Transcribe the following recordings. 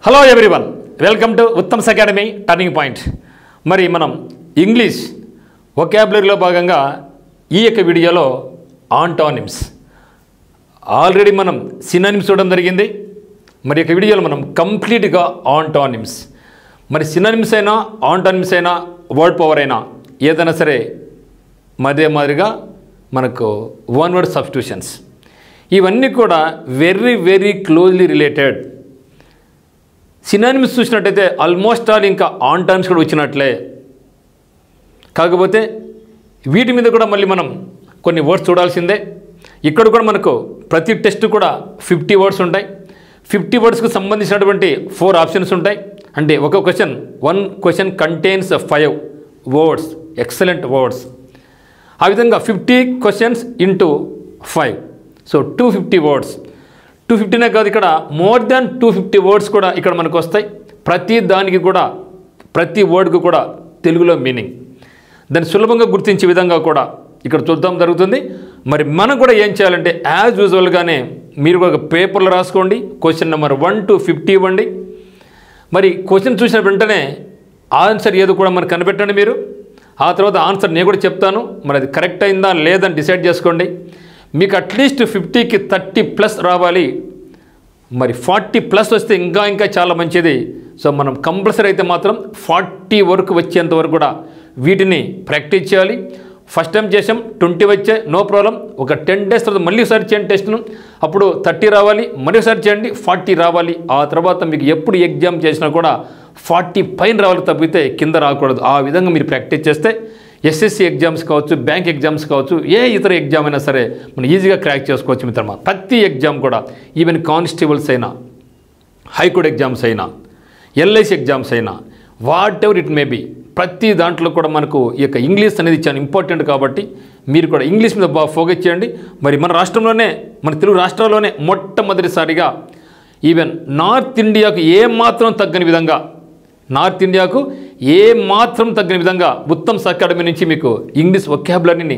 Hello everyone, welcome to Uttam's academy turning point. మరి మనం English వొకాబులరీలో భాగంగా ఈ యొక్క వీడియోలో ఆంటానిమ్స్ ఆల్రెడీ మనం సినానిమ్స్ చూడడం జరిగింది. మరి యొక్క వీడియోలో మనం కంప్లీట్గా ఆంటానిమ్స్, మరి సినానిమ్స్ అయినా ఆంటానిమ్స్ అయినా వర్డ్ పవర్ అయినా ఏదైనా సరే మధ్య మాదిరిగా మనకు వన్ వర్డ్ సబ్స్టిట్యూషన్స్ ఇవన్నీ కూడా very very closely related. Synonyms చూసినట్టయితే ఆల్మోస్ట్ ఆల్ ఇంకా ఆంటానిమ్స్ కూడా వచ్చినట్లే. కాకపోతే వీటి మీద కూడా మళ్ళీ మనం కొన్ని వర్డ్స్ చూడాల్సిందే. ఇక్కడ కూడా మనకు ప్రతి టెస్ట్ కూడా 50 వర్డ్స్ ఉంటాయి. 50 వర్డ్స్కు సంబంధించినటువంటి 4 ఆప్షన్స్ ఉంటాయి. అంటే ఒక question contains 5 words, excellent words. ఆ విధంగా 50 క్వశ్చన్స్ ఇంటూ 5, సో 250 వర్డ్స్. 250నే కాదు, ఇక్కడ మోర్ దాన్ 250 వర్డ్స్ కూడా ఇక్కడ మనకు వస్తాయి. ప్రతి దానికి కూడా, ప్రతి వర్డ్కి కూడా తెలుగులో మీనింగ్, దాన్ని సులభంగా గుర్తించే విధంగా కూడా ఇక్కడ చూద్దాం జరుగుతుంది. మరి మనం కూడా ఏం చేయాలంటే యాజ్ యూజువల్గానే మీరు కూడా పేపర్లో రాసుకోండి. క్వశ్చన్ నెంబర్ 1 to 50 ఇవ్వండి. మరి క్వశ్చన్ చూసిన వెంటనే ఆన్సర్ ఏదో కూడా మనకు కనిపెట్టండి మీరు. ఆ తర్వాత ఆన్సర్ నేను కూడా చెప్తాను, మరి అది కరెక్ట్ అయిందా లేదని డిసైడ్ చేసుకోండి. మీకు అట్లీస్ట్ 50కి 30+ రావాలి. మరి 40+ వస్తే ఇంకా చాలా మంచిది. సో మనం కంపల్సరీ అయితే మాత్రం 40 వరకు వచ్చేంత వరకు కూడా వీటిని ప్రాక్టీస్ చేయాలి. ఫస్ట్ టైం చేసాం 20 వచ్చే, నో ప్రాబ్లం. ఒక 10 days తర్వాత మళ్ళీ ఒకసారి చేయండి టెస్ట్ను, అప్పుడు 30 రావాలి. మళ్ళీ ఒకసారి చేయండి 40 రావాలి. ఆ తర్వాత మీకు ఎప్పుడు ఎగ్జామ్ చేసినా కూడా 40 పైన రావాలి, తప్పితే కింద రాకూడదు. ఆ విధంగా మీరు ప్రాక్టీస్ చేస్తే ఎస్ఎస్సి ఎగ్జామ్స్ కావచ్చు, బ్యాంక్ ఎగ్జామ్స్ కావచ్చు, ఏ ఇతర ఎగ్జామ్ అయినా సరే మనం ఈజీగా క్రాక్ చేసుకోవచ్చు మిత్రమా. ప్రతి ఎగ్జామ్ కూడా, ఈవెన్ కానిస్టేబుల్స్ అయినా, హైకోర్టు ఎగ్జామ్స్ అయినా, ఎల్ఐసి ఎగ్జామ్స్ అయినా, whatever it may be, ప్రతి దాంట్లో కూడా మనకు ఈ యొక్క ఇంగ్లీష్ అనేది చాలా ఇంపార్టెంట్. కాబట్టి మీరు కూడా ఇంగ్లీష్ మీద బాగా ఫోకస్ చేయండి. మరి మన రాష్ట్రంలోనే, మన తెలుగు రాష్ట్రాల్లోనే మొట్టమొదటిసారిగా ఈవెన్ నార్త్ ఇండియాకు ఏమాత్రం తగ్గని విధంగా, నార్త్ ఇండియాకు ఏమాత్రం తగ్గని విధంగా ఉత్తమ్స్ అకాడమీ నుంచి మీకు ఇంగ్లీష్ వొకాబులరీని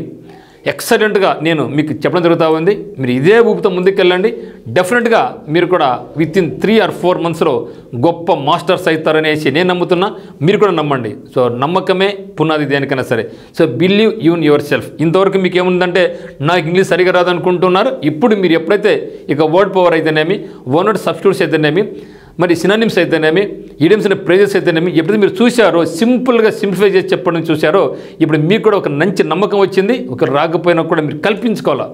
ఎక్సలెంట్గా నేను మీకు చెప్పడం జరుగుతూ ఉంది. మీరు ఇదే ఊపుతో ముందుకెళ్ళండి. డెఫినెట్గా మీరు కూడా వితిన్ 3 or 4 monthsలో గొప్ప మాస్టర్స్ అవుతారనేసి నేను నమ్ముతున్నా, మీరు కూడా నమ్మండి. సో నమ్మకమే పునాది దేనికైనా సరే. So believe in your self. ఇంతవరకు మీకు ఏముందంటే నాకు ఇంగ్లీష్ సరిగా రాదనుకుంటున్నారు. ఇప్పుడు మీరు ఎప్పుడైతే ఇక వర్డ్ పవర్ అయితేనేమి, వన్ వర్డ్ సబ్స్టిట్యూట్స్ అయితేనేమి, మరి సినానిమ్స్ అయితేనేమి, ఈడియమ్స్ అండ్ ఫ్రేజెస్ అయితేనేమి ఎప్పుడైతే మీరు చూశారో, సింపుల్గా సింప్లిఫై చేసి చెప్పడం చూశారో, ఇప్పుడు మీకు కూడా ఒక మంచి నమ్మకం వచ్చింది. ఒక రాకపోయినా కూడా మీరు కల్పించుకోవాలా.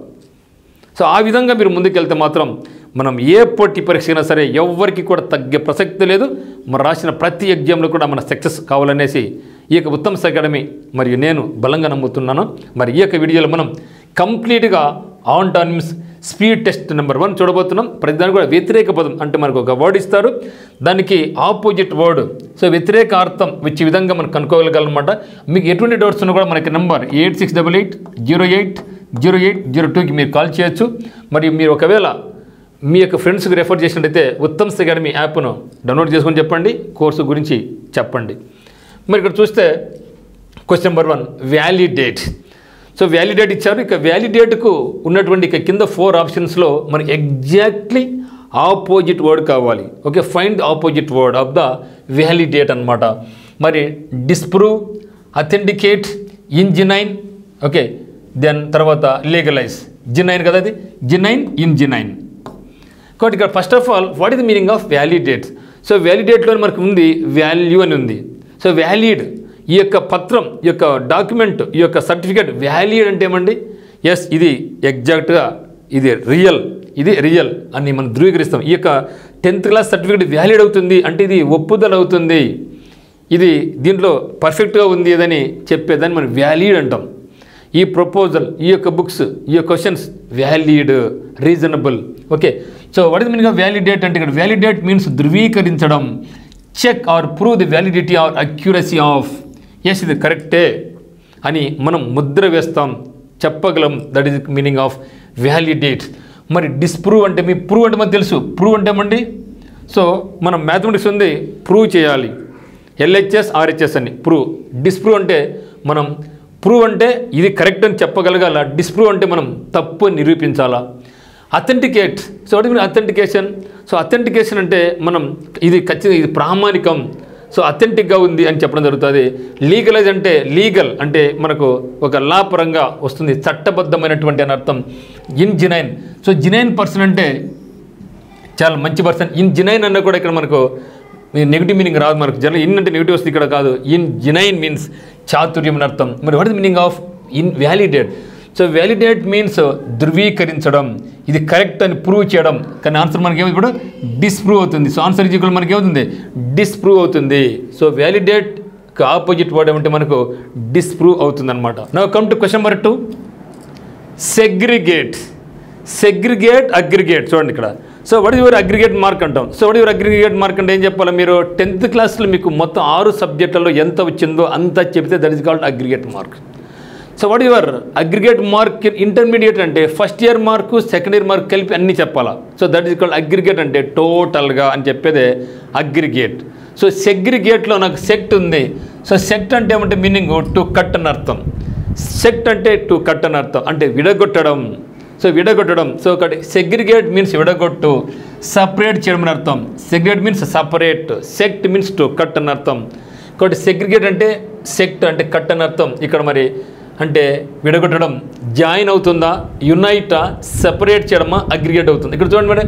సో ఆ విధంగా మీరు ముందుకెళ్తే మాత్రం మనం ఏ పోటీ పరీక్ష అయినా సరే ఎవరికి కూడా తగ్గే ప్రసక్తి లేదు. మనం రాసిన ప్రతి ఎగ్జామ్లో కూడా మన సక్సెస్ కావాలనేసి ఈ యొక్క ఉత్తమ్స్ అకాడమీ మరియు నేను బలంగా నమ్ముతున్నాను. మరి ఈ యొక్క వీడియోలో మనం కంప్లీట్గా ఆంటానిమ్స్ స్పీడ్ టెస్ట్ నెంబర్ 1 చూడబోతున్నాం. ప్రతిదానికి కూడా వ్యతిరేక పదం అంటే మనకు ఒక వర్డ్ ఇస్తారు, దానికి ఆపోజిట్ వర్డ్, సో వ్యతిరేక అర్థం వచ్చే విధంగా మనం కనుక్కోగలగాలన్నమాట. మీకు ఎటువంటి డౌట్స్ ఉన్నా కూడా మనకి నెంబర్ 8688080802కి మీరు కాల్ చేయొచ్చు. మరియు మీరు ఒకవేళ మీ యొక్క ఫ్రెండ్స్కి రెఫర్ చేసినట్టయితే ఉత్తమ్స్ అకాడమీ యాప్ను డౌన్లోడ్ చేసుకొని చెప్పండి, కోర్సు గురించి చెప్పండి. మరి ఇక్కడ చూస్తే question number 1 validate. So validate ఇచ్చారు. ఇక వ్యాలిడేట్కు ఉన్నటువంటి ఇక కింద 4 ఆప్షన్స్లో మనకి ఎగ్జాక్ట్లీ ఆపోజిట్ వర్డ్ కావాలి. Okay, find opposite word of the validate అనమాట. మరి disprove, authenticate, ingenuine, okay, then తర్వాత లీగలైజ్. జినైన్ కదా, అది జినైన్, ఇంజినైన్. కాబట్టి ఇక్కడ first of all what is the meaning of validate? So వ్యాలిడేట్లో మనకు ఉంది వాల్యూ అని ఉంది. సో వ్యాలిడ్, ఈ యొక్క పత్రం, ఈ యొక్క డాక్యుమెంట్, ఈ యొక్క సర్టిఫికేట్ వ్యాలిడ్ అంటే ఏమండి? ఎస్, ఇది ఎగ్జాక్ట్గా ఇది రియల్ అని మనం ధృవీకరిస్తాం. ఈ యొక్క 10th క్లాస్ సర్టిఫికేట్ వ్యాలిడ్ అవుతుంది అంటే ఇది ఒప్పుదల అవుతుంది, ఇది దీంట్లో పర్ఫెక్ట్గా ఉంది ఏదని చెప్పేదాన్ని మనం వ్యాలిడ్ అంటాం. ఈ ప్రపోజల్, ఈ యొక్క బుక్స్, ఈ యొక్క questions valid, reasonable. Okay, so what is meaning of validate అంటే ఇక్కడ వ్యాలిడేట్ మీన్స్ ధృవీకరించడం, check or prove the validity or accuracy of. Yes, ఇది కరెక్టే అని మనం ముద్ర వేస్తాం, చెప్పగలం. That is meaning of validate. మరి డిస్ప్రూవ్ అంటే, మీ ప్రూవ్ అంటే మనకు తెలుసు. ప్రూవ్ అంటే ఏమండి? సో మనం మ్యాథమెటిక్స్ ఉంది, ప్రూవ్ చేయాలి, ఎల్హెచ్ఎస్ ఆర్హెచ్ఎస్ అని ప్రూవ్. డిస్ప్రూవ్ అంటే మనం, ప్రూవ్ అంటే ఇది కరెక్ట్ అని చెప్పగలగాల, డిస్ప్రూవ్ అంటే మనం తప్పు అని నిరూపించాలా. Authenticate. So what mean authentication? So authentication అంటే మనం ఇది ఖచ్చితంగా ఇది ప్రామాణికం, సో అథెంటిక్గా ఉంది అని చెప్పడం జరుగుతుంది. లీగలైజ్ అంటే లీగల్ అంటే మనకు ఒక లా పరంగా వస్తుంది, చట్టబద్ధమైనటువంటి అని అర్థం. In genuine, so genuine person అంటే చాలా మంచి పర్సన్. ఇన్ జినైన్ అన్న కూడా ఇక్కడ మనకు నెగిటివ్ మీనింగ్ రాదు మనకు. జనరల్ ఇన్ అంటే నెగిటివ్ వస్తుంది, ఇక్కడ కాదు. ఇన్ జినైన్ మీన్స్ చాతుర్యం అని అర్థం. మరి what is meaning of invalidate? So validate means ధృవీకరించడం, ఇది కరెక్ట్ అని ప్రూవ్ చేయడం. కానీ ఆన్సర్ మనకి ఏమవుతుంది ఇప్పుడు? డిస్ప్రూవ్ అవుతుంది. సో ఆన్సర్ ఈజ్ ఈక్వల్ మనకి ఏమవుతుంది? డిస్ప్రూవ్ అవుతుంది. సో వ్యాలిడేట్ ఆపోజిట్ వర్డ్ ఏమంటే మనకు డిస్ప్రూవ్ అవుతుంది అనమాట. Now come to question number 2. Segregate. Segregate, aggregate. చూడండి ఇక్కడ. So what is your aggregate mark అంటాం. So what your aggregate mark అంటే ఏం చెప్పాలి? మీరు 10th క్లాస్లో మీకు మొత్తం 6 సబ్జెక్టులలో ఎంత వచ్చిందో అంత చెప్తే that is called aggregate mark. So what your aggregate mark intermediate అంటే first year mark second year mark కలిపి అన్నీ చెప్పాలా. So that is called aggregate అంటే టోటల్గా అని చెప్పేదే అగ్రిగేట్. సో సెగ్రిగేట్లో నాకు సెక్ట్ ఉంది. సో సెక్ట్ అంటే ఏమంటే మీనింగ్ టు కట్ అని అర్థం. సెక్ట్ అంటే టు కట్ అని అర్థం, అంటే విడగొట్టడం. సో విడగొట్టడం. సో ఒకటి సెగ్రిగేట్ మీన్స్ విడగొట్టు, సపరేట్ చేయడం అని అర్థం. Segregate means separate, sect means to cut అని అర్థం. ఒకటి సెగ్రిగేట్ అంటే సెక్ట్ అంటే కట్ అని అర్థం. ఇక్కడ మరి అంటే విడగొట్టడం జాయిన్ అవుతుందా, యునైటా, సపరేట్ చేయడమా, అగ్రిగేట్ అవుతుంది. ఇక్కడ చూడండి మేడం,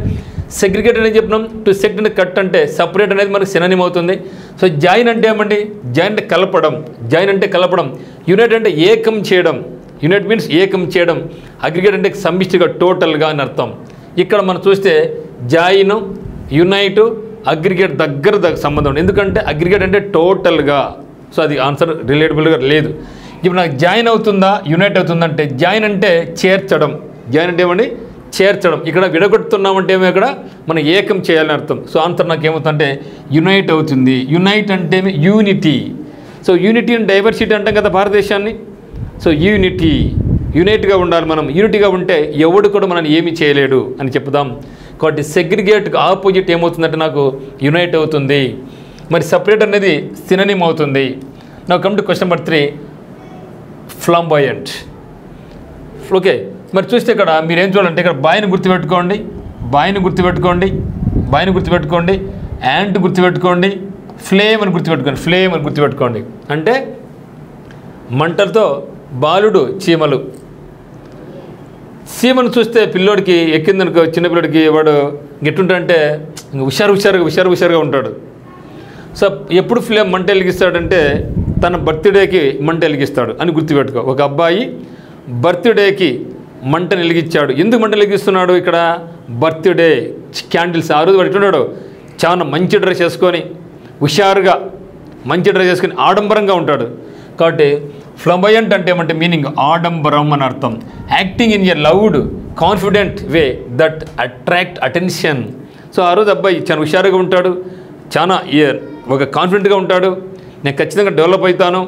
సెగ్రిగేట్ అనేది చెప్పినాం. టు సెక్ట్ అంటే కట్ అంటే సపరేట్ అనేది మనకు సినోనిమ్ అవుతుంది. సో జాయిన్ అంటే ఏమండి? జాయిన్ అంటే కలపడం, జాయిన్ అంటే కలపడం. యునైట్ అంటే ఏకం చేయడం, యునైట్ మీన్స్ ఏకం చేయడం. అగ్రిగేట్ అంటే సమిష్టిగా టోటల్గా అని అర్థం. ఇక్కడ మనం చూస్తే జాయిన్, యునైట్, అగ్రిగేట్ దగ్గర సంబంధం ఉంది. ఎందుకంటే అగ్రిగేట్ అంటే టోటల్గా. సో అది ఆన్సర్ రిలేటబుల్గా లేదు. ఇప్పుడు నాకు జాయిన్ అవుతుందా, యునైట్ అవుతుందంటే జాయిన్ అంటే చేర్చడం, జాయిన్ అంటే ఏమండి? చేర్చడం. ఇక్కడ విడగొడుతున్నామంటే ఏమో ఇక్కడ మనం ఏకం చేయాలని అర్థం. సో ఆన్సర్ నాకు ఏమవుతుందంటే యునైట్ అవుతుంది. యునైట్ అంటే unity. So unity and diversity అంటాం కదా భారతదేశాన్ని. సో యూనిటీ, యునైట్గా ఉండాలి మనం. యూనిటీగా ఉంటే ఎవడు కూడా మనం ఏమీ చేయలేడు అని చెప్దాం. కాబట్టి సెగ్రిగేట్కి ఆపోజిట్ ఏమవుతుందంటే నాకు యునైట్ అవుతుంది. మరి సపరేట్ అనేది సినోనిమ్ అవుతుంది. Now come to question number 3. Flamboyant. Okay, మరి చూస్తే ఇక్కడ మీరు ఏం చూడాలంటే ఇక్కడ బాయ్ని గుర్తుపెట్టుకోండి, బాయ్ని గుర్తుపెట్టుకోండి, బాయ్ని గుర్తుపెట్టుకోండి, యాంట్ గుర్తుపెట్టుకోండి, ఫ్లేమ్ అని గుర్తుపెట్టుకోండి, ఫ్లేమ్ అని గుర్తుపెట్టుకోండి. అంటే మంటలతో బాలుడు చీమలు. చీమను చూస్తే పిల్లోడికి ఎక్కిందనుకో, చిన్న పిల్లోడికి వాడు ఎట్టుంటాడంటే హుషారుగా ఉంటాడు. సో ఎప్పుడు ఫ్లేమ్ మంట వెలిగిస్తాడంటే తన బర్త్డేకి మంట వెలిగిస్తాడు అని గుర్తుపెట్టుకో. ఒక అబ్బాయి బర్త్డేకి మంటను వెలిగించాడు. ఎందుకు మంట వెలిగిస్తున్నాడు? ఇక్కడ బర్త్డే క్యాండిల్స్. ఆ రోజు వాడు ఎట్టున్నాడు? చాలా మంచి డ్రెస్ చేసుకొని హుషారుగా మంచి డ్రెస్ చేసుకొని ఆడంబరంగా ఉంటాడు. కాబట్టి ఫ్లాంబాయంట్ అంటే ఏమంటే మీనింగ్ ఆడంబరం అని అర్థం. Acting in a loud confident way that attract attention. So ఆ రోజు అబ్బాయి చాలా హుషారుగా ఉంటాడు, చాలా ఒక కాన్ఫిడెంట్గా ఉంటాడు. నేను ఖచ్చితంగా డెవలప్ అవుతాను,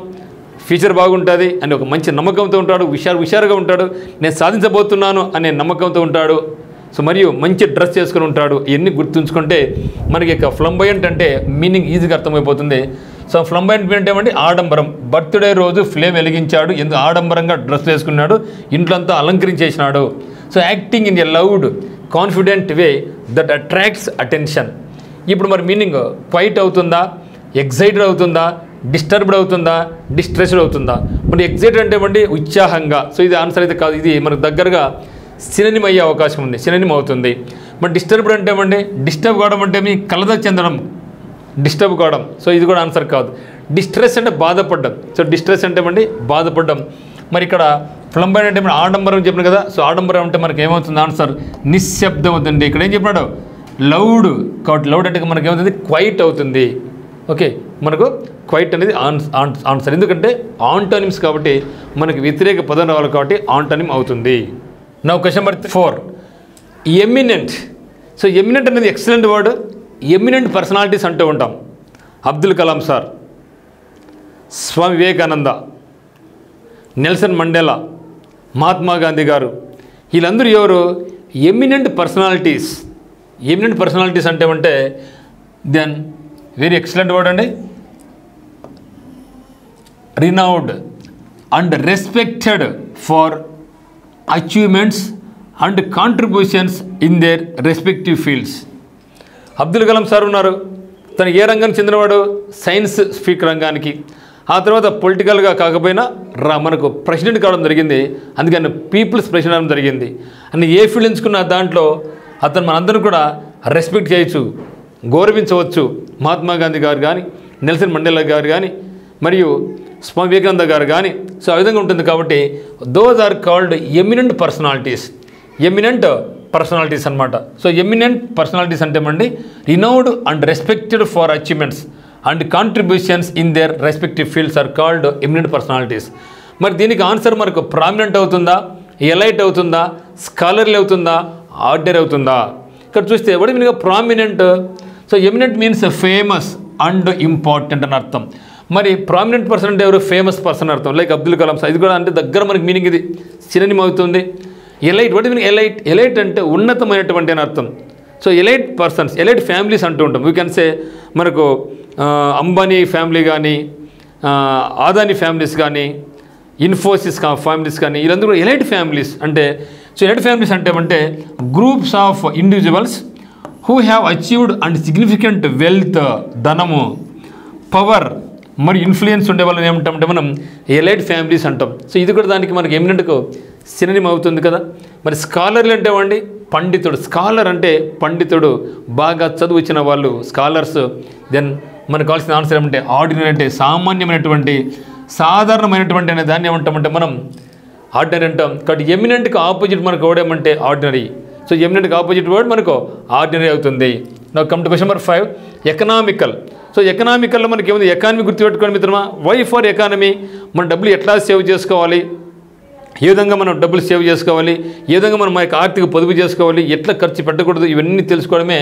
ఫ్యూచర్ బాగుంటుంది అని ఒక మంచి నమ్మకంతో ఉంటాడు, హుషారుగా ఉంటాడు. నేను సాధించబోతున్నాను అనే నమ్మకంతో ఉంటాడు. సో మరియు మంచి డ్రెస్ చేసుకుని ఉంటాడు. ఇవన్నీ గుర్తుంచుకుంటే మనకి ఇక ఫ్లాంబాయంట్ అంటే మీనింగ్ ఈజీగా అర్థమైపోతుంది. సో ఫ్లాంబాయంట్ అంటే ఏమంటే ఆడంబరం. బర్త్డే రోజు ఫ్లేమ్ వెలిగించాడు, ఎందుకు ఆడంబరంగా డ్రెస్ వేసుకున్నాడు, ఇంట్లో అంతా అలంకరించేసినాడు. So acting in a loud confident way that attracts attention. ఇప్పుడు మరి మీనింగ్ క్వైట్ అవుతుందా, ఎగ్జైటెడ్ అవుతుందా, డిస్టర్బ్డ్ అవుతుందా, డిస్ట్రెస్డ్ అవుతుందా? మరి ఎగ్జైటెడ్ అంటే ఏమండి ఉత్సాహంగా. సో ఇది ఆన్సర్ అయితే కాదు, ఇది మనకు దగ్గరగా సినోనిమ్ అయ్యే అవకాశం ఉంది, సినోనిమ్ అవుతుంది. మరి డిస్టర్బ్డ్ అంటే ఏమండి డిస్టర్బ్ కావడం అంటే మీ కలత చెందడం, డిస్టర్బ్ కావడం. సో ఇది కూడా ఆన్సర్ కాదు. డిస్ట్రెస్ అంటే బాధపడ్డం. సో డిస్ట్రెస్ అంటే ఏమండి బాధపడ్డం. మరి ఇక్కడ ఫ్లాంబాయంట్ అంటే ఆడంబరం చెప్పిన కదా. సో ఆడంబరం అంటే మనకి ఏమవుతుంది? ఆన్సర్ నిశ్శబ్దం అవుతుంది. ఇక్కడ ఏం చెప్పినాడు? లౌడ్. కాబట్టి లౌడ్ అంటే మనకి ఏమవుతుంది? క్వైట్ అవుతుంది. ఓకే, మనకు క్వైట్ అనేది ఆన్సర్. ఎందుకంటే ఆంటోనిమ్స్ కాబట్టి మనకి వ్యతిరేక పదం రావాలి కాబట్టి ఆంటోనిమ్ అవుతుంది. నా question number 4. Eminent. So eminent అనేది ఎక్సలెంట్ వర్డ్. ఎమినెంట్ పర్సనాలిటీస్ అంటూ ఉంటాం. Abdul Kalam sir, Swami Vivekananda, Nelson Mandela, Mahatma Gandhi గారు, వీళ్ళందరూ ఎవరు? Eminent personalities. ఎమినెంట్ పర్సనాలిటీస్ అంటే దెన్ వెరీ ఎక్సలెంట్ వర్డ్ అండి. Renowned and respected for achievements and contributions in their respective fields. Abdul Kalam sir ఉన్నారు, తను ఏ రంగానికి చెందినవాడు? సైన్స్ స్పీక్ రంగానికి. ఆ తర్వాత పొలిటికల్గా కాకపోయినా మనకు ప్రెసిడెంట్ కావడం జరిగింది, అందుకని పీపుల్స్ ప్రెసిడెంట్ అవడం జరిగింది. అని ఏ ఫీల్డ్ ఎంచుకున్న దాంట్లో అతను మనందరం కూడా రెస్పెక్ట్ చేయొచ్చు, గౌరవించవచ్చు. మహాత్మా గాంధీ గారు కానీ, నెల్సన్ మండేలా గారు కానీ, మరియు స్వామి వివేకానంద గారు కానీ. సో ఆ విధంగా ఉంటుంది. కాబట్టి those are called eminent personalities. Eminent personalities అనమాట. సో ఎమినెంట్ పర్సనాలిటీస్ అంటే ఏమండి, renowned and respected for achievements and contributions in their respective fields are called eminent personalities. మరి దీనికి ఆన్సర్ మనకు ప్రామినెంట్ అవుతుందా, ఎలైట్ అవుతుందా, స్కాలర్లీ అవుతుందా, ఆర్డినరీ అవుతుందా? ఇక్కడ చూస్తే ఎవరి meaning prominent. So eminent means famous and important అని అర్థం. మరి ప్రామినెంట్ పర్సన్ అంటే ఎవరు? ఫేమస్ పర్సన్ అర్థం. లైక్ అబ్దుల్ కలాం సార్, ఇది కూడా అంటే దగ్గర మనకి మీనింగ్ ఇది సినోనిమ్ అవుతుంది. Elite, what meaning elite? Elite అంటే ఉన్నతమైనటువంటి అని అర్థం. So elite persons, elite families అంటూ ఉంటాం. వీ కెన్ సే మనకు అంబానీ ఫ్యామిలీ కానీ, ఆదాని ఫ్యామిలీస్ కానీ, ఇన్ఫోసిస్ ఫ్యామిలీస్ కానీ, వీళ్ళందరూ కూడా ఎలైట్ ఫ్యామిలీస్ అంటే. సో ఎలైట్ ఫ్యామిలీస్ అంటే groups of individuals who have achieved and significant wealth, ధనము, పవర్ మరి ఇన్ఫ్లుయెన్స్ ఉండే వాళ్ళని ఏమంటామంటే మనం ఎలైట్ ఫ్యామిలీస్ అంటాం. సో ఇది కూడా దానికి మనకి ఎమినెంట్కు సినోనిమ్ అవుతుంది కదా. మరి స్కాలర్లు అంటే ఏమండి? పండితుడు. స్కాలర్ అంటే పండితుడు, బాగా చదువు ఇచ్చిన వాళ్ళు స్కాలర్స్. దెన్ మనకు కావాల్సిన ఆన్సర్ ఏమంటే ఆర్డినరీ అంటే సామాన్యమైనటువంటి, సాధారణమైనటువంటి అనే దాన్ని ఏమంటామంటే మనం ఆర్డినరీ అంటాం. కాబట్టి ఎమినెంట్కి ఆపోజిట్ మనకు ఓడేమంటే ఆర్డినరీ. సో ఎమినెంట్కి ఆపోజిట్ వర్డ్ మనకు ఆర్డినరీ అవుతుంది. Now come to question number 5, economical. So ఎకనామికల్లో మనకి ఏముంది? ఎకానమీ గుర్తుపెట్టుకోండి మిత్రమా. Why for economy? మన డబ్బులు ఎట్లా సేవ్ చేసుకోవాలి, ఏ విధంగా మనం డబ్బులు సేవ్ చేసుకోవాలి, ఏ విధంగా మనం యొక్క ఆర్థిక పొదుపు చేసుకోవాలి, ఎట్లా ఖర్చు పెట్టకూడదు, ఇవన్నీ తెలుసుకోవడమే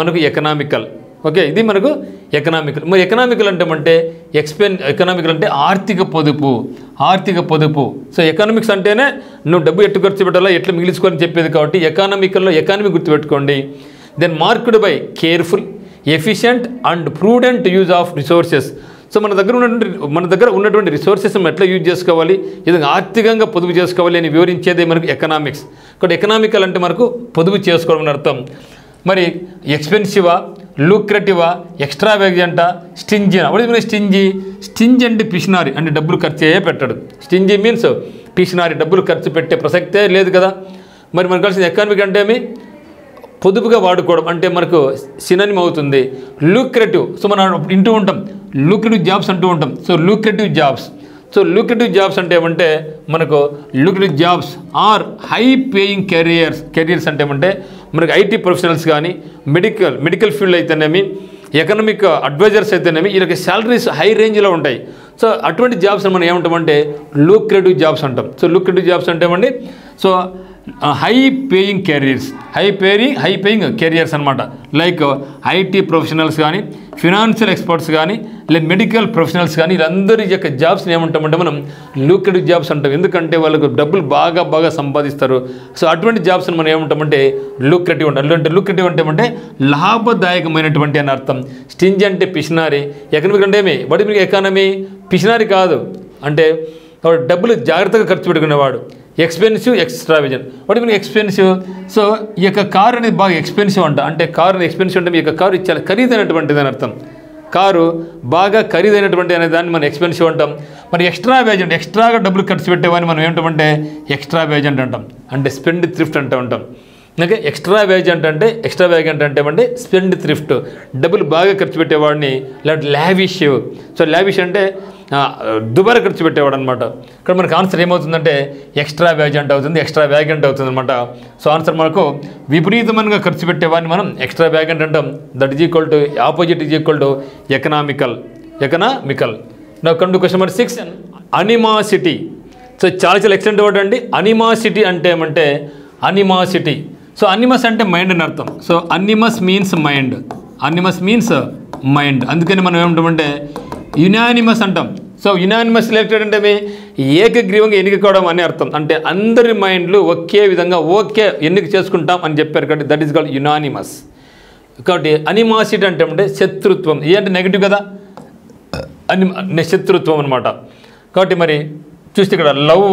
మనకు ఎకనామికల్. ఓకే, ఇది మనకు ఎకనామికల్. మరి ఎకనామికల్ అంటే ఎకనామికల్ అంటే ఆర్థిక పొదుపు, ఆర్థిక పొదుపు. సో ఎకనామిక్స్ అంటేనే నువ్వు డబ్బు ఎట్టు ఖర్చు పెట్టాలా, ఎట్లా మిగిల్చుకొని చెప్పేది. కాబట్టి ఎకనామికల్లో ఎకానమీ గుర్తుపెట్టుకోండి. Then marked by careful, efficient and prudent use of resources. So మన దగ్గర ఉన్నటువంటి రిసోర్సెస్ మనం ఎట్లా యూజ్ చేసుకోవాలి, ఏదైనా ఆర్థికంగా పొదుపు చేసుకోవాలి అని వివరించేదే మనకు ఎకనామిక్స్. కాబట్టి ఎకనామికల్ అంటే మనకు పొదుపు చేసుకోవడం అని అర్థం. మరి ఎక్స్పెన్సివా, లూక్రేటివా, ఎక్స్ట్రావేగెంటా, స్టింజీనా? What is mean stingy? స్టింజ్ అంటే పిషనారి, అంటే డబ్బులు ఖర్చు పెట్టాడు. స్టింజీ మీన్స్ పిషనారి, డబ్బులు ఖర్చు పెట్టే ప్రసక్తే లేదు కదా. మరి మనకు కలిసిన ఎకనామిక్ అంటే ఏమి? పొదుపుగా వాడుకోవడం అంటే మనకు సినోనిమ్ అవుతుంది. లూక్రేటివ్, సో మనం వింటూ ఉంటాం లూక్రేటివ్ జాబ్స్ అంటూ ఉంటాం. So lucrative jobs. So lucrative jobs అంటే ఏమంటే మనకు lucrative jobs are high paying careers అంటే ఏమంటే మనకు ఐటీ ప్రొఫెషనల్స్ కానీ, మెడికల్ ఫీల్డ్ అయితేనేమి, ఎకనామిక్ అడ్వైజర్స్ అయితేనేమి, వీళ్ళకి శాలరీస్ హై రేంజ్లో ఉంటాయి. సో అటువంటి జాబ్స్ మనం ఏమంటామంటే లూక్రేటివ్ జాబ్స్ అంటాం. సో లూక్రేటివ్ జాబ్స్ అంటే ఏమండి? సో హై పేయింగ్ కెరియర్స్ అనమాట. లైక్ ఐటీ ప్రొఫెషనల్స్ కానీ, ఫినాన్షియల్ ఎక్స్పర్ట్స్ కానీ, లేదా మెడికల్ ప్రొఫెషనల్స్ కానీ, వీళ్ళందరి యొక్క జాబ్స్ని ఏమంటామంటే మనం లూక్రేటివ్ జాబ్స్ అంటాం. ఎందుకంటే వాళ్ళకు డబ్బులు బాగా సంపాదిస్తారు. సో అటువంటి జాబ్స్ని మనం ఏమంటామంటే లూక్రేటివ్ అంటాం. అంటే లూక్రేటివ్ అంటే ఏమంటే లాభదాయకమైనటువంటి అని అర్థం. స్టింజ్ అంటే పిషనారీ, ఎకనామిక్ అంటే ఏమి? వాటి మీకు ఎకానమీ పిషనారీ కాదు, అంటే డబ్బులు జాగ్రత్తగా ఖర్చు పెట్టుకునేవాడు. ఎక్స్పెన్సివ్, ఎక్స్ట్రావేజెంట్. వాటి మీకు ఎక్స్పెన్సివ్. సో ఈ యొక్క కారు అనేది బాగా ఎక్స్పెన్సివ్ అంట. అంటే కారు ఎక్స్పెన్సివ్ అంటే మీ యొక్క కారు చాలా ఖరీదైనటువంటిది అని అర్థం. కారు బాగా ఖరీదైనటువంటి అనే దాన్ని మనం ఎక్స్పెన్సివ్ అంటాం. మరి ఎక్స్ట్రావేజెంట్, ఎక్స్ట్రాగా డబ్బులు ఖర్చు పెట్టేవాడిని మనం ఏమిటంటే ఎక్స్ట్రావేజెంట్ అంటాం. అంటే స్పెండ్ థ్రిఫ్ట్ అంటూ ఉంటాం. ఓకే, ఎక్స్ట్రావేజెంట్ అంటే ఏమంటే స్పెండ్ థ్రిఫ్ట్, డబ్బులు బాగా ఖర్చు పెట్టేవాడిని. లేదంటే లావిష్. సో లావిష్ అంటే దుబారా ఖర్చు పెట్టేవాడు అనమాట. ఇక్కడ మనకు ఆన్సర్ ఏమవుతుందంటే ఎక్స్ట్రావేజెంట్ అవుతుంది, ఎక్స్ట్రావేగెంట్ అవుతుంది అనమాట. సో ఆన్సర్ మనకు విపరీతమంగా ఖర్చు పెట్టేవాడిని మనం ఎక్స్ట్రావేగెంట్ అంటాం. That is equal to opposite is equal to economical. Now come to question number 6, animosity. So చాలా ఎక్సలెంట్ వర్డ్ అండి. అనిమాసిటీ అంటే ఏమంటే అనిమాసిటీ. సో అనిమస్ అంటే మైండ్ అని అర్థం. So animus means mind. అందుకని మనం ఏమంటామంటే యునానిమస్ అంటాం. సో యునానిమస్ ఎలెక్టెడ్ అంటే ఏకగ్రీవంగా ఎన్నికవడం అని అర్థం. అంటే అందరి మైండ్లు ఒకే విధంగా ఎన్నిక చేసుకుంటాం అని చెప్పారు కాబట్టి దట్ ఈస్ కాల్డ్ యునానిమస్. కాబట్టి అనిమాసిటీ అంటే శత్రుత్వం. అంటే నెగిటివ్ కదా, శత్రుత్వం అనమాట. కాబట్టి మరి చూస్తే ఇక్కడ లవ్,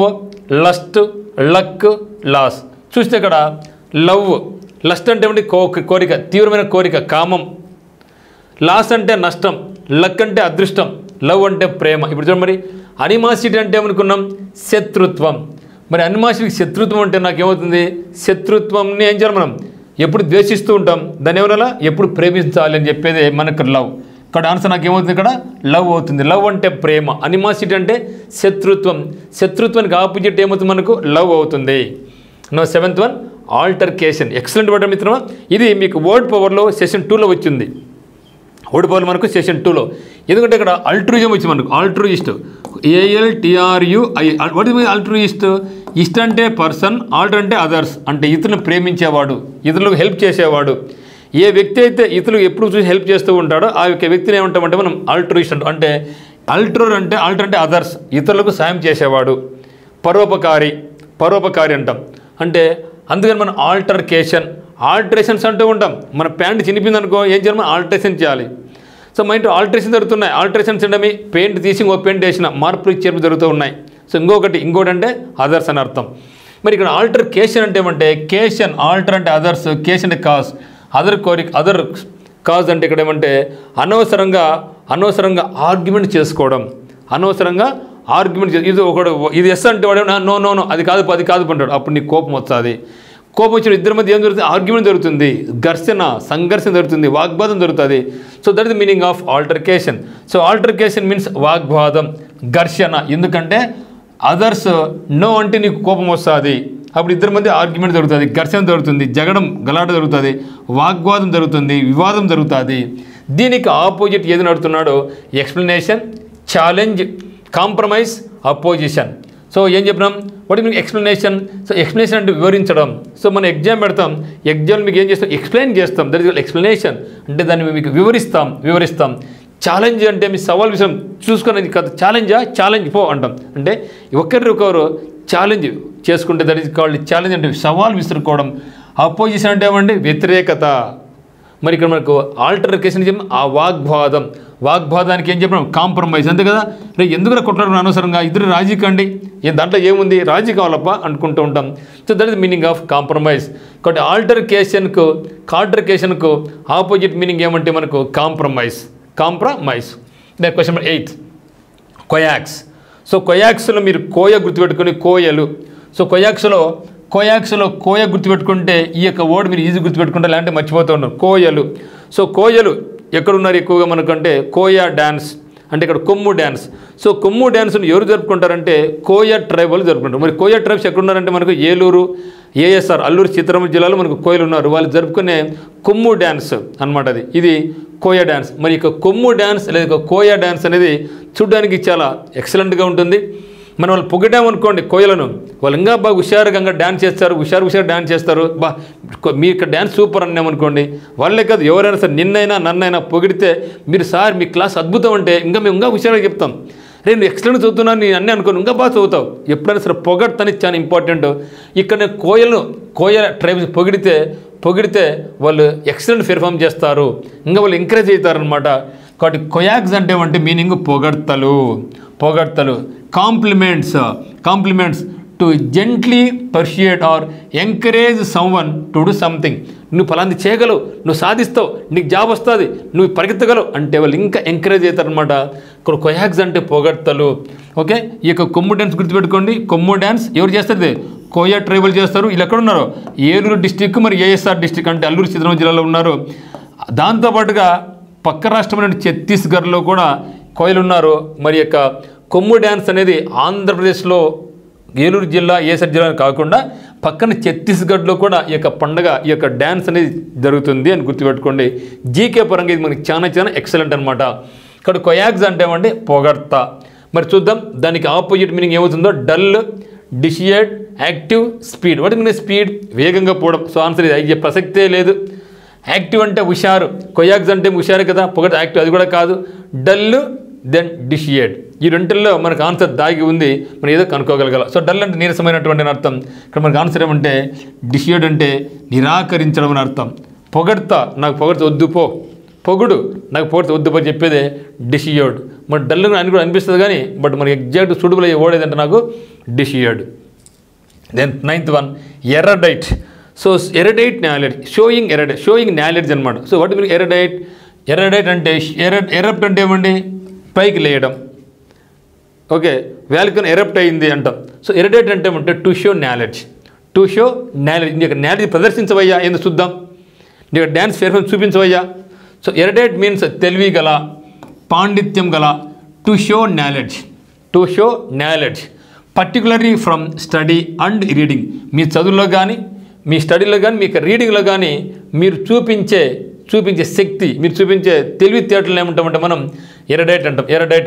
లస్ట్, లక్, లాస్. చూస్తే ఇక్కడ లవ్, లస్ట్ అంటే ఏమిటి? కోరిక, తీవ్రమైన కోరిక, కామం. లాస్ అంటే నష్టం, లక్ అంటే అదృష్టం, లవ్ అంటే ప్రేమ. ఇప్పుడు చూడండి, మరి అనిమాసిటీ అంటే ఏమనుకున్నాం? శత్రుత్వం. మరి అనిమాసిటీకి శత్రుత్వం అంటే నాకేమవుతుంది? శత్రుత్వంని ఏం చేయాలి మనం? ఎప్పుడు ద్వేషిస్తూ ఉంటాం, దాన్ని ఎవరలా ఎప్పుడు ప్రేమించాలి అని చెప్పేది మనకు లవ్. ఇక్కడ ఆన్సర్ నాకు ఏమవుతుంది? ఇక్కడ లవ్ అవుతుంది. లవ్ అంటే ప్రేమ, అనిమాసిటీ అంటే శత్రుత్వం. శత్రుత్వానికి ఆపోజిట్ ఏమవుతుంది మనకు? లవ్ అవుతుంది. No 7th one altercation. Excellent word మిత్రమా. ఇది మీకు వర్డ్ పవర్లో సెషన్ 2లో వచ్చింది. వర్డ్ పవర్లో మనకు సెషన్ 2లో. ఎందుకంటే ఇక్కడ అల్ట్రూయిజం వచ్చింది మనకు. Altruist, ALTRUI. What is altruist? Ist అంటే పర్సన్, ఆల్టర్ అంటే అదర్స్, అంటే ఇతరులను ప్రేమించేవాడు, ఇతరులకు హెల్ప్ చేసేవాడు. ఏ వ్యక్తి అయితే ఇతరులకు ఎప్పుడు చూసి హెల్ప్ చేస్తూ ఉంటాడో ఆ యొక్క వ్యక్తిని ఏమంటామంటే మనం ఆల్ట్రూయిస్ట్ అంటాం. అంటే ఆల్టర్ అంటే అదర్స్, ఇతరులకు సాయం చేసేవాడు. పరోపకారి అంటాం. అంటే అందుకని మనం ఆల్టరేషన్స్ అంటూ ఉంటాం. మన ప్యాంట్ చినిపింది అనుకో, ఏం చేయాలి? మనం ఆల్టరేషన్ చేయాలి. సో మా ఇంట్లో ఆల్టరేషన్ జరుగుతున్నాయి. ఆల్టరేషన్స్ అంటే మీ పెయింట్ తీసి ఇంకో పెయింట్ వేసిన, మార్పులు చేర్పు జరుగుతూ ఉన్నాయి. సో ఇంకోటి అంటే అదర్స్ అని అర్థం. మరి ఇక్కడ ఆల్టర్కేషన్ అంటే ఏమంటే కేషన్, ఆల్టర్ అంటే అదర్స్, కేషన్ అంటే కాజ్, అదర్ కాజ్ అంటే ఇక్కడ ఏమంటే అనవసరంగా ఆర్గ్యుమెంట్ చేసుకోవడం, ఇది ఎస్ అంటే వాడు నో అది కాదు అంటాడు. అప్పుడు నీకు కోపం వస్తుంది. కోపం వచ్చిన ఇద్దరి మధ్య ఏం జరుగుతుంది? ఆర్గ్యుమెంట్ జరుగుతుంది, సంఘర్షణ జరుగుతుంది, వాగ్వాదం జరుగుతుంది. So that is the meaning of altercation. So altercation means వాగ్వాదం, ఘర్షణ. ఎందుకంటే అదర్స్ నో అంటే నీకు కోపం వస్తుంది, అప్పుడు ఇద్దరి మధ్య ఆర్గ్యుమెంట్ జరుగుతుంది, ఘర్షణ జరుగుతుంది, గలాట జరుగుతుంది, వాగ్వాదం జరుగుతుంది, వివాదం జరుగుతుంది. దీనికి ఆపోజిట్ ఏది నడుతున్నాడో explanation, challenge, compromise, opposition. So ఏం చెప్పినాం? వాటి మీకు ఎక్స్ప్లెనేషన్. సో ఎక్స్ప్లెనేషన్ అంటే వివరించడం. సో మనం ఎగ్జామ్ పెడతాం, ఎగ్జామ్ మీకు ఏం చేస్తాం? ఎక్స్ప్లెయిన్ చేస్తాం. That is explanation. అంటే దాన్ని మీకు వివరిస్తాం. ఛాలెంజ్ అంటే మీ సవాల్ విషయం చూసుకొని కదా, ఛాలెంజ్ పో అంటాం. అంటే ఒకరు ఛాలెంజ్ చేసుకుంటే దట్ ఈస్ కాల్డ్ ఛాలెంజ్, అంటే సవాల్ విసురుకోవడం. అపోజిషన్ అంటే ఏమంటే వ్యతిరేకత. మరి ఇక్కడ మనకు ఆల్టర్కేషన్ ఆ వాగ్వాదానికి ఏం చెప్పినాం? కాంప్రమైజ్. అంతే కదా. ఎందుకు కొట్లాడుకున్నాం అనవసరంగా? ఇద్దరు రాజీ కండి, దాంట్లో ఏముంది? రాజీ కావాలప్ప అనుకుంటూ ఉంటాం. So that is meaning of compromise. కాబట్టి ఆల్టర్కేషన్కు ఆపోజిట్ మీనింగ్ ఏమంటే మనకు కాంప్రమైజ్. Question number 8 కొయాక్స్. సో కొయాక్స్లో మీరు గుర్తుపెట్టుకుని కోయలు. సో కొయాక్స్లో కోయ గుర్తుపెట్టుకుంటే ఈ యొక్క వర్డ్ మీరు ఈజీ గుర్తుపెట్టుకుంటే, లేదంటే మర్చిపోతూ ఉన్నారు. కోయలు. సో కోయలు ఎక్కడున్నారు ఎక్కువగా మనకంటే? కోయ డ్యాన్స్ అంటే ఇక్కడ కొమ్ము డ్యాన్స్. సో కొమ్ము డ్యాన్స్ను ఎవరు జరుపుకుంటారంటే కోయ ట్రైబల్ జరుపుకుంటారు. మరి కోయ ట్రైబ్స్ ఎక్కడున్నారంటే మనకు ఏలూరు, ASR అల్లూరు సీతారామరాజు జిల్లాలో మనకు కోయలు ఉన్నారు. వాళ్ళు జరుపుకునే కొమ్ము డ్యాన్స్ అనమాట. ఇది కోయ డ్యాన్స్. మరి ఇక కొమ్ము డ్యాన్స్ లేదా కోయ డ్యాన్స్ అనేది చూడడానికి చాలా ఎక్సలెంట్గా ఉంటుంది. మనం వాళ్ళు పొగిడామనుకోండి కోయలను, వాళ్ళు ఇంకా బాగా హుషారుగా డ్యాన్స్ చేస్తారు, హుషారు డ్యాన్స్ చేస్తారు. మీ యొక్క డ్యాన్స్ సూపర్ అన్నామనుకోండి, వాళ్ళే కాదు ఎవరైనా సరే నన్నైనా పొగిడితే మీరు సార్ మీ క్లాస్ అద్భుతం అంటే మేము ఇంకా హుషారుగా చెప్తాం. నేను ఎక్సలెంట్ చదువుతున్నాను నేను అన్నీ అనుకోను, ఇంకా బాగా చదువుతావు. ఎప్పుడైనా సరే పొగడతని చాలా ఇంపార్టెంట్. ఇక్కడ నేను కోయ ట్రైబ్స్ పొగిడితే వాళ్ళు ఎక్సలెంట్ పెర్ఫామ్ చేస్తారు, ఇంకా వాళ్ళు ఎంకరేజ్ అవుతారనమాట. కాబట్టి కొయాక్స్ అంటే మీనింగ్ పొగడ్తలు. Compliments to gently persuade or encourage someone to do something. నువ్వు ఫలాంది చేయగలవు, నువ్వు సాధిస్తావు, నీకు జాబ్ వస్తుంది, నువ్వు పరిగెత్తగలవు అంటే వాళ్ళు ఇంకా ఎంకరేజ్ అవుతారనమాట. ఇక్కడ కొయాక్స్ అంటే పొగడ్తలు. ఓకే, ఈ యొక్క కొమ్ము డ్యాన్స్ గుర్తుపెట్టుకోండి. కొమ్ము డ్యాన్స్ ఎవరు చేస్తారు? కోయ ట్రైబల్ చేస్తారు. వీళ్ళు ఎక్కడున్నారు? ఏలూరు డిస్టిక్, మరి ASR డిస్టిక్ అంటే అల్లూరు సీతారామరాజు జిల్లాలో ఉన్నారు. దాంతోపాటుగా పక్క రాష్ట్రమైన ఛత్తీస్గఢ్లో కూడా కోయలు ఉన్నారు. మరి యొక్క కొమ్ము డ్యాన్స్ అనేది ఆంధ్రప్రదేశ్లో ఏలూరు జిల్లా, ASR జిల్లా కాకుండా పక్కన ఛత్తీస్గఢ్లో కూడా ఈ యొక్క పండగ, ఈ యొక్క డ్యాన్స్ అనేది జరుగుతుంది అని గుర్తుపెట్టుకోండి. జీకే పరంగా ఇది మనకి చాలా ఎక్సలెంట్ అనమాట. ఇక్కడ కొయాక్స్ అంటే పొగడ్త. మరి చూద్దాం దానికి ఆపోజిట్ మీనింగ్ ఏమవుతుందో. Dull, dissuade, active, speed. వాటి మీనింగ్ స్పీడ్, వేగంగా పోవడం. సో ఆన్సర్ ఇది అయ్యే ప్రసక్తే లేదు. యాక్టివ్ అంటే హుషారు, కొయాక్స్ అంటే హుషారు కదా, పొగడ్త యాక్టివ్ అది కూడా కాదు. డల్ దెన్ డిషియేట్, ఈ రెంటిల్లో మనకు ఆన్సర్ దాగి ఉంది, మనం ఏదో కనుక్కోగలగాలి. సో డల్ అంటే నీరసమైనటువంటి అని అర్థం. ఇక్కడ మనకు ఆన్సర్ ఏమంటే డిషియేట్ అంటే నిరాకరించడం అని అర్థం. నాకు పొగడ్త వద్దుపో, పొగుడు నాకు పొగడ్త వద్దుపో చెప్పేదే డిషియేట్. మరి డల్ అని కూడా అనిపిస్తుంది కానీ బట్ మనకి ఎగ్జాక్ట్ సూటబుల్ అయ్యే ఓడేదంటే నాకు dissuade. Then 9th one erudite. So erudite knowledge, showing knowledge అనమాట. సో వాట్ మీన్ ఎరడైట్ అంటే ఎరప్ట్ అంటే ఏమండి, పైకి లేయడం. ఓకే, వ్యాల్కన్ ఎరప్ట్ అయింది అంటాం. సో ఎరడైట్ అంటే ఏమంటే టు షో నాలెడ్జ్, నీకు నాలెడ్జ్ ప్రదర్శించవయ్యా, ఏందో చూద్దాం, నీకు డ్యాన్స్ పెర్ఫార్మెన్స్ చూపించవయ్యా. సో ఎరడైట్ మీన్స్ తెలివి గల, పాండిత్యం గల, to show knowledge particularly from study and reading. మీ చదువులో కానీ, మీ స్టడీలో కానీ, మీకు రీడింగ్లో కానీ మీరు చూపించే శక్తి, మీరు చూపించే తెలివితేటలు ఏమంటామంటే మనం ఎరడైట్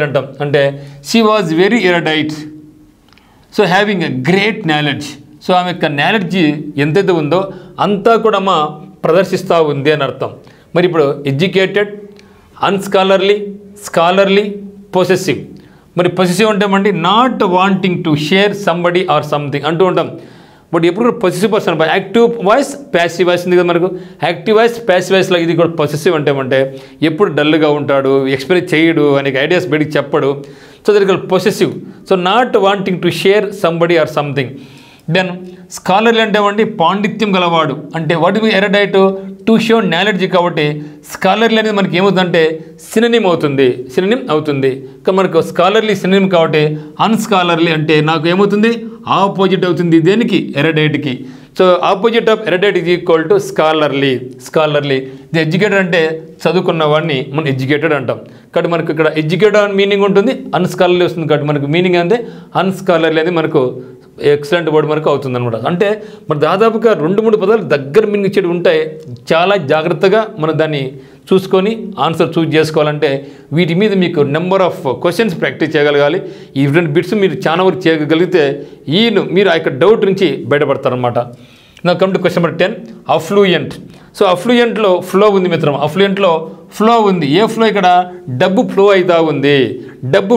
అంటాం. అంటే she was very erudite, so having a great knowledge. So ఆమె యొక్క నాలెడ్జ్ ఎంతైతే ఉందో అంతా కూడా మా ప్రదర్శిస్తూ ఉంది అని అర్థం. మరి ఇప్పుడు ఎడ్యుకేటెడ్, అన్స్కాలర్లీ, స్కాలర్లీ, పొసెసివ్. మరి పొసెసివ్ అంటే ఏమండి, not wanting to share somebody or something అంటూ ఉంటాం. బట్ ఎప్పుడు కూడా possessive person, active voice, passive voice ఉంది కదా మనకు. యాక్టివ్ వాయిస్, ప్యాసివ్ వాయిస్లో ఇది కూడా పొసెసివ్ అంటే ఏమంటే ఎప్పుడు డల్గా ఉంటాడు, ఎక్స్ప్రెస్ చేయడు, అనేక ఐడియాస్ బయటికి చెప్పడు. So that is possessive. So not wanting to share somebody or something. Then scholarly అంటే ఏమండి, పాండిత్యం గలవాడు. అంటే what is erudite, to show knowledge. కాబట్టి స్కాలర్లీ అనేది మనకి ఏమవుతుందంటే సినోనిమ్ అవుతుంది. మనకు స్కాలర్లీ సినోనిమ్ కాబట్టి అన్స్కాలర్లీ అంటే నాకు ఏమవుతుంది, ఆపోజిట్ అవుతుంది. దేనికి, ఎరడైట్కి. So opposite of erudite is equal to scholarly. The educated అంటే చదువుకున్న వాడిని మనం ఎడ్యుకేటెడ్ అంటాం. కాబట్టి మనకు ఇక్కడ ఎడ్యుకేటెడ్ అని మీనింగ్ ఉంటుంది, అన్స్కాలర్లీ వస్తుంది. కాబట్టి మనకు మీనింగ్ అంటే అన్స్కాలర్లీ అనేది మనకు ఎక్సలెంట్ వర్డ్ మనకు అవుతుంది అనమాట. అంటే మరి దాదాపుగా 2-3 పదాలు దగ్గర మీనింగ్ ఇచ్చేవి ఉంటాయి. చాలా జాగ్రత్తగా మనం దాన్ని చూసుకొని ఆన్సర్ చూజ్ చేసుకోవాలంటే వీటి మీద మీకు నెంబర్ ఆఫ్ క్వశ్చన్స్ ప్రాక్టీస్ చేయగలగాలి. ఈ 2 బిట్స్ మీరు చాలా వరకు చేయగలిగితే మీరు ఆ యొక్క డౌట్ నుంచి బయటపడతారనమాట. Now come to question number 10, affluent. So అఫ్లూయెంట్లో ఫ్లో ఉంది మిత్రం, అఫ్లూయెంట్లో ఫ్లో ఉంది. ఏ ఫ్లో, ఇక్కడ డబ్బు ఫ్లో అవుతూ ఉంది. డబ్బు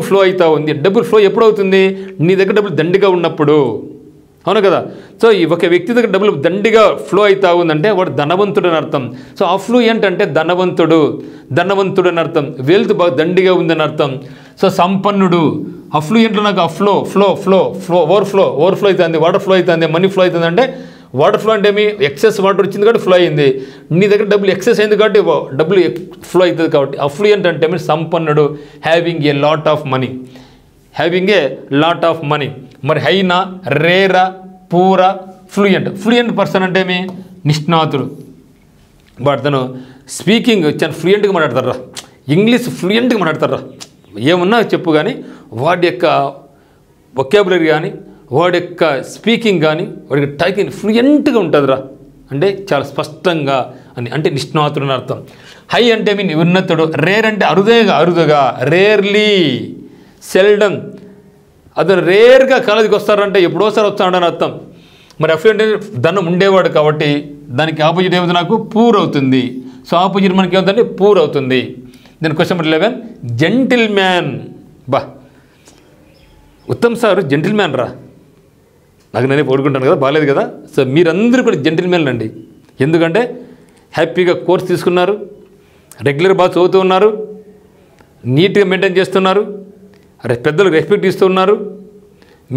ఫ్లో ఎప్పుడు అవుతుంది, నీ దగ్గర డబ్బులు దండిగా ఉన్నప్పుడు, అవును కదా. సో ఈ ఒక వ్యక్తి దగ్గర డబ్బులు దండిగా ఫ్లో అవుతూ ఉందంటే వాడు ధనవంతుడు అని అర్థం. సో అఫ్లూయెంట్ అంటే ధనవంతుడు అని అర్థం. వెల్త్ బాగా దండిగా ఉందని అర్థం. సో సంపన్నుడు. అఫ్లూయెంట్లో నాకు ఓవర్ఫ్లో అవుతుంది, వాటర్ ఫ్లో అవుతుంది, మనీ ఫ్లో అవుతుంది. అంటే వాటర్ ఫ్లో అంటే ఏమి, ఎక్సెస్ వాటర్ వచ్చింది కాబట్టి ఫ్లో అయింది. నీ దగ్గర డబ్బులు ఎక్సెస్ అయింది కాబట్టి డబ్బులు ఫ్లో అవుతుంది. కాబట్టి అఫ్లూయెంట్ అంటే ఏమి, సంపన్నుడు, having a lot of money. మరి హైనా, రేరా, పూరా, ఫ్లూయెంట్ పర్సన్ అంటే ఏమి, నిష్ణాతుడు. బట్ తను స్పీకింగ్ చాలా ఫ్లూయెంట్గా మాట్లాడతారా, ఇంగ్లీష్ ఫ్లూయెంట్గా మాట్లాడతారా, ఏమన్నా చెప్పు. కానీ వాడి యొక్క వొకాబులరీ కానీ, వాడి యొక్క స్పీకింగ్ కానీ, వాడికి టాకింగ్ ఫ్లూయెంట్గా ఉంటుందిరా. అంటే చాలా స్పష్టంగా అంటే నిష్ణాతుడు అని అర్థం. హై అంటే ఉన్నతుడు. రేర్ అంటే అరుదుగా, రేర్లీ, సెల్డమ్. అతను రేర్గా కాలేజీకి వస్తారంటే ఎప్పుడోసారి వస్తాడని అర్థం. మరి అఫ్లూయెంట్ అంటే ధనం ఉండేవాడు కాబట్టి దానికి ఆపోజిట్ ఏమవుతుంది, నాకు పూర్ అవుతుంది. సో ఆపోజిట్ మనకి ఏమవుతుందంటే పూర్ అవుతుంది. Then question number 11, gentleman. Uttam sir gentleman రా, నాకు నేనే పోడుకుంటాను కదా, బాగాలేదు కదా. సో మీరందరూ కూడా జెంటిల్ మ్యాన్ అండి. ఎందుకంటే హ్యాపీగా కోర్స్ తీసుకున్నారు, రెగ్యులర్ బాగా చదువుతూ ఉన్నారు, నీట్గా మెయింటైన్ చేస్తున్నారు, పెద్దలకు రెస్పెక్ట్ ఇస్తూ ఉన్నారు,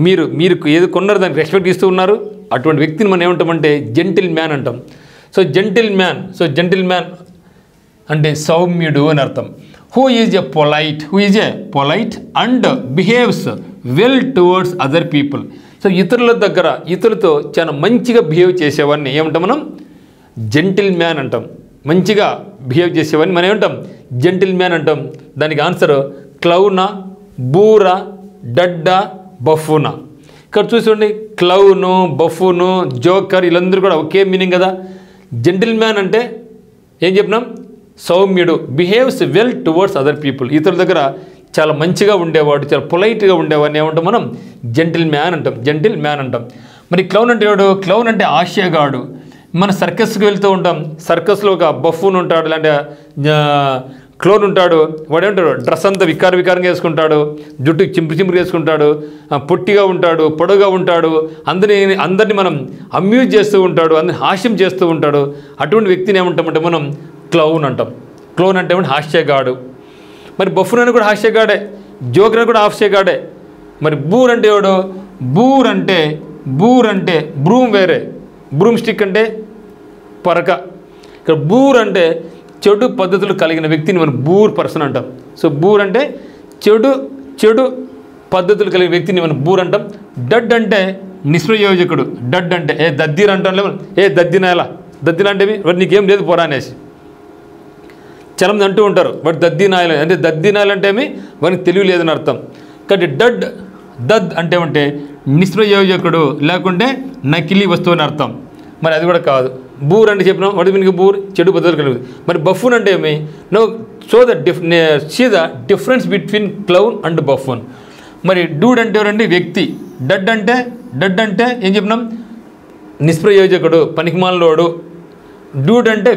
మీరు ఏది కొన్నారో దానికి రెస్పెక్ట్ ఇస్తూ ఉన్నారు. అటువంటి వ్యక్తిని మనం ఏమంటామంటే జెంటిల్ మ్యాన్ అంటాం. సో జెంటిల్ మ్యాన్ అంటే సౌమ్యుడు అని అర్థం. Who is a polite and behaves well towards other people. So ఇతరులతో చాలా మంచిగా బిహేవ్ చేసేవాడిని ఏమంటాం మనం, జెంటిల్ మ్యాన్ అంటాం. మంచిగా బిహేవ్ చేసేవాడిని మనం ఏమంటాం, జెంటిల్ మ్యాన్ అంటాం. దానికి ఆన్సర్ క్లౌనా, బూరా, డడ్డా, బఫూనా. ఇక్కడ చూసుకోండి, క్లౌను, బఫూను, జోకర్ వీళ్ళందరూ కూడా ఒకే మీనింగ్ కదా. జెంటిల్ మ్యాన్ అంటే ఏం చెప్పినాం, సౌమ్యుడు, behaves well towards other people. ఇతరుల దగ్గర చాలా మంచిగా ఉండేవాడు, చాలా పొలైట్గా ఉండేవాడిని ఏమంటాం మనం, జెంటిల్ మ్యాన్ అంటాం. మరి క్లౌన్ అంటే ఎవడు, క్లౌన్ అంటే హాస్యగాడు. మన సర్కస్కి వెళ్తూ ఉంటాం, సర్కస్లో ఒక బఫూన్ ఉంటాడు, లేదంటే క్లోన్ ఉంటాడు. వాడు ఏమంటాడు, డ్రెస్ అంతా వికారంగా వేసుకుంటాడు, జుట్టు చింపురు వేసుకుంటాడు, పొట్టిగా ఉంటాడు, పొడవుగా ఉంటాడు, అందరినీ మనం అమ్యూజ్ చేస్తూ ఉంటాడు, అందరిని హాస్యం చేస్తూ ఉంటాడు. అటువంటి వ్యక్తిని ఏమంటామంటే మనం క్లౌన్ అంటాం. క్లౌన్ అంటే హాస్యగాడు. మరి బఫూన్ అని కూడా హాస్యగాడే, జోకర్ అని కూడా హాస్యగాడే. మరి బూర్ అంటే ఎవడు, బూర్ అంటే బూర్ అంటే బ్రూమ్ వేరే, బ్రూమ్ స్టిక్ అంటే పరక. ఇక్కడ బూర్ అంటే చెడు పద్ధతులు కలిగిన వ్యక్తిని మనం బూర్ పర్సన్ అంటాం. సో బూర్ అంటే చెడు పద్ధతులు కలిగిన వ్యక్తిని మనం బూర్ అంటాం. డడ్ అంటే నిష్ప్రయోజకుడు. డడ్ అంటే దద్దీర్ అంటాం. దద్దినాల అంటే నీకేం లేదు పోరా అనేసి చలం అంటూ ఉంటారు. వాడు దద్దినాయలు అంటే దద్దినాయలు అంటే వానికి తెలివి లేదని అర్థం. కాబట్టి దద్ అంటే నిష్ప్రయోజకుడు లేకుంటే నకిలీ వస్తువు అని అర్థం. మరి అది కూడా కాదు. బూర్ అంటే చెప్పినాం, వాడి మీనికి బూర్ చెడు పద్ధతులు కలిగి. మరి బఫూన్ అంటే no so see the difference between clown and buffoon. మరి డూడ్ అంటే ఎవరండి? వ్యక్తి. డడ్ అంటే ఏం చెప్పినాం? నిష్ప్రయోజకుడు, పనికిమాలినోడు. డూడ్ అంటే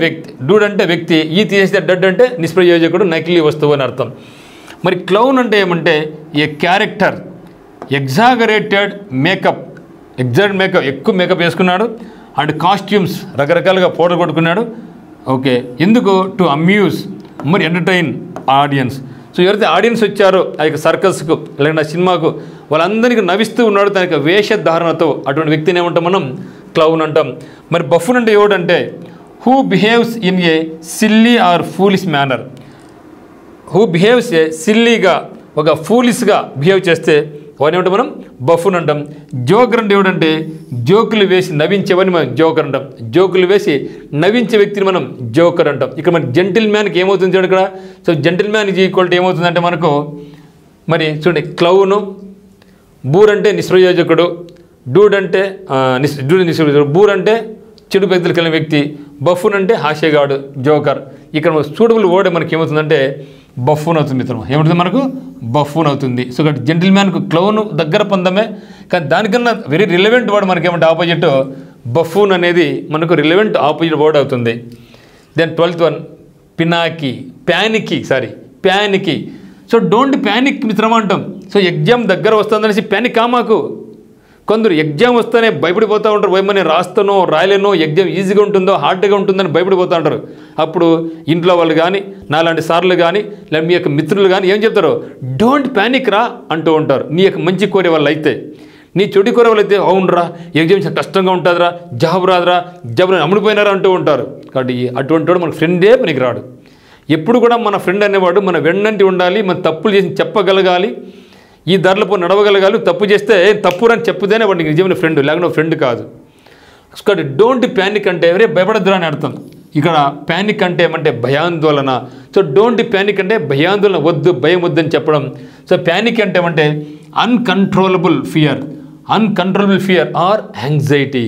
వ్యక్తి. ఈ తీసేస్తే డడ్ అంటే నిష్ప్రయోజకుడు, నకిలీ వస్తువు అని అర్థం. మరి క్లౌన్ అంటే ఏమంటే ఏ క్యారెక్టర్, ఎగ్జాగరేటెడ్ మేకప్, ఎక్కువ మేకప్ వేసుకున్నాడు. అండ్ కాస్ట్యూమ్స్ రకరకాలుగా పౌడర్ కొట్టుకున్నాడు. ఓకే, ఎందుకు? టు అమ్యూజ్, మరి ఎంటర్టైన్ ఆడియన్స్. సో ఎవరైతే ఆడియన్స్ వచ్చారో ఆ యొక్క సర్కస్కు లేకపోతే సినిమాకు వాళ్ళందరికీ నవ్విస్తూ ఉన్నాడు తన యొక్క వేషధారణతో, అటువంటి వ్యక్తిని ఏమంటాం మనం? క్లౌన్ అంటాం. మరి బఫూన్ అంటే ఎవడంటే who behaves in a silly or foolish manner. Who behaves a సిల్లీగా, ఒక ఫూలిష్గా బిహేవ్ చేస్తే వాడిని ఏమంటాం మనం? బఫూన్ అంటాం. జోకర్ అంటే ఏమిటంటే జోకులు వేసి నవ్వించేవని మనం జోకర్ అంటాం. జోకులు వేసి నవ్వించే వ్యక్తిని మనం జోకర్ అంటాం. ఇక్కడ మన జెంటిల్ మ్యాన్కి ఏమవుతుంది చూడండి ఇక్కడ. So gentle man is equal to ఏమవుతుందంటే మనకు మరి చూడండి, క్లౌను, బూర్ అంటే నిష్ప్రయోజకుడు, డూడ్ అంటే నిష్ప్రయోజకుడు, బూర్ అంటే చెడు పెద్దలు కలిగిన వ్యక్తి, బఫూన్ అంటే హాస్యగాడు, జోకర్. ఇక్కడ సూటబుల్ వర్డ్ మనకి ఏమవుతుందంటే బఫూన్ అవుతుంది మిత్రం. ఏమవుతుంది మనకు? బఫూన్ అవుతుంది. సో ఇక్కడ జెంటిల్ మ్యాన్కు క్లౌన్ దగ్గర పొందమే, కానీ దానికన్నా వెరీ రిలవెంట్ వర్డ్ మనకి ఏమంటే ఆపోజిట్ బఫూన్ అనేది మనకు రిలవెంట్ ఆపోజిట్ వర్డ్ అవుతుంది. Then 12th one panicky. So don't panic మిత్రం అంటాం. సో ఎగ్జామ్ దగ్గర వస్తుందనేసి ప్యానిక్ కామాకు. కొందరు ఎగ్జామ్ వస్తేనే భయపడిపోతూ ఉంటారు. భయమని నేను రాస్తానో రాయలేనో, ఎగ్జామ్ ఈజీగా ఉంటుందో హార్డ్గా ఉంటుందని భయపడిపోతూ ఉంటారు. అప్పుడు ఇంట్లో వాళ్ళు కానీ, నాలాంటి సార్లు కానీ, లేదా మీ యొక్క మిత్రులు కానీ ఏం చెప్తారు? డోంట్ ప్యానిక్ రా అంటూ ఉంటారు. నీ యొక్క మంచి కోరే వాళ్ళు అయితే. నీ చెడు కోరే వాళ్ళు అయితే అవునరా ఎగ్జామ్ చాలా కష్టంగా ఉంటుందిరా, జాబ్ రాదురా, జాబ్ అమ్ముడిపోయినారా అంటూ ఉంటారు. కాబట్టి అటువంటి వాడు మన ఫ్రెండే పనికి రాడు. ఎప్పుడు కూడా మన ఫ్రెండ్ అనేవాడు మన వెన్నంటి ఉండాలి, మన తప్పులు చేసి చెప్పగలగాలి, ఈ దారిలో నడవగలగాలి. తప్పు చేస్తే తప్పు అని చెప్పుదేనే వాడికి నిజమైన ఫ్రెండ్, లేకుండా ఫ్రెండ్ కాదు. కాబట్టి డోంట్ ప్యానిక్ అంటే ఎవరే భయపడద్దురా అని అర్థం. ఇక్కడ ప్యానిక్ అంటే ఏమంటే భయాందోళన. సో డోంట్ ప్యానిక్ అంటే భయాందోళన వద్దు, భయం వద్దు అని చెప్పడం. సో ప్యానిక్ అంటే ఏమంటే uncontrollable fear or anxiety.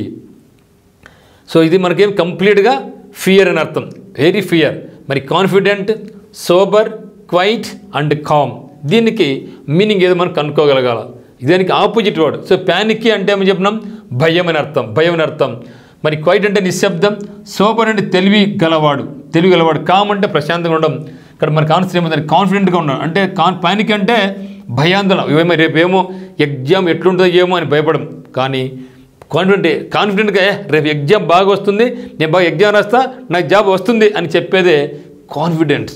So ఇది మనకేం కంప్లీట్గా ఫియర్ అని అర్థం, వెరీ ఫియర్. మరి confident, sober, quiet and calm, దీనికి మీనింగ్ ఏదో మనం కనుక్కోగలగాల. దానికి ఆపోజిట్ వర్డ్. సో ప్యానిక్ అంటే ఏమని చెప్పినాం? భయం అని అర్థం. మరి క్వైట్ అంటే నిశ్శబ్దం, సోబర్ అంటే తెలివి గలవాడు, కామ్ అంటే ప్రశాంతంగా ఉండడం. ఇక్కడ మనకు ఆన్సర్ ఏముందని కాన్ఫిడెంట్గా ఉన్నాడు అంటే ప్యానిక్ అంటే భయాందోళన, రేపేమో ఎగ్జామ్ ఎట్లుంటుందో ఏమో అని భయపడం. కానీ కాన్ఫిడెంట్గా రేపు ఎగ్జామ్ బాగా వస్తుంది, నేను బాగా ఎగ్జామ్ రాస్తా, నాకు జాబ్ వస్తుంది అని చెప్పేదే కాన్ఫిడెన్స్.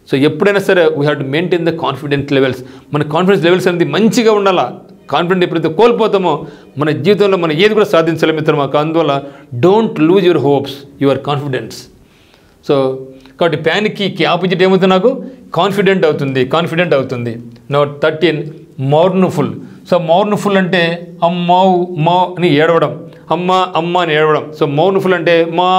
సో ఎప్పుడైనా సరే we have to maintain the confidence levels. మన కాన్ఫిడెన్స్ లెవెల్స్ అనేది మంచిగా ఉండాలా. కాన్ఫిడెంట్ ఎప్పుడైతే కోల్పోతామో మన జీవితంలో మనం ఏది కూడా సాధించలేము మిత్రమా. అందువల్ల don't lose your hopes, your confidence. So కాబట్టి ప్యానిక్కి ఆపోజిట్ ఏమవుతుంది? నాకు కాన్ఫిడెంట్ అవుతుంది. నో 13 మౌర్నుఫుల్. సో మౌర్నుఫుల్ అంటే అమ్మౌ అని ఏడవడం, అమ్మ అని ఏడవడం. సో మౌర్నుఫుల్ అంటే మా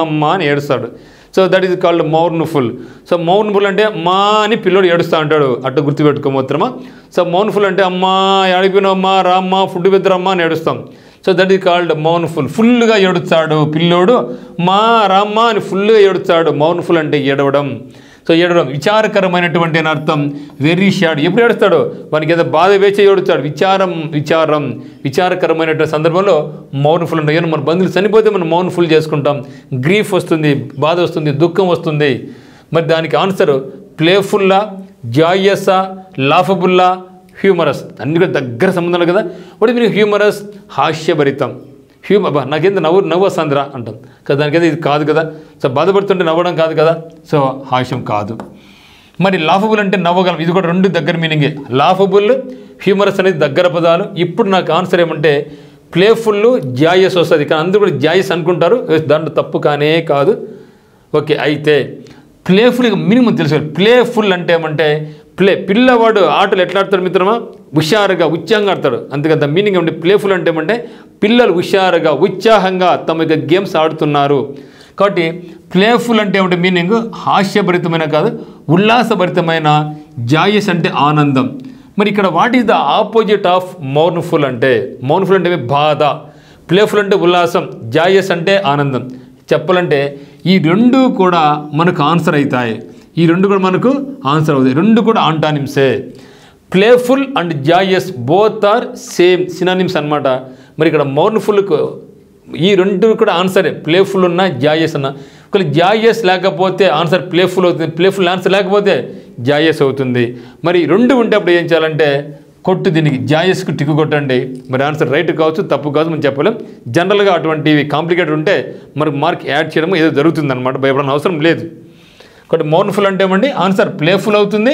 అమ్మ అని ఏడుస్తాడు. So that is called mournful. So mournful అంటే మా అని పిల్లోడు ఏడుస్తూ ఉంటాడు, అట్లా గుర్తుపెట్టుకోమోత్రమా. సో మౌర్నుఫుల్ అంటే అమ్మా ఏడిపోయినమ్మా, రామ్మా, ఫుడ్ పెద్దరమ్మా అని ఏడుస్తాం. So that is called mournful. ఫుల్గా ఏడుస్తాడు పిల్లోడు, మా రామ్మ అని ఫుల్గా ఏడుస్తాడు. మౌర్నుఫుల్ అంటే ఏడవడం. సో ఏడవడం విచారకరమైనటువంటి అని అర్థం. Very sad. ఎప్పుడు ఏడుస్తాడు? వానికి ఏదో బాధ వేచే ఏడుస్తాడు. విచారకరమైనటువంటి సందర్భంలో మౌర్నుఫుల్ ఉంటాయి. మన బంధువులు చనిపోతే మనం మౌర్నుఫుల్ చేసుకుంటాం. గ్రీఫ్ వస్తుంది, బాధ వస్తుంది, దుఃఖం వస్తుంది. మరి దానికి ఆన్సర్ ప్లేఫుల్లా, జాయసా, లాఫబుల్లా, హ్యూమరస్. అన్ని కూడా దగ్గర సంబంధాలు కదా. వాటి మీరు హ్యూమరస్, హాస్యభరితం. నాకేంత నవ్వు వస్తుందిరా అంటాం కదా, దానికైతే ఇది కాదు కదా. సో బాధపడుతుంటే నవ్వడం కాదు కదా, సో హాస్యం కాదు. మరి లాఫబుల్ అంటే నవ్వగలం, ఇది కూడా రెండు దగ్గర మీనింగే. లాఫబుల్, హ్యూమరస్ అనేది దగ్గర పదాలు. ఇప్పుడు నాకు ఆన్సర్ ఏమంటే ప్లేఫుల్ జాయస్ వస్తుంది, కానీ అందరూ కూడా జాయస్ అనుకుంటారు, దాంట్లో తప్పు కానే కాదు. ఓకే, అయితే ప్లేఫుల్ మినిమం తెలుసు. ప్లేఫుల్ అంటే ఏమంటే పిల్లవాడు ఆటలు ఎట్లా ఆడతాడు మిత్రమా, హుషారుగా ఉత్సాహంగా ఆడతాడు. అంతేకాదు మీనింగ్ ఏమంటే ప్లేఫుల్ అంటే ఏమంటే పిల్లలు హుషారుగా ఉత్సాహంగా తమ యొక్క గేమ్స్ ఆడుతున్నారు. కాబట్టి ప్లేఫుల్ అంటే ఏమంటే మీనింగ్ హాస్యభరితమైన కాదు, ఉల్లాసభరితమైన. జాయస్ అంటే ఆనందం. మరి ఇక్కడ what is the opposite of mournful అంటే? మౌర్న్ఫుల్ అంటే బాధ, ప్లేఫుల్ అంటే ఉల్లాసం, జాయస్ అంటే ఆనందం. చెప్పాలంటే ఈ రెండు కూడా మనకు ఆన్సర్ అవుతాయి. ఈ రెండు కూడా మనకు ఆన్సర్ అవుతాయి. రెండు కూడా ఆంటానిమ్సే. Playful and joyous both are same synonyms అనమాట. మరి ఇక్కడ మౌర్న్ఫుల్కు ఈ రెండు కూడా ఆన్సరే, ప్లేఫుల్ ఉన్న జాయస్ అన్న. ఒకవేళ జాయస్ లేకపోతే ఆన్సర్ ప్లేఫుల్ అవుతుంది, ప్లేఫుల్ ఆన్సర్ లేకపోతే జాయస్ అవుతుంది. మరి రెండు ఉంటే అప్పుడు ఏం చేయాలంటే కొట్టు, దీనికి జాయస్కు టిక్కు కొట్టండి. మరి ఆన్సర్ రైట్ కావచ్చు, తప్పు కావచ్చు మనం చెప్పలేం. జనరల్గా అటువంటివి కాంప్లికేటెడ్ ఉంటే మనకు మార్క్ యాడ్ చేయడం ఏదో జరుగుతుంది అనమాట, భయపడాల్సిన అవసరం లేదు. కాబట్టి మౌర్న్ఫుల్ అంటే ఏమండి ఆన్సర్ ప్లేఫుల్ అవుతుంది,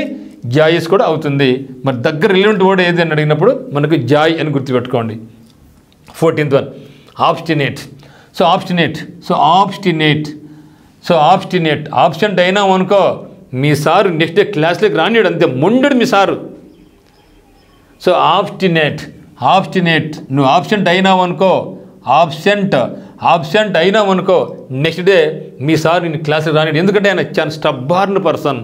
జాయస్ కూడా అవుతుంది. మరి దగ్గర రిలవెంట్ వర్డ్ ఏది అని అడిగినప్పుడు మనకు జాయ్ అని గుర్తుపెట్టుకోండి. 14th one obstinate. So obstinate absent అయినా అనుకో మీ సారు నెక్స్ట్ డే క్లాస్లోకి రానియాడు, అంతే మొండడు మీ సారు. సో ఆబ్స్టినేట్ నువ్వు ఆబ్సెంట్ అయినావు అనుకో, ఆబ్సెంట్ అయినావు అనుకో నెక్స్ట్ డే మీ సార్ నేను క్లాస్కి రానియాడు. ఎందుకంటే ఆయన చాలా స్టబ్బార్న్ పర్సన్.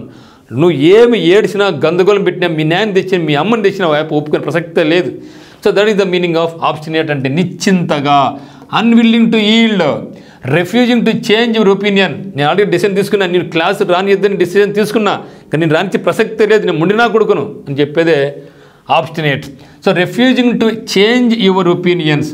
నువ్వు ఏమి ఏడ్చినా గందరగోళం పెట్టినా మీ నాయన తెచ్చిన మీ అమ్మని తెచ్చిన వైపు ఒప్పుకునే ప్రసక్తే లేదు. So that is the meaning of obstinate అంటే నిశ్చింతగా, unwilling to yield, refusing to change your opinion. నేను ఆల్రెడీ డిసిజన్ తీసుకున్నా, నేను క్లాస్ రానియద్దని డిసిజన్ తీసుకున్నా, కానీ నేను రానిచ్చే ప్రసక్తే లేదు, నేను ముండినా కొడుకును అని చెప్పేదే obstinate. So refusing to change your opinions,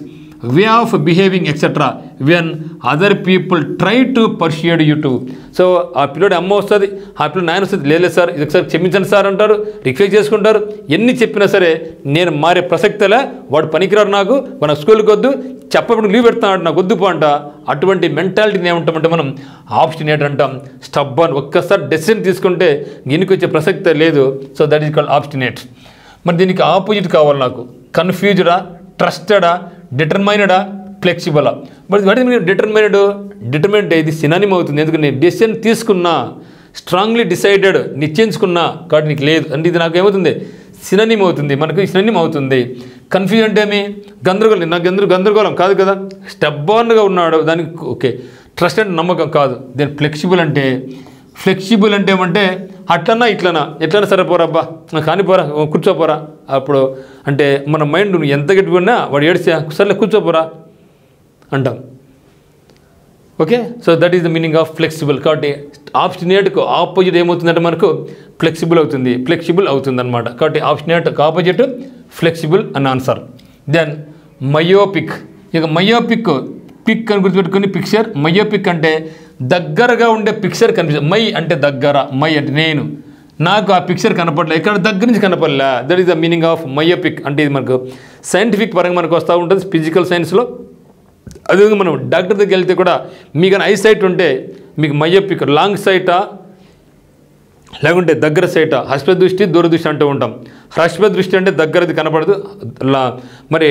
way of behaving etcetera when other people try to pursued you to. So ఆ పిల్లడి అమ్మ వస్తుంది, ఆ పిల్లడు నాయన వస్తుంది, లేదు సార్ ఇది ఒకసారి క్షమించండి సార్ అంటారు, రిక్వెస్ట్ చేసుకుంటారు. ఎన్ని చెప్పినా సరే నేను మారే ప్రసక్తిలే, వాడు పనికిరాడు, నాకు మన స్కూల్కి వద్దు, చెప్పబడి లీవ్ పెడుతున్నాడు, నాకు వద్దు అంట. అటువంటి మెంటాలిటీని ఏమంటామంటే మనం ఆబ్స్టినేట్ అంటాం. స్టబ్బర్న్, ఒక్కసారి డెసిషన్ తీసుకుంటే గినికి వచ్చే ప్రసక్తే లేదు. So that is called obstinate. మరి దీనికి ఆపోజిట్ కావాలి నాకు, కన్ఫ్యూజ్డా, ట్రస్టెడా, డిటర్మైనడా, ఫ్లెక్సిబులా. బట్ వాట్ ఈస్ డిటర్మైన్డ్ ఇది సినానిమ్ అవుతుంది. ఎందుకంటే నేను డెసిషన్ తీసుకున్నా, స్ట్రాంగ్లీ డిసైడెడ్, నిశ్చయించుకున్నా, కాబట్టి నీకు లేదు అంటే ఇది నాకు ఏమవుతుంది సినానిమ్ అవుతుంది, మనకు సినానిమ్ అవుతుంది. కన్ఫ్యూజ్ అంటే ఏమి గందరగోళం, నాకు గందరగోళం కాదు కదా, స్టబ్బర్న్గా ఉన్నాడు దానికి ఓకే. ట్రస్ట్ అంటే నమ్మకం కాదు. దెన్ ఫ్లెక్సిబుల్ అంటే ఏమంటే అట్లన్నా ఎట్లన్నా సరే పోరాబ్బా కానీ పోరా కూర్చోపోరా. అప్పుడు అంటే మన మైండ్ నువ్వు ఎంత గట్టిగా వాడు ఏడిస్తే సర్లే కూర్చోపోరా అంటాం. Okay, so that is the meaning of flexible. కాబట్టి ఆబ్స్టినేట్కు ఆపోజిట్ ఏమవుతుందంటే మనకు ఫ్లెక్సిబుల్ అవుతుంది అనమాట. కాబట్టి ఆబ్స్టినేట్కు ఆపోజిట్ ఫ్లెక్సిబుల్ అని ఆన్సర్. Then myopic. ఇక మయోపిక్ పిక్ అని గుర్తుపెట్టుకుని పిక్చర్. మయోపిక్ అంటే దగ్గరగా ఉండే పిక్చర్ కనిపిస్తుంది. మై అంటే దగ్గర, మై అంటే నేను, నాకు ఆ పిక్చర్ కనపడలే, ఇక్కడ దగ్గర నుంచి కనపడలే. That is the meaning of myopic. అంటే ఇది మనకు సైంటిఫిక్ పరంగా మనకు వస్తూ ఉంటుంది ఫిజికల్ సైన్స్లో. అదేవిధంగా మనం డాక్టర్ దగ్గరికి వెళ్తే కూడా మీకు ఐ సైట్ ఉంటే మీకు మయోపిక్, లాంగ్ సైటా లేకుంటే దగ్గర సైటా, హస్ప దృష్టి దూరదృష్టి అంటూ ఉంటాం. హస్ప దృష్టి అంటే దగ్గరది కనపడదు, మరి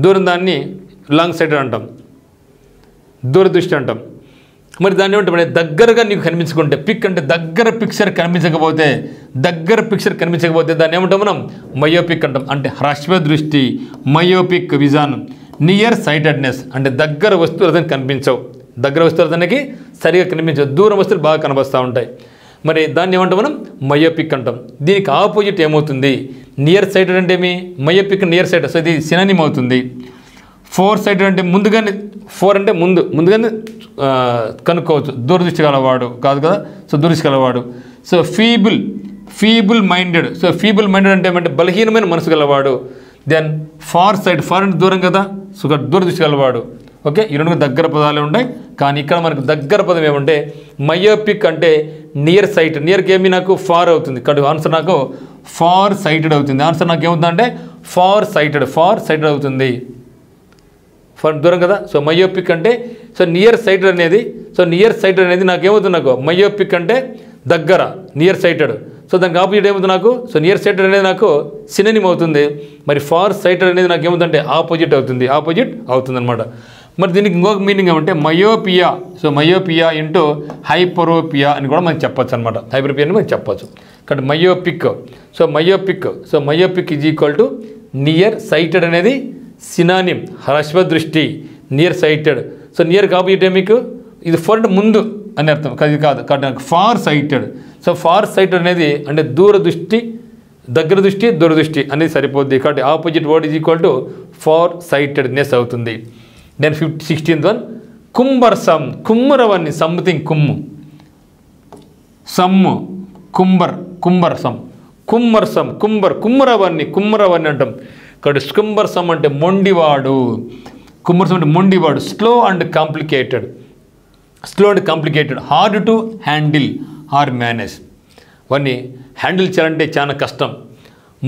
దూరం దాన్ని లాంగ్ సైటెడ్ అంటాం, దూరదృష్టి అంటాం. మరి దాన్ని ఏమంటే దగ్గరగా నీకు కనిపించుకుంటే, పిక్ అంటే దగ్గర పిక్చర్ కనిపించకపోతే దాన్ని ఏమంటాం మనం మయోపిక్ అంటాం. అంటే హ్రస్వ దృష్టి, మయోపిక్ విజన్. నియర్ సైటెడ్నెస్ అంటే దగ్గర వస్తువులు అతనికి కనిపించవు, దగ్గర వస్తువులు అతనికి సరిగా కనిపించవు, దూరం వస్తువులు బాగా కనిపిస్తూ ఉంటాయి. మరి దాన్ని ఏమంటాం మనం మయోపిక్ అంటాం. దీనికి ఆపోజిట్ ఏమవుతుంది నియర్ సైటెడ్ అంటే ఏమి, మయోపిక్ నియర్ సైటెడ్. సో ఇది సినానిమ్ అవుతుంది. ఫోర్ సైటెడ్ అంటే ముందుగానే, ఫోర్ అంటే ముందుగానే కనుక్కోవచ్చు, దూరదృష్టి గలవాడు కాదు కదా, సో దూరదృష్టి గలవాడు. So feeble minded. So feeble minded అంటే ఏమంటే బలహీనమైన మనసు గలవాడు. దెన్ ఫార్ అంటే దూరం కదా, సో దూరదృష్టి గలవాడు. ఓకే, ఈ రెండు దగ్గర పదాలే ఉంటాయి. కానీ ఇక్కడ మనకు దగ్గర పదం ఏమంటే మయోపిక్ అంటే నియర్ సైట్. నియర్కి ఏమి నాకు ఫార్ అవుతుంది, కాబట్టి ఆన్సర్ నాకు ఫార్ సైటెడ్ అవుతుంది. ఆన్సర్ నాకు ఏమవుతుందంటే ఫార్ సైటెడ్ అవుతుంది. ఫర్ దూరం కదా, సో మయోపిక్ అంటే సో నియర్ సైటెడ్ అనేది, నాకు ఏమవుతుంది నాకు మయోపిక్ అంటే దగ్గర, నియర్ సైటెడ్. సో దానికి ఆపోజిట్ ఏమవుతుంది నాకు? సో నియర్ సైటెడ్ అనేది నాకు సినోనిమ్ అవుతుంది. మరి ఫార్ సైటెడ్ అనేది నాకు ఏమవుతుందంటే ఆపోజిట్ అవుతుంది అనమాట. మరి దీనికి ఇంకొక మీనింగ్ ఏమంటే myopia. So myopia into hyperopia అని కూడా మనం చెప్పొచ్చు అనమాట. హైపరోపియా అని మనం చెప్పొచ్చు. కాబట్టి myopic. So myopic is equal to near sighted అనేది సినానిమ్, హ్రస్వదృష్టి, near sighted. So near opposite మీకు ఇది ఫర్ అంటే ముందు అని అర్థం, అది కాదు. కాబట్టి far sighted. So far sighted అనేది అంటే దూరదృష్టి, దగ్గర దృష్టి, దూరదృష్టి అనేది సరిపోద్ది. కాబట్టి opposite word is equal to far sightedness అవుతుంది. Then 16th one cumbersome. కుమ్మరవన్ని సంథింగ్ కుమ్ము, సమ్ము, కుంబర్సమ్, కుమ్మరవన్ని అంటాం. కాబట్టి కుంబర్సమ్ అంటే మొండివాడు, కుమ్మర్సమ్ అంటే మొండివాడు. Slow and complicated, hard to handle or manage. వాడిని హ్యాండిల్ చేయాలంటే చాలా కష్టం.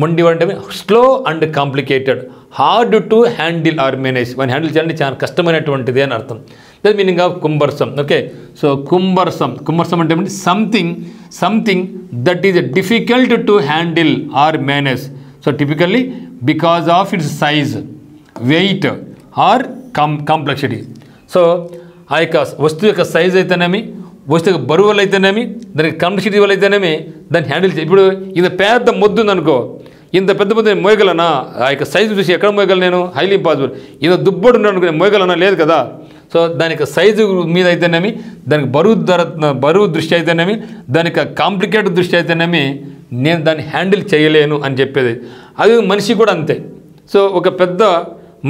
మొండివాడు అంటే slow and complicated, hard to handle or manage. వాడిని హ్యాండిల్ చేయాలంటే చాలా కష్టమైనటువంటిది అని అర్థం. That meaning of cumbersome. Okay, so cumbersome అంటే something that is difficult to handle or manage. So typically because of its size, weight or complexity. So ఆ యొక్క వస్తువు యొక్క సైజ్ అయితేనేమి, వస్తువు యొక్క బరువులు అయితేనేమి, దానికి కాంప్లెక్సిటీ వల్ల అయితేనేమి దాన్ని హ్యాండిల్ ఇప్పుడు ఇది పెద్ద మొద్దు ఉందనుకో, ఇంత పెద్ద మోయగలనా? ఆ యొక్క సైజు చూసి ఎక్కడ మోయగలను నేను? Highly impossible. ఏదో దుబ్బడు ఉన్నాను మోయగలనా? లేదు కదా. సో దానికి సైజు మీద అయితేనేమి, దానికి బరువు దృష్టి అయితేనేమి, దానికి కాంప్లికేటెడ్ దృష్టి అయితేనేమి నేను దాన్ని హ్యాండిల్ చేయలేను అని చెప్పేది. అది మనిషి కూడా అంతే. సో ఒక పెద్ద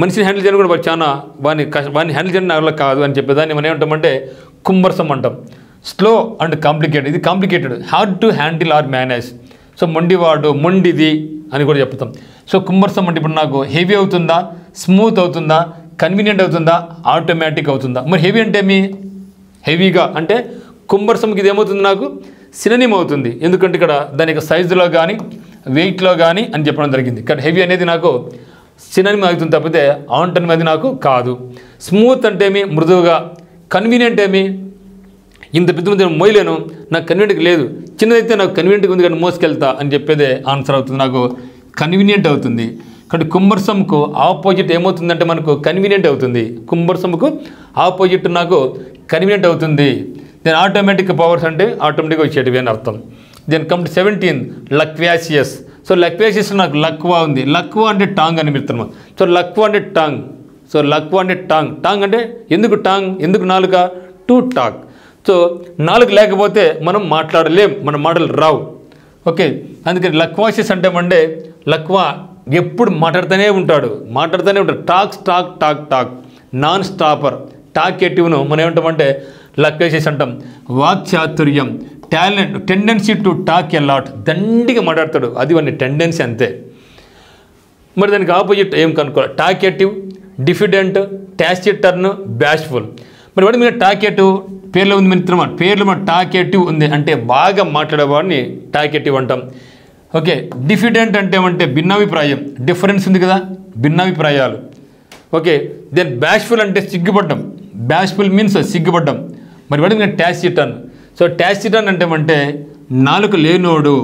మనిషిని హ్యాండిల్ చేయడం కూడా చాలా వాడిని హ్యాండిల్ చేయడం అలా కాదు అని చెప్పేదాన్ని మనం ఏమంటామంటే కుంబర్సమ్ అంటాం. స్లో అండ్ కాంప్లికేటెడ్, ఇది complicated, hard to handle or manage. So మొండివాడు, మొండిది అని కూడా చెప్తాం. సో కుంబర్సమ్ అంటే ఇప్పుడు నాకు హెవీ అవుతుందా, స్మూత్ అవుతుందా, కన్వీనియంట్ అవుతుందా, ఆటోమేటిక్ అవుతుందా? మరి హెవీ అంటే హెవీగా అంటే కుంబర్సమ్కి ఇది ఏమవుతుంది? నాకు సినోనిమ్ అవుతుంది. ఎందుకంటే ఇక్కడ దాని యొక్క సైజులో కానీ వెయిట్లో కానీ అని చెప్పడం జరిగింది. కానీ హెవీ అనేది నాకు సినోనిమ్ అవుతుంది తప్పితే ఆంటోనిమ్ అది నాకు కాదు. స్మూత్ అంటే మృదువుగా, కన్వీనియంట్ ఇంత పెద్ద మోయలేను, నాకు కన్వీనియంట్ లేదు, చిన్నదైతే నాకు కన్వీనియంట్గా ఉంది కానీ మోసుకెళ్తా అని చెప్పేదే ఆన్సర్ అవుతుంది, నాకు కన్వీనియంట్ అవుతుంది. కాబట్టి కుంబర్సమ్కు ఆపోజిట్ ఏమవుతుందంటే మనకు కన్వీనియంట్ అవుతుంది. కుంబర్సమ్కు ఆపోజిట్ నాకు కన్వీనియంట్ అవుతుంది. దెన్ ఆటోమేటిక్ పవర్స్ అంటే ఆటోమేటిక్గా వచ్చేటివి అని అర్థం. Then come to 17 loquacious. So loquacious నాకు లక్వా ఉంది. లక్వా అంటే టాంగ్ అని మిత్రమా. సో లక్వా అంటే టాంగ్ అంటే ఎందుకు టాంగ్, ఎందుకు నాలుక? To talk. సో నాలుగు లేకపోతే మనం మాట్లాడలేం, మన మాటలు రావు. ఓకే, అందుకని లక్వాసియస్ అంటే లక్వా ఎప్పుడు మాట్లాడుతూనే ఉంటాడు. Talk non stopper. టాకేటివ్ను మనం ఏమంటామంటే లక్వాసియస్ అంటాం. వాక్చాతుర్యం, talent, tendency to talk a lot, దండిగా మాట్లాడతాడు, అది వాని టెండెన్సీ అంతే. మరి దానికి ఆపోజిట్ ఏం కనుక్కోవాలి? Talkative, diffident, టాసిటర్న్, బ్యాష్ఫుల్. మరి వాడి మీద టాకేటివ్ పేర్లో ఉంది మిత్రమా, పేర్లో మన టాకేటివ్ ఉంది అంటే బాగా మాట్లాడేవాడిని టాకేటివ్ అంటాం. ఓకే, డిఫిడెంట్ అంటే భిన్నాభిప్రాయం, డిఫరెన్స్ ఉంది కదా, భిన్నాభిప్రాయాలు. ఓకే, దెన్ బ్యాష్ఫుల్ అంటే సిగ్గుపడ్డం, బ్యాష్ఫుల్ మీన్స్ సిగ్గుపడ్డం. మరి వాడి మీద టాసిటర్న్. సో టాసిటర్న్ అంటే నాలుగు లేనోడు.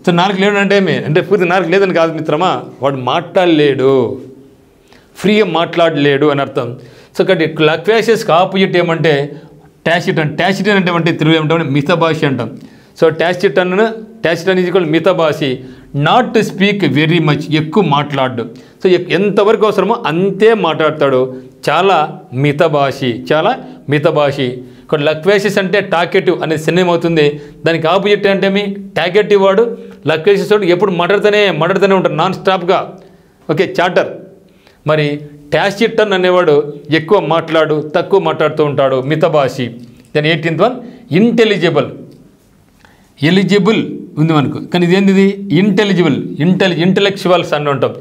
సో నాలుగు లేడు అంటే పూర్తి నాలుగు లేదని కాదు మిత్రమా, వాడు మాట్లాడలేడు, ఫ్రీగా మాట్లాడలేడు అని అర్థం. సో కాబట్టి లక్వాసియస్కి ఆపోజిట్ ఏమంటే టాసిటర్న్. అంటే తెలుగు ఏమంటాం? మితభాషి అంటాం. సో టాసిటర్న్ ఈజ్ ఈక్వల్ మితభాషి. Not to speak very much, ఎక్కువ మాట్లాడు. సో ఎంతవరకు అవసరమో అంతే మాట్లాడతాడు, చాలా మితభాషి. ఇక్కడ లక్వాసియస్ అంటే టాకేటివ్ అనేది సినిమా అవుతుంది. దానికి ఆపోజిట్ అంటే టాకేటివ్ వాడు, లక్వాసియస్ వాడు ఎప్పుడు మాట్లాడుతూనే ఉంటాడు, నాన్ స్టాప్గా. Okay, chatter. మరి టాసిటర్న్ అనేవాడు ఎక్కువ మాట్లాడు, తక్కువ మాట్లాడుతూ ఉంటాడు, మితభాషి. Then 18th one intelligible. Eligible ఉంది మనకు, కానీ ఇదేంటిది? ఇంటెలెక్చువల్స్ అని ఉంటాం.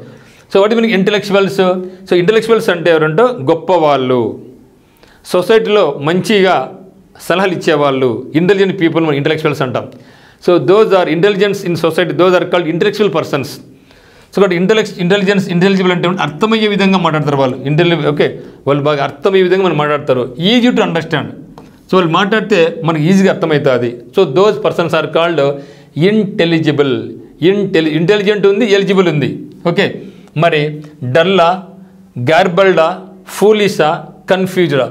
సో వాటి మనకి ఇంటెలెక్చువల్స్. సో ఇంటెలెక్చువల్స్ అంటే ఎవరంటే గొప్పవాళ్ళు, సొసైటీలో మంచిగా సలహాలు ఇచ్చేవాళ్ళు, ఇంటెలిజెంట్ పీపుల్ మనం ఇంటెలెక్చువల్స్ అంటాం. So those are intelligence in society, those are called intellectual persons. So కాబట్టి ఇంటెలిజిబుల్ అంటే అర్థమయ్యే విధంగా మాట్లాడతారు వాళ్ళు. ఓకే, వాళ్ళు బాగా అర్థమయ్యే విధంగా మనం మాట్లాడతారు, ఈజీ టు అండర్స్టాండ్. సో వాళ్ళు మాట్లాడితే మనకు ఈజీగా అర్థమవుతుంది. So those persons are called intelligible. Intelligent ఉంది, ఎలిజిబుల్ ఉంది. ఓకే, మరి డల్లా, గార్బల్డా, ఫూలిషా, కన్ఫ్యూజ్డా.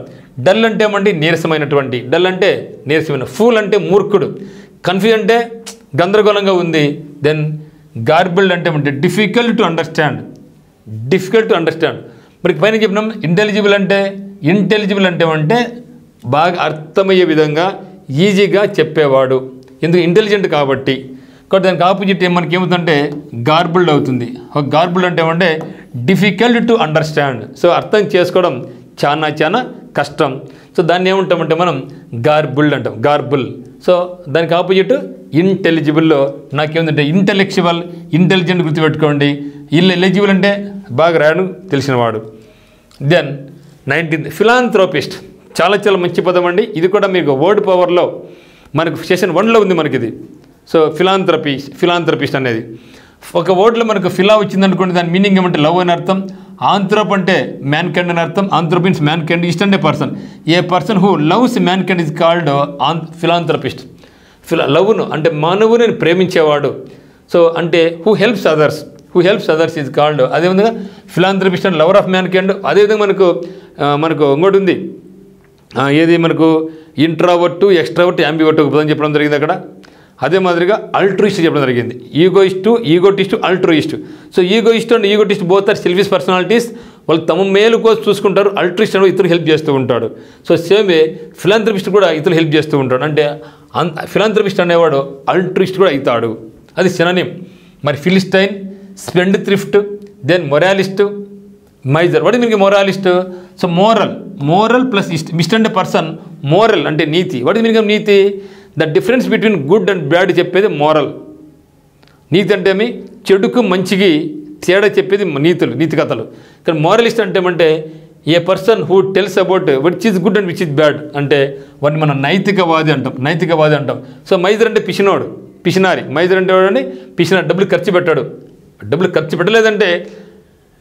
డల్ అంటే ఏమంటే నీరసమైనటువంటి, డల్ అంటే నీరసమైన, ఫూల్ అంటే మూర్ఖుడు, కన్ఫ్యూజ్ అంటే గందరగోళంగా ఉంది. దెన్ గార్బల్డ్ అంటే ఏమంటే డిఫికల్ట్ టు అండర్స్టాండ్. మరి పైన చెప్పినాం ఇంటెలిజిబుల్ అంటే ఏమంటే బాగా అర్థమయ్యే విధంగా ఈజీగా చెప్పేవాడు, ఎందుకు ఇంటెలిజెంట్ కాబట్టి. దానికి ఆపోజిట్ మనకి ఏమవుతుందంటే గార్బుల్డ్ అవుతుంది. గార్బుల్డ్ అంటే ఏమంటే డిఫికల్ట్ టు అండర్స్టాండ్, సో అర్థం చేసుకోవడం చాలా కష్టం. సో దాన్ని ఏమంటామంటే మనం గార్బుల్డ్ అంటాం, గార్బుల్. సో దానికి ఆపోజిట్ ఇంటెలిజిబుల్లో నాకేముందంటే ఇంటెలెక్చువల్, ఇంటెలిజెంట్ గుర్తుపెట్టుకోండి. ఎలిజిబుల్ అంటే బాగా రాయడం తెలిసినవాడు. Then 19th philanthropist. చాలా మంచి పదం అండి. ఇది కూడా మీకు వర్డ్ పవర్లో మనకు సెషన్ 1లో ఉంది మనకి ఇది. సో ఫిలాంథ్రపిస్ట్ అనేది ఒక వర్డ్లో మనకు ఫిలా వచ్చిందనుకోండి, దాని మీనింగ్ ఏమంటే లవ్ అని అర్థం. ఆంథ్రోప్ అంటే మ్యాన్ కైండ్ అని అర్థం. Anthrop means mankind, ist అంటే person. A person who loves mankind is called philanthropist. లవ్ను అంటే మానవుని ప్రేమించేవాడు. సో అంటే who helps others is called. అదేవిధంగా philanthropist and lover of mankind. అదేవిధంగా మనకు ఇంకోటి ఉంది, ఏది మనకు ఇంట్రావర్ట్, ఎక్స్ట్రావర్ట్, యాంబివర్ట్ ఒక పదం చెప్పడం జరిగింది అక్కడ. అదే మాదిరిగా అల్ట్రూయిస్ట్ చెప్పడం జరిగింది. Egotist, altruist. So egoist and egotist both are selfish personalities. వాళ్ళు తమ మేలు కోసం చూసుకుంటారు. అల్ట్రూయిస్ట్ అనేది ఇతరులు హెల్ప్ చేస్తూ ఉంటాడు. సో సేమ్ వే ఫిలాంథ్రపిస్ట్ కూడా ఇతరులు హెల్ప్ చేస్తూ ఉంటాడు. అంటే ఫిలాంథ్రపిస్ట్ అనేవాడు అల్ట్రూయిస్ట్ కూడా అవుతాడు, అది సినోనిమ్. మరి philistine, spendthrift, then moralist, miser. What meaning moralist? So moral plus ist అంటే పర్సన్, మోరల్ అంటే నీతి. వాట్ మీనింగ్ ఆఫ్ నీతి? The difference between good and bad చెప్పేది మోరల్. నీతి అంటే ఏమి? చెడుకు మంచికి తేడా చెప్పేది నీతి కథలు. కానీ మోరలిస్ట్ అంటే ఏమంటే a person who tells about which is good and which is bad, అంటే వాడిని మనం నైతికవాది అంటాం. సో మైజర్ అంటే పిసినారి. మైజర్ అంటే వాడని పిసినారి, డబ్బులు ఖర్చు పెట్టాడు. డబ్బులు ఖర్చు పెట్టలేదంటే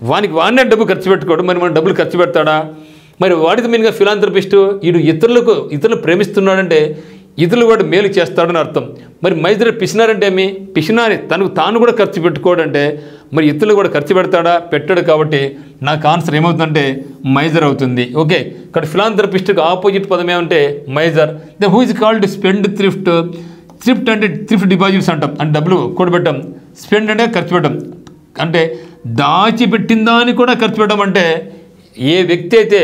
వాడినే డబ్బు ఖర్చు పెట్టుకోడు, మరి మనం డబ్బులు ఖర్చు పెడతాడా? మరి వాడితో మీన్గా ఫిలాంథ్రపిస్టు వీడు ఇతరులు ప్రేమిస్తున్నాడంటే ఇతరులు వాడు మేలు చేస్తాడని అర్థం. మరి మైజర్ పిసినారంటే ఏమి? పిసినారి తాను కూడా ఖర్చు పెట్టుకోడంటే మరి ఇతరులు కూడా ఖర్చు పెట్టాడు. కాబట్టి నాకు ఆన్సర్ ఏమవుతుందంటే మైజర్ అవుతుంది. ఓకే, ఇక్కడ ఫిలాంథ్రపిస్ట్కి ఆపోజిట్ పదం ఏమంటే miser. Then who is called spendthrift. Thrift అంటే థ్రిఫ్ట్ డిపాజిట్స్ అంటాం, అంటే డబ్బులు కూడబెట్టం. స్పెండ్ అంటే ఖర్చు పెట్టడం, అంటే దాచిపెట్టిన దాన్ని కూడా ఖర్చు పెట్టడం. అంటే ఏ వ్యక్తి అయితే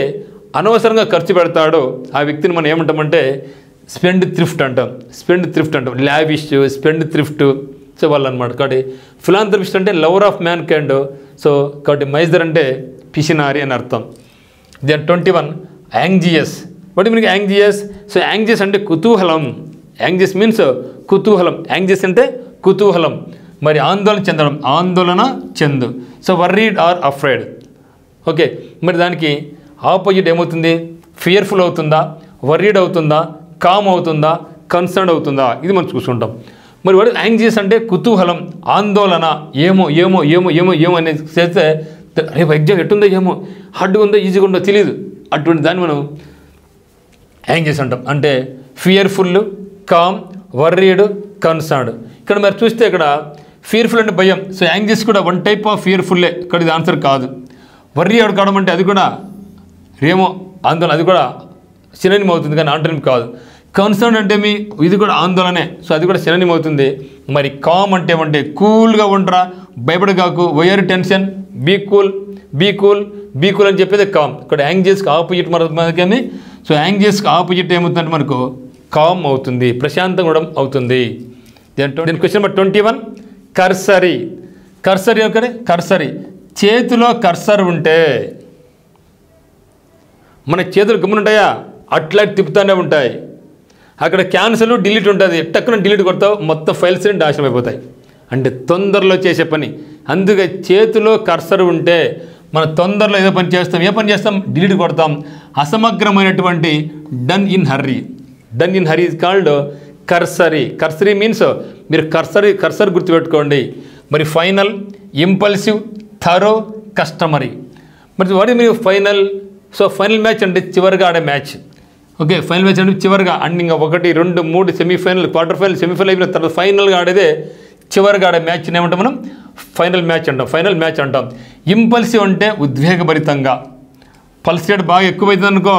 అనవసరంగా ఖర్చు పెడతాడో ఆ వ్యక్తిని మనం ఏమంటామంటే స్పెండ్ థ్రిఫ్ట్ అంటాం. Lavish, spendthrift. సో వాళ్ళు అనమాట. కాబట్టి ఫిలాంథ్రపిస్ట్ అంటే lover of mankind. So కాబట్టి మైజర్ అంటే పిసినారి అని అర్థం. Then 21 anxious. What meaning anxious? So anxious అంటే కుతూహలం. యాంగ్జియస్ మీన్స్ కుతూహలం. యాంగ్జియస్ అంటే కుతూహలం. మరి ఆందోళన చెందు. So worried or afraid. Okay, మరి దానికి ఆపోజిట్ ఏమవుతుంది? ఫియర్ఫుల్ అవుతుందా, వర్రీడ్ అవుతుందా, కామ్ అవుతుందా, కన్సర్న్ అవుతుందా? ఇది మనం చూసుకుంటాం. మరి వాడు యాంగ్జియస్ అంటే కుతూహలం, ఆందోళన, ఏమో అనేది చేస్తే రేపు ఎగ్జామ్ ఎట్టుందో, ఏమో హార్డ్గా ఉందో, ఈజీగా ఉందో తెలియదు. అటువంటి దాన్ని మనం యాంగ్జియస్ అంటాం. అంటే ఫియర్ఫుల్, కామ్, వర్రీడ్, కన్సర్న్డ్. ఇక్కడ మరి చూస్తే ఇక్కడ ఫియర్ఫుల్ అంటే భయం. సో యాంగ్జియస్ కూడా వన్ టైప్ ఆఫ్ ఫియర్ఫుల్లే. ఇక్కడ ఇది ఆన్సర్ కాదు. వర్రీ ఎవడు కావడం అంటే అది కూడా ఏమో ఆందోళన, అది కూడా సినోనిమ్ అవుతుంది కానీ ఆంటోనిమ్ కాదు. కన్సర్న్ అంటే ఇది కూడా ఆందోళనే. సో అది కూడా సినోనిమ్ అవుతుంది. మరి కామ్ అంటే ఏమంటే కూల్గా ఉండరా, భయపడగాకు, వైర్ టెన్షన్, బీ కూల్ అని చెప్పేది కామ్. ఇక్కడ యాంగ్జియస్కి ఆపోజిట్ మనకేమి? సో యాంగ్జియస్కి ఆపోజిట్ ఏమవుతుందంటే మనకు కామ్ అవుతుంది, ప్రశాంతంగా ఉండడం అవుతుంది. Then question number 21 cursory. Cursory చేతిలో కర్సర్ ఉంటే మన చేతులు గమ్మునుంటాయా? అట్లా తిప్పుతూనే ఉంటాయి. అక్కడ క్యాన్సిల్, డిలీట్ ఉంటుంది. టక్కున డిలీట్ కొడతావు, మొత్తం ఫైల్స్ నాశనం అయిపోతాయి. అంటే తొందరలో చేసే పని. అందుకే చేతిలో కర్సర్ ఉంటే మన తొందరలో ఏదో పని చేస్తాం. ఏ పని చేస్తాం? డిలీట్ కొడతాం. అసమగ్రమైనటువంటి done in hurry is called cursory means మీరు కర్సర్ గుర్తుపెట్టుకోండి. మరి ఫైనల్, ఇంపల్సివ్, థరో, కస్టమరీ. మరి వాడి మీరు ఫైనల్. సో ఫైనల్ మ్యాచ్ అంటే చివరిగా ఆడే మ్యాచ్. ఓకే, ఫైనల్ మ్యాచ్ అంటే చివరిగా అండ్ ఇంకా 1, 2, 3 సెమీఫైనల్, క్వార్టర్ ఫైనల్, సెమీఫైనల్ అయిపోయిన తర్వాత ఫైనల్గా ఆడేదే చివరిగా ఆడే మ్యాచ్ని ఏమంటాం మనం? ఫైనల్ మ్యాచ్ అంటాం. ఫైనల్ మ్యాచ్ అంటాం. ఇంపల్సివ్ అంటే ఉద్వేగభరితంగా, పల్స్ రేట్ బాగా ఎక్కువైతుంది అనుకో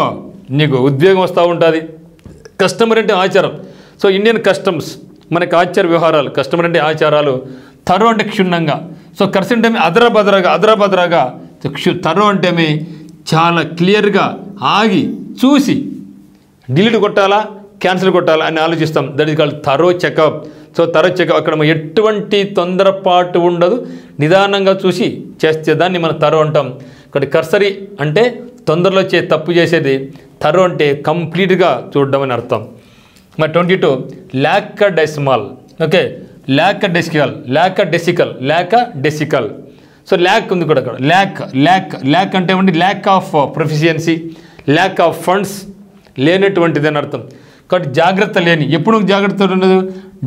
నీకు ఉద్వేగం వస్తూ ఉంటుంది. కస్టమర్ అంటే ఆచారం. సో ఇండియన్ కస్టమ్స్ మనకి ఆచార వ్యవహారాలు, కస్టమర్ అంటే ఆచారాలు. తరు అంటే క్షుణ్ణంగా. సో కర్స్ అంటే అదరాబదరాగా. తరు అంటే చాలా క్లియర్గా ఆగి చూసి డిలీట్ కొట్టాలా క్యాన్సిల్ కొట్టాలా అని ఆలోచిస్తాం. That is called thorough checkup. So thorough checkup అక్కడ ఎటువంటి తొందరపాటు ఉండదు, నిదానంగా చూసి చేస్తే దాన్ని మనం థరో అంటాం. ఇక్కడ కర్సరీ అంటే తొందరలో తప్పు చేసేది, థరో అంటే కంప్లీట్గా చూడడం అని అర్థం. మరి 22 లాకడెసిమల్. ఓకే, లాకడెసికల్. సో ల్యాక్ ఉంది కూడా అక్కడ. ల్యాక్ అంటే ఏమంటే lack of proficiency, lack of funds, లేనటువంటిది అని అర్థం. కాబట్టి జాగ్రత్త లేని. ఎప్పుడు జాగ్రత్త ఉండదు,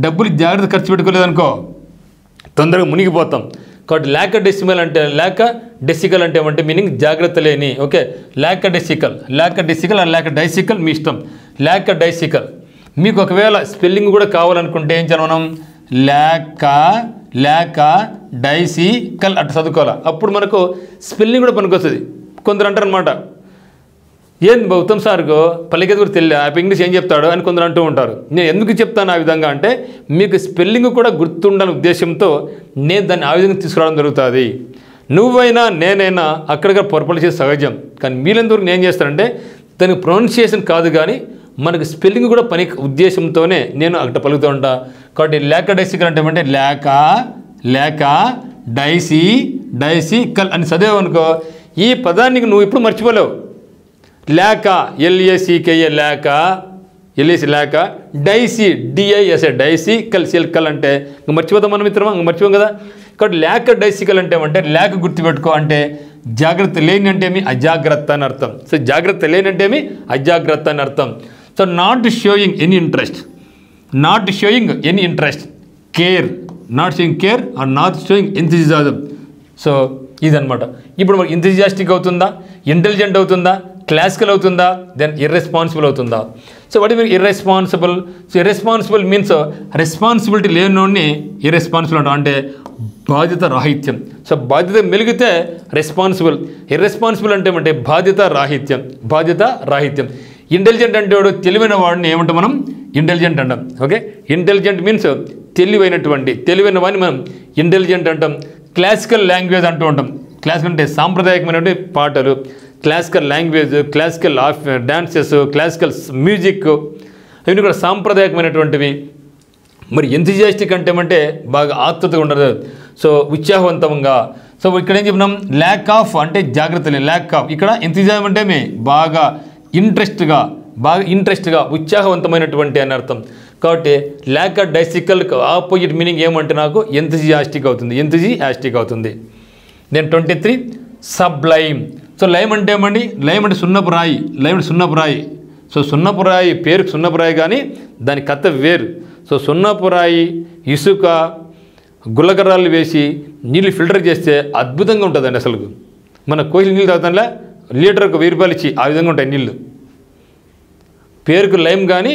డబ్బులు జాగ్రత్త ఖర్చు పెట్టుకోలేదనుకో తొందరగా మునిగిపోతాం. కాబట్టి లాకడెసికల్ అంటే ఏమంటే మీనింగ్ జాగ్రత్త లేని. ఓకే, లాకడెసికల్ ఆర్ లాకడైసికల్ మీ ఇష్టం. లాకడైసికల్. మీకు ఒకవేళ స్పెల్లింగ్ కూడా కావాలనుకుంటే ఏం చేయాలి మనం? లాకడైసికల్ అట్లా చదువుకోవాలి. అప్పుడు మనకు స్పెల్లింగ్ కూడా పనికొస్తుంది. కొందరు అంటారు అనమాట, ఏం ఉత్తమ్ సార్కు పలికేది కూడా తెలియదు, ఆ ఇంగ్లీష్ ఏం చెప్తాడు అని కొందరు అంటూ ఉంటారు. నేను ఎందుకు చెప్తాను ఆ విధంగా అంటే మీకు స్పెల్లింగ్ కూడా గుర్తుండాలని ఉద్దేశంతో నేను దాన్ని ఆ విధంగా తీసుకురావడం జరుగుతుంది. నువ్వైనా నేనైనా అక్కడికి పొరపాటు చేసి సహజం. కానీ మీరెందుకు నేను చేస్తానంటే దానికి ప్రొనౌన్సియేషన్ కాదు కానీ మనకు స్పెల్లింగ్ కూడా పని ఉద్దేశంతోనే నేను అక్కడ పలుకుతూ ఉంటా. కాబట్టి లాకడైసికల్ అంటే ఏమంటే లాకడైసికల్ అని చదివావనుకో ఈ పదానికి నువ్వు ఇప్పుడు మర్చిపోలేవు. లేక LACKA లేక డైసికల్ అంటే ఇంక మర్చిపోతాం మనం మిత్రమా, ఇంక మర్చిపోం కదా. కాబట్టి లాకడైసికల్ అంటే లేక గుర్తుపెట్టుకో అంటే జాగ్రత్త లేని అంటే అజాగ్రత్త అని అర్థం. సో జాగ్రత్త లేని అంటే అజాగ్రత్త అని అర్థం. So not showing any interest, care, not showing enthusiasm. So ఇదనమాట. ఇప్పుడు మనకి ఎంథూసియాస్టిక్ అవుతుందా, ఇంటెలిజెంట్ అవుతుందా, క్లాసికల్ అవుతుందా, దెన్ ఇర్రెస్పాన్సిబుల్ అవుతుందా? So what is irresponsible? So irresponsible means responsibility లేనోడిని ఇర్రెస్పాన్సిబుల్ అంటాం, అంటే బాధ్యత రాహిత్యం. సో బాధ్యత మెలిగితే రెస్పాన్సిబుల్, ఇర్రెస్పాన్సిబుల్ అంటే ఏమంటే బాధ్యత రాహిత్యం. ఇంటెలిజెంట్ అంటే వాడు తెలివైన వాడిని ఏమంటాం మనం? ఇంటెలిజెంట్ అంటాం. ఓకే, ఇంటెలిజెంట్ మీన్స్ తెలివైన వాడిని మనం ఇంటెలిజెంట్ అంటాం. క్లాసికల్ లాంగ్వేజ్ అంటూ ఉంటాం. క్లాసికల్ అంటే సాంప్రదాయకమైనటువంటి పాటలు, classical language, classical dances, classical music, ఇవన్నీ కూడా సాంప్రదాయకమైనటువంటివి. మరి ఎంథూసియాస్టిక్ అంటే ఏమంటే బాగా ఆత్రుతగా ఉండదు, సో ఉత్సాహవంతంగా. సో ఇక్కడ ఏం చెప్పినాం? ల్యాక్ ఆఫ్ అంటే జాగ్రత్త లేదు, ల్యాక్ ఆఫ్. ఇక్కడ ఎంథూసియాజం అంటే బాగా ఇంట్రెస్ట్గా ఉత్సాహవంతమైనటువంటి అని అర్థం. కాబట్టి లాకడైసికల్ ఆపోజిట్ మీనింగ్ ఏమంటే నాకు ఎంథూసియాస్టిక్ అవుతుంది. Then 23 Sublime. సో లైమ్ అంటే ఏమండి? లైమ్ అంటే సున్నపు రాయి. సో సున్నపు రాయి పేరుకు సున్నపు రాయి కానీ దాని కథ వేరు. సో సున్నపు రాయి, ఇసుక, గుల్లకర్రాలు వేసి నీళ్ళు ఫిల్టర్ చేస్తే అద్భుతంగా ఉంటుందండి. అసలు మన కోయిల నీళ్ళు తాగుతానులే లీటర్కు 1000 రూపాయలు ఇచ్చి ఆ విధంగా ఉంటాయి నీళ్ళు. పేరుకు లైమ్ కానీ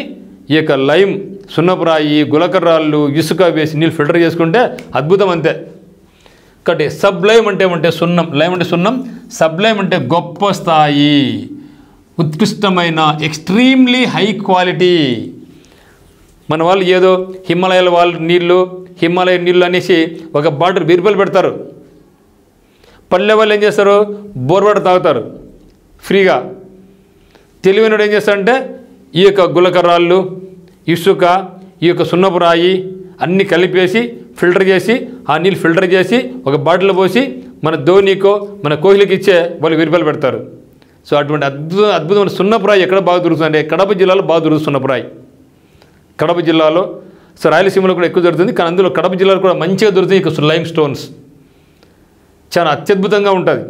ఈ యొక్క లైమ్, సున్నపు రాయి, గులకర్రాళ్ళు, ఇసుక వేసి నీళ్ళు ఫిల్టర్ చేసుకుంటే అద్భుతం అంతే. కాబట్టి సబ్లైమ్ అంటే ఏమంటే సున్నం, లైమ్ అంటే సున్నం, సబ్లైమ్ అంటే గొప్ప స్థాయి, ఉత్కృష్టమైన, ఎక్స్ట్రీమ్లీ హై క్వాలిటీ. మన వాళ్ళు ఏదో హిమాలయాల హిమాలయ నీళ్ళు అనేసి ఒక బాటిల్ 1000 రూపాయలు పెడతారు. పల్లె వాళ్ళు ఏం చేస్తారు? బోర్ వాటర్ తాగుతారు ఫ్రీగా. తెలివైనడు ఏం చేస్తారంటే ఈ యొక్క గులకర్రాళ్ళు, ఇసుక, ఈ యొక్క సున్నపు రాయి అన్నీ కలిపేసి ఫిల్టర్ చేసి ఆ నీళ్ళు ఫిల్టర్ చేసి ఒక బాటిల్లో పోసి మన ధోనికో మన కోహ్లీకి ఇచ్చే వాళ్ళు 1000 రూపాయలు పెడతారు. సో అటువంటి అద్భుతమైన సున్నపు రాయి ఎక్కడ బాగా దొరుకుతుంది? కడప జిల్లాలో బాగా దొరుకుతుంది సున్నపు రాయి. కడప జిల్లాలో, సో రాయలసీమలో కూడా ఎక్కువ దొరుకుతుంది, కానీ అందులో కడప జిల్లాలో కూడా మంచిగా దొరుకుతుంది ఇక లైమ్ స్టోన్స్. చాలా అత్యద్భుతంగా ఉంటుంది.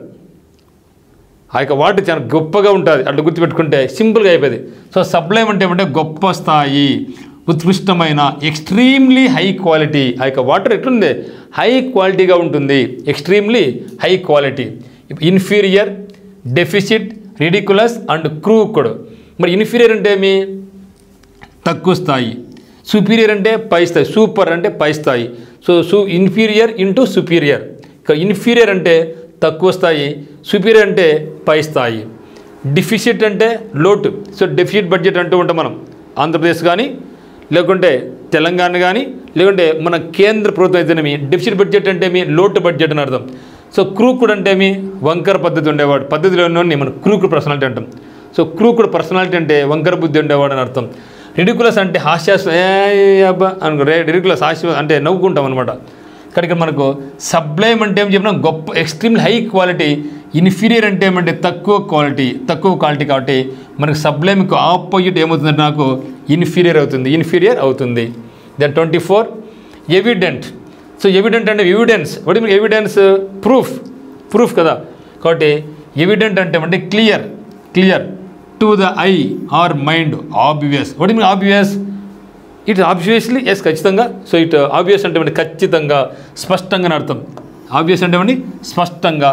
ఆ యొక్క వాటర్ చాలా గొప్పగా ఉంటుంది. అట్లా గుర్తుపెట్టుకుంటే సింపుల్గా అయిపోయింది. సో సబ్లైమ్ అంటే ఏమంటే గొప్ప స్థాయి, ఉత్కృష్టమైన, ఎక్స్ట్రీమ్లీ హై క్వాలిటీ. ఆ యొక్క వాటర్ ఎట్లుంది? హై క్వాలిటీగా ఉంటుంది, extremely high quality. Inferior, deficit, ridiculous and crooked. మరి ఇన్ఫీరియర్ అంటే ఏమి? తక్కువ స్థాయి. సుపీరియర్ అంటే పై స్థాయి. సూపర్ అంటే పై స్థాయి. So inferior into superior. ఇక ఇన్ఫీరియర్ అంటే తక్కువ స్థాయి, సుపీరియర్ అంటే పై స్థాయి. డిఫిసిట్ అంటే లోటు. సో డెఫిసిట్ బడ్జెట్ అంటూ ఉంటాం మనం. ఆంధ్రప్రదేశ్ కానీ లేకుంటే తెలంగాణ కానీ లేకుంటే మన కేంద్ర ప్రభుత్వం అయితేనేమి డెఫిసిట్ బడ్జెట్ అంటే ఏమి? లోటు బడ్జెట్ అని అర్థం. సో క్రూకుడ్ అంటే ఏమి? వంకర పద్ధతి ఉండేవాడు. పద్ధతిలో ఉన్నవాడిని మనం క్రూకుడ్ పర్సనాలిటీ అంటాం. సో క్రూకుడ్ పర్సనాలిటీ అంటే వంకర బుద్ధి ఉండేవాడు అని అర్థం. రిడికులస్ అంటే హాస్యాస్పద అబ్బా అనుకో. రిడికులస్ హాస్య అంటే నవ్వుకుంటాం అనమాట. ఇక్కడ మనకు సబ్లైమ్ అంటే ఏం చెప్పినా గొప్ప, ఎక్స్ట్రీమ్లీ హై క్వాలిటీ. ఇన్ఫీరియర్ అంటే ఏమంటే తక్కువ క్వాలిటీ కాబట్టి మనకు సబ్లైమ్కి ఆపోజిట్ ఏమవుతుందంటే నాకు ఇన్ఫీరియర్ అవుతుంది. Then 24 evident. సో ఎవిడెంట్ అంటే evidence. What mean evidence? Proof కదా. కాబట్టి ఎవిడెంట్ అంటే clear to the eye or mind. Obvious. What mean obvious? It obviously, yes ఖచ్చితంగా. సో ఇట్ ఆబ్వియస్ అంటే ఖచ్చితంగా, స్పష్టంగా అని అర్థం. ఆబ్వియస్ అంటే స్పష్టంగా.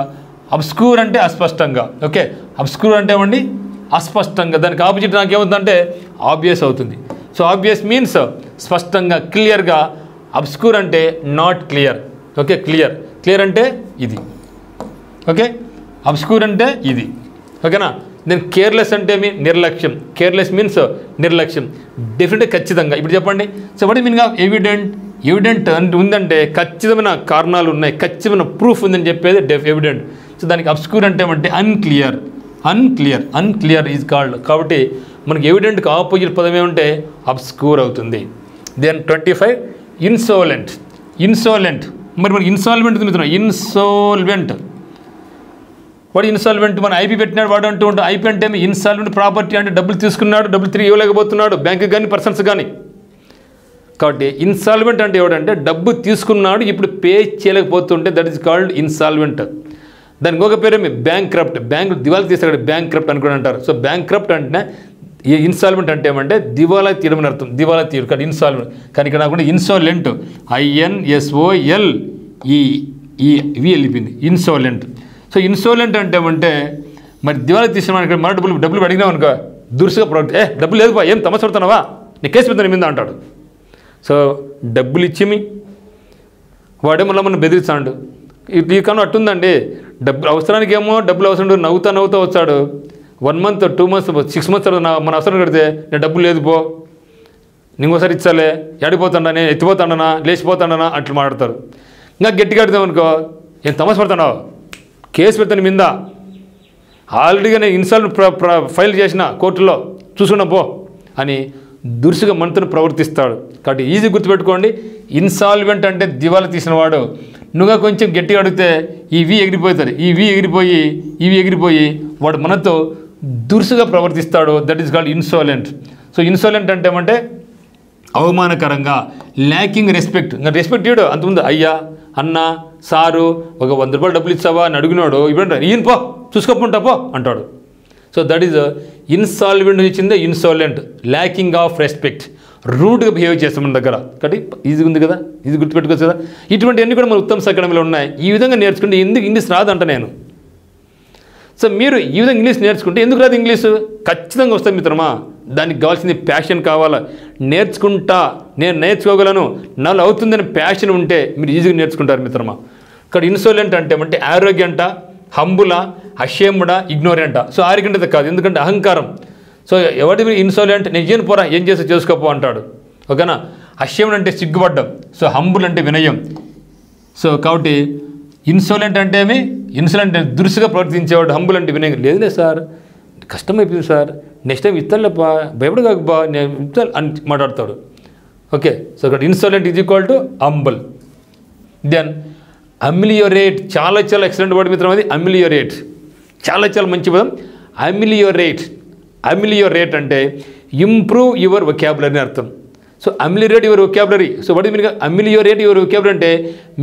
అబ్స్క్యూర్ అంటే అస్పష్టంగా. ఓకే, అబ్స్క్యూర్ అంటే అస్పష్టంగా. దానికి ఆపోజిట్ నాకు ఏమవుతుందంటే ఆబ్వియస్ అవుతుంది. సో ఆబ్వియస్ మీన్స్ స్పష్టంగా, క్లియర్గా. అబ్స్క్యూర్ అంటే నాట్ క్లియర్. ఓకే, క్లియర్ అంటే ఇది. ఓకే, అబ్స్క్యూర్ అంటే ఇది. ఓకేనా. దెన్ కేర్లెస్ అంటే ఏమి? నిర్లక్ష్యం. కేర్లెస్ మీన్స్ నిర్లక్ష్యం. డెఫినెట్గా ఖచ్చితంగా. ఇప్పుడు చెప్పండి. So what meaning of evident అంటే ఉందంటే ఖచ్చితమైన కారణాలు ఉన్నాయి, ఖచ్చితమైన ప్రూఫ్ ఉందని చెప్పేది ఎవిడెంట్. సో దానికి అబ్స్క్యూర్ అంటే అన్క్లియర్ ఈజ్ కాల్డ్. కాబట్టి మనకి ఎవిడెంట్కి ఆపోజిట్ పదం ఏమంటే అబ్స్క్యూర్ అవుతుంది. దెన్ 25 ఇన్సోలెంట్. మరి మనకి ఇన్సాల్వెంట్ తిరుగుతున్నాం. వాడు ఇన్సాల్వెంట్. మన ఐపీ పెట్టినాడు వాడు అంటూ ఉంటాం. ఐపీ అంటే ఇన్సాల్వెంట్ ప్రాపర్టీ అంటే డబ్బులు తీసుకున్నాడు, డబ్బులు తిరిగి ఇవ్వలేకపోతున్నాడు, బ్యాంకుకి కానీ పర్సన్స్ కానీ. కాబట్టి ఇన్సాల్వెంట్ అంటే ఎవడంటే డబ్బు తీసుకున్నాడు, ఇప్పుడు పే చేయలేకపోతుంటే దట్ ఈస్ కాల్డ్ ఇన్సాల్వెంట్. దానికి ఒక పేరేమి? బ్యాంక్రప్ట్. బ్యాంక్ దివాలా తీస్తాడు, బ్యాంక్రప్ట్ అని కూడా అంటారు. సో బ్యాంక్రప్ట్ అంటే ఇన్సాల్వెంట్ అంటే ఏమంటే దివాలా తీయడం అని అర్థం. దివాలా తీయడు కానీ ఇన్సాల్వెంట్. కానీ ఇక్కడ నాకు ఇన్సోలెంట్, INSOLENT వెళ్ళిపోయింది. ఇన్సోలెంట్. సో ఇన్సోలెంట్ అంటే మరి దివాలా తీసిన మన డబ్బులు అడిగినావు అనుకో, దురుసుగా ప్రొడక్ట్, డబ్బులు లేదు బా, ఏం తమస పడుతున్నావా, నీ కేసు పెడతాను మీద అంటాడు. సో డబ్బులు ఇచ్చిమి వాడే మళ్ళీ మనం బెదిరిస్తాడు. ఈ కన్నా అట్టుందండి. అవసరానికి ఏమో డబ్బులు అవసరం, నవ్వుతా వచ్చాడు. 1 month 2 months 6 months మన అవసరం కడితే నేను డబ్బులు లేదు పో, ఇంకోసారి ఇచ్చాలే, ఎడిపోతాడా, నేను ఎత్తిపోతాడనా, లేచిపోతాడనా అట్లా మాట్లాడతారు. ఇంకా గట్టిగా అడిదాం అనుకో, ఏం తమస పడతావు, కేసు పెడతాను మీద, ఆల్రెడీగా నేను ఇన్సాల్వెంట్ ఫైల్ చేసిన కోర్టులో చూసుకున్నా పో అని దురుసుగా మనతో ప్రవర్తిస్తాడు. కాబట్టి ఈజీ గుర్తుపెట్టుకోండి, ఇన్సాల్వెంట్ అంటే దివాలా తీసినవాడు. నువ్వుగా కొంచెం గట్టిగా అడిగితే ఇవి ఎగిరిపోతారు, ఇవి ఎగిరిపోయి వాడు మనతో దురుసుగా ప్రవర్తిస్తాడు. That is called insolent. So insolent అంటే ఏమంటే అవమానకరంగా, ల్యాకింగ్ రెస్పెక్ట్. ఇంకా రెస్పెక్ట్ ఇవ్వడు. అంతకుముందు అయ్యా, అన్న, సారు, ఒక 100 రూపాయలు డబ్బులు ఇచ్చావా అని అడిగినాడు, ఇప్పుడు ఈయన పో చూసుకోకుండా పో అంటాడు. సో దట్ ఈజ్ ఇన్సాల్వెంట్ ఇచ్చిందే ఇన్సోలెంట్. ల్యాకింగ్ ఆఫ్ రెస్పెక్ట్, రూడ్గా బిహేవ్ చేస్తాం మన దగ్గర. కాబట్టి ఈజీ ఉంది కదా, ఇది గుర్తుపెట్టుకోవచ్చు కదా. ఇటువంటివన్నీ కూడా మన ఉత్తమ అకాడమీలో ఉన్నాయి. ఈ విధంగా నేర్చుకుంటే ఎందుకు ఇంగ్లీష్ రాదంట నేను. సో మీరు ఈ విధంగా ఇంగ్లీష్ నేర్చుకుంటే ఎందుకు రాదు ఇంగ్లీషు? ఖచ్చితంగా వస్తుంది మిత్రమా. దానికి కావాల్సింది ప్యాషన్ కావాలా. నేను నేర్చుకోగలను, నాలో అవుతుందని ప్యాషన్ ఉంటే మీరు ఈజీగా నేర్చుకుంటారు మిత్రమా. ఇక్కడ ఇన్సోలెంట్ అంటే ఆరోగ్యంట, హంబుల, అషేముడ, ఇగ్నోరెంట. సో ఆరోగ్యంట కాదు, ఎందుకంటే అహంకారం. సో ఎవరి ఇన్సోలెంట్, నేను ఏం పోరా, ఏం చేసి చేసుకోపో అంటాడు. ఓకేనా. అషేముడు అంటే సిగ్గుపడ్డం. సో హంబుల్ అంటే వినయం. సో కాబట్టి ఇన్సోలెంట్ అంటే ఇన్సోలెంట్ అంటే దురుసుగా ప్రవర్తించేవాడు. హంబుల్ అంటే వినయం. లేదులే సార్, కష్టమైపోయింది సార్, నెక్స్ట్ టైం ఇస్తానులేపా, భయపడు కాకపో, నేను ఇస్తాను అని మాట్లాడతాడు. ఓకే. సో ఇక్కడ insolent is equal to humble. Then ameliorate, చాలా ఎక్సలెంట్ వర్డ్ మిత్రం అది. అమిలియోరేట్ చాలా మంచి పదం. అమిలియోరేట్ అంటే ఇంప్రూవ్ యువర్ వొకాబులరీ అని అర్థం. So ameliorate your vocabulary. So what mean ameliorate your vocabulary అంటే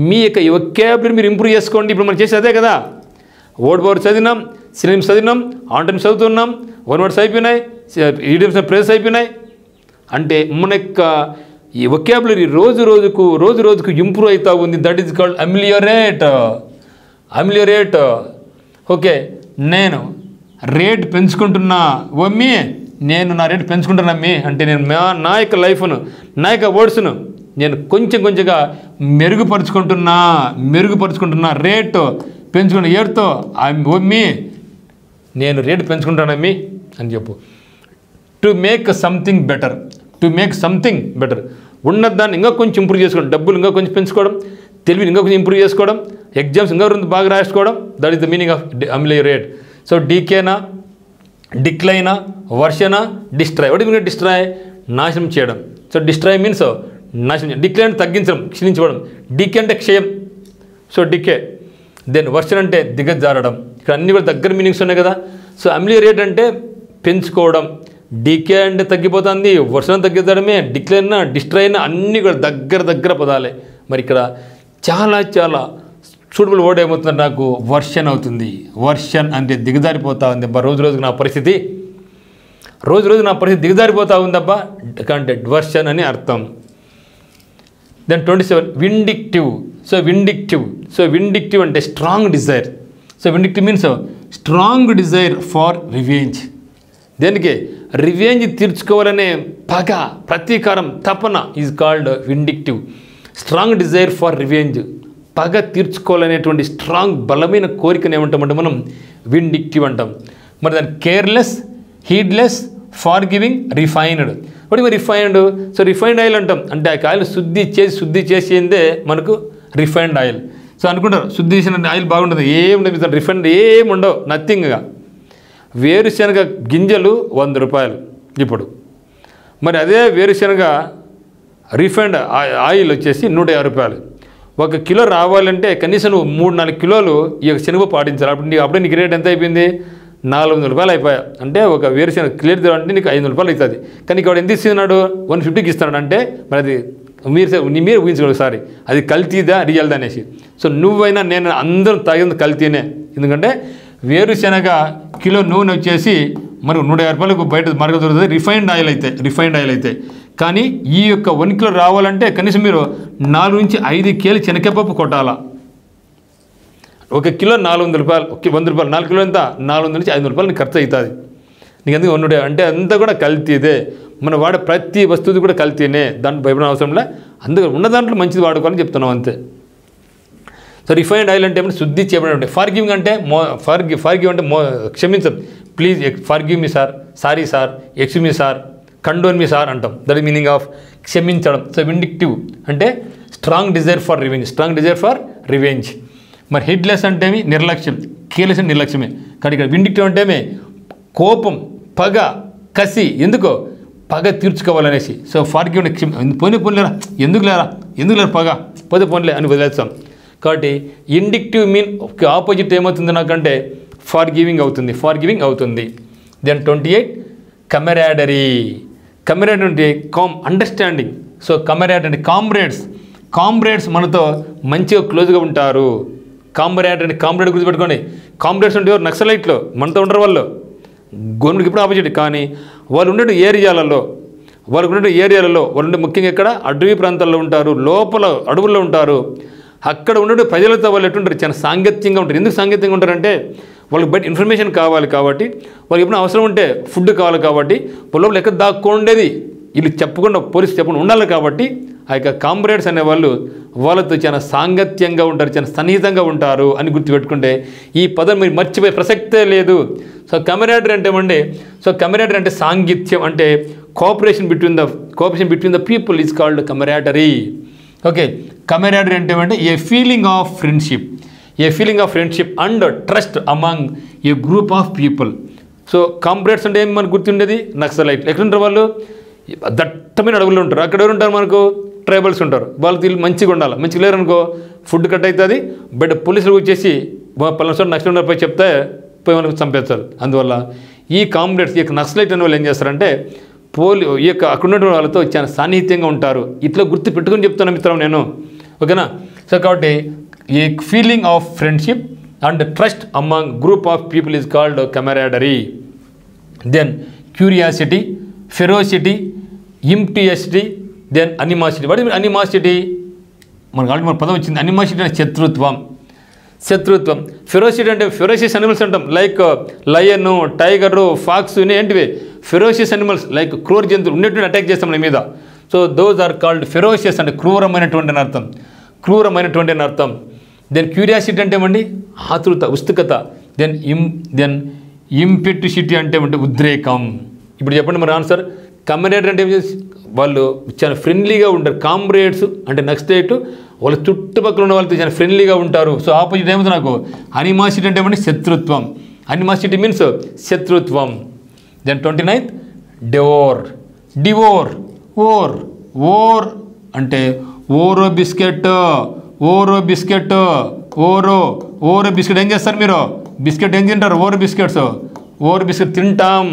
మీ యొక్క వొకాబులరీ మీరు ఇంప్రూవ్ చేసుకోండి. ఇప్పుడు మనం చేసేది అదే కదా. వర్డ్ పవర్ చదివినాం, సినిమ్స్ చదివినాం, ఆంటైమ్స్ చదువుతున్నాం, 1 words అయిపోయినాయి, ఈడియమ్స్ ప్రేస్ అయిపోయినాయి. అంటే మన యొక్క ఈ వొకాబులరీ రోజు రోజుకు ఇంప్రూవ్ అవుతూ ఉంది. That is called ameliorate. Okay. నేను రేట్ పెంచుకుంటున్నా, మమ్మీ నేను నా రేటు పెంచుకుంటానమ్మి అంటే నేను నా యొక్క లైఫ్ను నా యొక్క వర్డ్స్ను నేను కొంచెంగా మెరుగుపరుచుకుంటున్నా రేటు పెంచుకున్న ఏడుతో అమ్మి నేను రేటు పెంచుకుంటానమ్మి అని చెప్పు. టు మేక్ సంథింగ్ బెటర్ ఉన్నదాన్ని ఇంకా కొంచెం ఇంప్రూవ్ చేసుకోవడం, డబ్బులు ఇంకా కొంచెం పెంచుకోవడం, తెలివిని ఇంకా కొంచెం ఇంప్రూవ్ చేసుకోవడం, ఎగ్జామ్స్ ఇంకా బాగా రాసుకోవడం. That is the meaning of ameliorate. So డీకేనా, డిక్లైనా, వర్షనా, డిస్ట్రాయ్. What mean destroy? నాశనం చేయడం. సో డిస్ట్రాయ్ మీన్స్ నాశనం చేయడం. డిక్లైన్ అంటే తగ్గించడం, క్షీణించడం. డీకే అంటే క్షయం. So decay. దెన్ వర్షన్ అంటే దిగజారడం. ఇక్కడ అన్నీ కూడా దగ్గర మీనింగ్స్ ఉన్నాయి కదా. సో అమ్యులేట్ అంటే పెంచుకోవడం, డీకే అంటే తగ్గిపోతుంది, వర్షం తగ్గించడమే, డిక్లైన్ డిస్ట్రాయిన్ అన్నీ కూడా దగ్గర పదాలే. మరి ఇక్కడ చాలా సూటబుల్ వర్డ్ ఏమవుతుంది నాకు? వర్షన్ అవుతుంది. వర్షన్ అంటే దిగజారిపోతా ఉంది అబ్బా రోజు నా పరిస్థితి దిగజారిపోతా ఉందబ్బా అంటే వర్షన్ అని అర్థం. Then 27 vindictive. సో విండిక్టివ్ అంటే strong desire. So vindictive means strong desire for revenge. దేనికి? రివెంజ్ తీర్చుకోవాలనే పగ, ప్రతీకారం, తపన is called vindictive. Strong desire for revenge, పగ తీర్చుకోవాలనేటువంటి స్ట్రాంగ్ బలమైన కోరికను ఏమంటామంటే మనం విండిక్టివ్ అంటాం. మరి దాన్ని కేర్లెస్, హీడ్లెస్, ఫార్ గివింగ్, రిఫైన్డ్. వాటి మరి రిఫైన్డ్. సో రిఫైన్డ్ ఆయిల్ అంటాం అంటే ఆ ఆయిల్ శుద్ధి చేసిందే మనకు రిఫైన్డ్ ఆయిల్. సో అనుకుంటారు శుద్ధి చేసిన ఆయిల్ బాగుంటుంది, ఏముండదు రిఫైన్డ్ ఏముండవు, నథింగ్గా. వేరుశనగ గింజలు 100 రూపాయలు ఇప్పుడు. మరి అదే వేరుశనగ రిఫైన్డ్ ఆయిల్ వచ్చేసి 150 రూపాయలు. 1 కిలో రావాలంటే కనీసం నువ్వు 3-4 కిలోలు ఈ యొక్క శనగ పాటించాలి. అప్పుడే నీకు రేట్ ఎంత అయిపోయింది? 400 రూపాయలు అయిపోయా. అంటే ఒక వేరుశనగ క్లియర్ అంటే నీకు 500 రూపాయలు అవుతుంది. కానీ ఇక్కడ ఎంత ఇస్తున్నాడు? 150కి ఇస్తున్నాడు. అంటే మరి అది మీరు ఊహించుకోండి ఒకసారి, అది కల్తీదా రియల్దా అనేసి. సో నువ్వైనా నేను అందరం తాగింది కల్తీనే. ఎందుకంటే వేరుశనగ కిలో నూనె వచ్చేసి మరి 150 రూపాయలకు బయట మార్కెట్ దొరుకుతుంది రిఫైన్డ్ ఆయిల్ అయితే. కానీ ఈ యొక్క 1 కిలో రావాలంటే కనీసం మీరు 4 నుంచి 5 కేజీలు శనగపప్పు కొట్టాలా. 1 కిలో 400 రూపాయలు, 100 రూపాయలు, 4 కిలో ఎంత? 400 నుంచి 500 రూపాయలు నీకు ఖర్చు అవుతుంది. నీకు ఎందుకు 100 అంటే అంతా కూడా కల్తీదే. మనం వాడే ప్రతి వస్తువుది కూడా కల్తీనే, దాంట్లో భయపడిన అవసరంలే. అందుకని ఉన్న దాంట్లో మంచిది వాడుకోవాలని చెప్తున్నాం అంతే. సో రిఫైన్డ్ ఆయిల్ అంటే శుద్ధి చేయబడి. ఫార్గివింగ్ అంటే ఫార్గివ్ అంటే క్షమించదు. Please forgive me sir, sorry sir, excuse me sir, condone me sir అంటాం. దట్ ఈస్ మీనింగ్ ఆఫ్ క్షమించడం. సో విండిక్టివ్ అంటే స్ట్రాంగ్ డిజైర్ ఫర్ రివెంజ్. మరి హెడ్లెస్ అంటే నిర్లక్ష్యం, కేర్లెస్ అంటే నిర్లక్ష్యమే. కానీ ఇక్కడ విండిక్టివ్ అంటే కోపం, పగ, కసి. ఎందుకో? పగ తీర్చుకోవాలనేసి. సో ఫార్గివ్ పోనీలేరా, ఎందుకు లేరా పగ, పోన్లే అని వదిలేస్తాం. కాబట్టి ఇండిక్టివ్ మీన్ ఆపోజిట్ ఏమవుతుంది నాకంటే ఫార్గివింగ్ అవుతుంది. దెన్ 28 కమెరాడరీ అంటే అండర్స్టాండింగ్. సో కమెరాడ్ అంటే కామ్రేడ్స్ మనతో మంచిగా క్లోజ్గా ఉంటారు. కామ్రేడ్ గుర్తుపెట్టుకోండి. కామ్రేడ్స్ అంటే నక్సలైట్లు మనతో ఉంటారు. వాళ్ళు గవర్నమెంట్కి ఇప్పుడు ఆపోజిట్. కానీ వాళ్ళు ఉండే ఏరియాలలో వాళ్ళు ముఖ్యంగా ఎక్కడ అడవి ప్రాంతాల్లో ఉంటారు, లోపల అడవుల్లో ఉంటారు. అక్కడ ఉండే ప్రజలతో వాళ్ళు ఎట్టుంటారు? చాలా సాంగత్యంగా ఉంటారు. ఎందుకు సాంగత్యంగా ఉంటారంటే వాళ్ళకి బయట ఇన్ఫర్మేషన్ కావాలి కాబట్టి, వాళ్ళకి ఎప్పుడైనా అవసరం ఉంటే ఫుడ్ కావాలి కాబట్టి, లోపల ఎక్కడ దాక్కోండేది వీళ్ళు చెప్పకుండా పోలీసు చెప్పకుండా ఉండాలి కాబట్టి ఆ యొక్క కామ్రేడ్స్ అనేవాళ్ళు వాళ్ళతో చాలా సాంగత్యంగా ఉంటారు, చాలా సన్నిహితంగా ఉంటారు అని గుర్తుపెట్టుకుంటే ఈ పదం మీరు మర్చిపోయే ప్రసక్తే లేదు. సో కమెరాడరీ అంటే ఏమండి? సో కమెరాడరీ అంటే సాంగిత్యం, అంటే cooperation between the people is called camaraderie. Okay, camaraderie అంటే ఏమంటే a feeling of friendship and trust among a group of people. So comrades అంటే ఏమి మనకు గుర్తుండేది? నక్సలైట్. ఎక్కడుంటారు వాళ్ళు? దట్టమైన అడవుల్లో ఉంటారు. అక్కడ ఎవరు ఉంటారు? మనకు ట్రైబల్స్ ఉంటారు. వాళ్ళకి వీళ్ళు మంచిగా ఉండాలి. మంచిగా లేరనుకో ఫుడ్ కట్ అవుతుంది. బట్ పోలీసులు వచ్చేసి పలానా చోట నక్సలైట్ పోయి చెప్తే పోయి మనకు చంపేస్తారు. అందువల్ల ఈ కామ్రేడ్స్, ఈ యొక్క నక్సలైట్ అనే వాళ్ళు ఏం చేస్తారంటే ఈ యొక్క అక్కడ ఉన్న వాళ్ళతో చాలా సాన్నిహిత్యంగా ఉంటారు. ఇట్లా గుర్తు పెట్టుకుని చెప్తాను మిత్రం నేను. ఓకేనా? సో కాబట్టి a feeling of friendship and trust among group of people is called camaraderie. Then curiosity, ferocity, impetuosity, then animosity. What is animosity? మనకు ఆల్రెడీ మన పదం వచ్చింది. అనిమాసిటీ అంటే శత్రుత్వం. ఫెరోసిటీ అంటే ఫెరోసియస్ అనిమల్స్ అంటాం. లైక్ లయన్, టైగరు, ఫాక్స్, ఏంటివి ఫెరోషియస్ అనిమల్స్ లైక్ క్రూర జంతువులు ఉన్నటువంటి అటాక్ చేస్తాం మన మీద. So those are called ferocious అంటే క్రూరమైనటువంటి అని అర్థం, క్రూరమైనటువంటి అని అర్థం. దెన్ క్యూరియాసిటీ అంటే ఏమండి ఆతృత, ఉత్సుకత. దెన్ ఇంపెటిసిటీ అంటే ఏమంటే ఉద్రేకం. ఇప్పుడు చెప్పండి మరి ఆన్సర్. కమ్రేడ్ అంటే వాళ్ళు చాలా ఫ్రెండ్లీగా ఉంటారు. కామ్రేడ్స్ అంటే నెక్స్ట్ వాళ్ళ చుట్టుపక్కల ఉన్న వాళ్ళతో చాలా ఫ్రెండ్లీగా ఉంటారు. సో ఆపోజిట్ ఏమవుతుంది నాకు అనిమాసిటీ అంటే ఏమంటే శత్రుత్వం. అనిమాసిటీ మీన్స్ శత్రుత్వం. Then 29th devour. డివోర్ ఓర్ ఓర్ అంటే Oreo biscuit, Oreo biscuit, Oreo Oreo biscuit ఏం చేస్తారు మీరు? బిస్కెట్ ఏం తింటారు? ఓరో బిస్కెట్స్. ఓరో బిస్కెట్ తింటాం,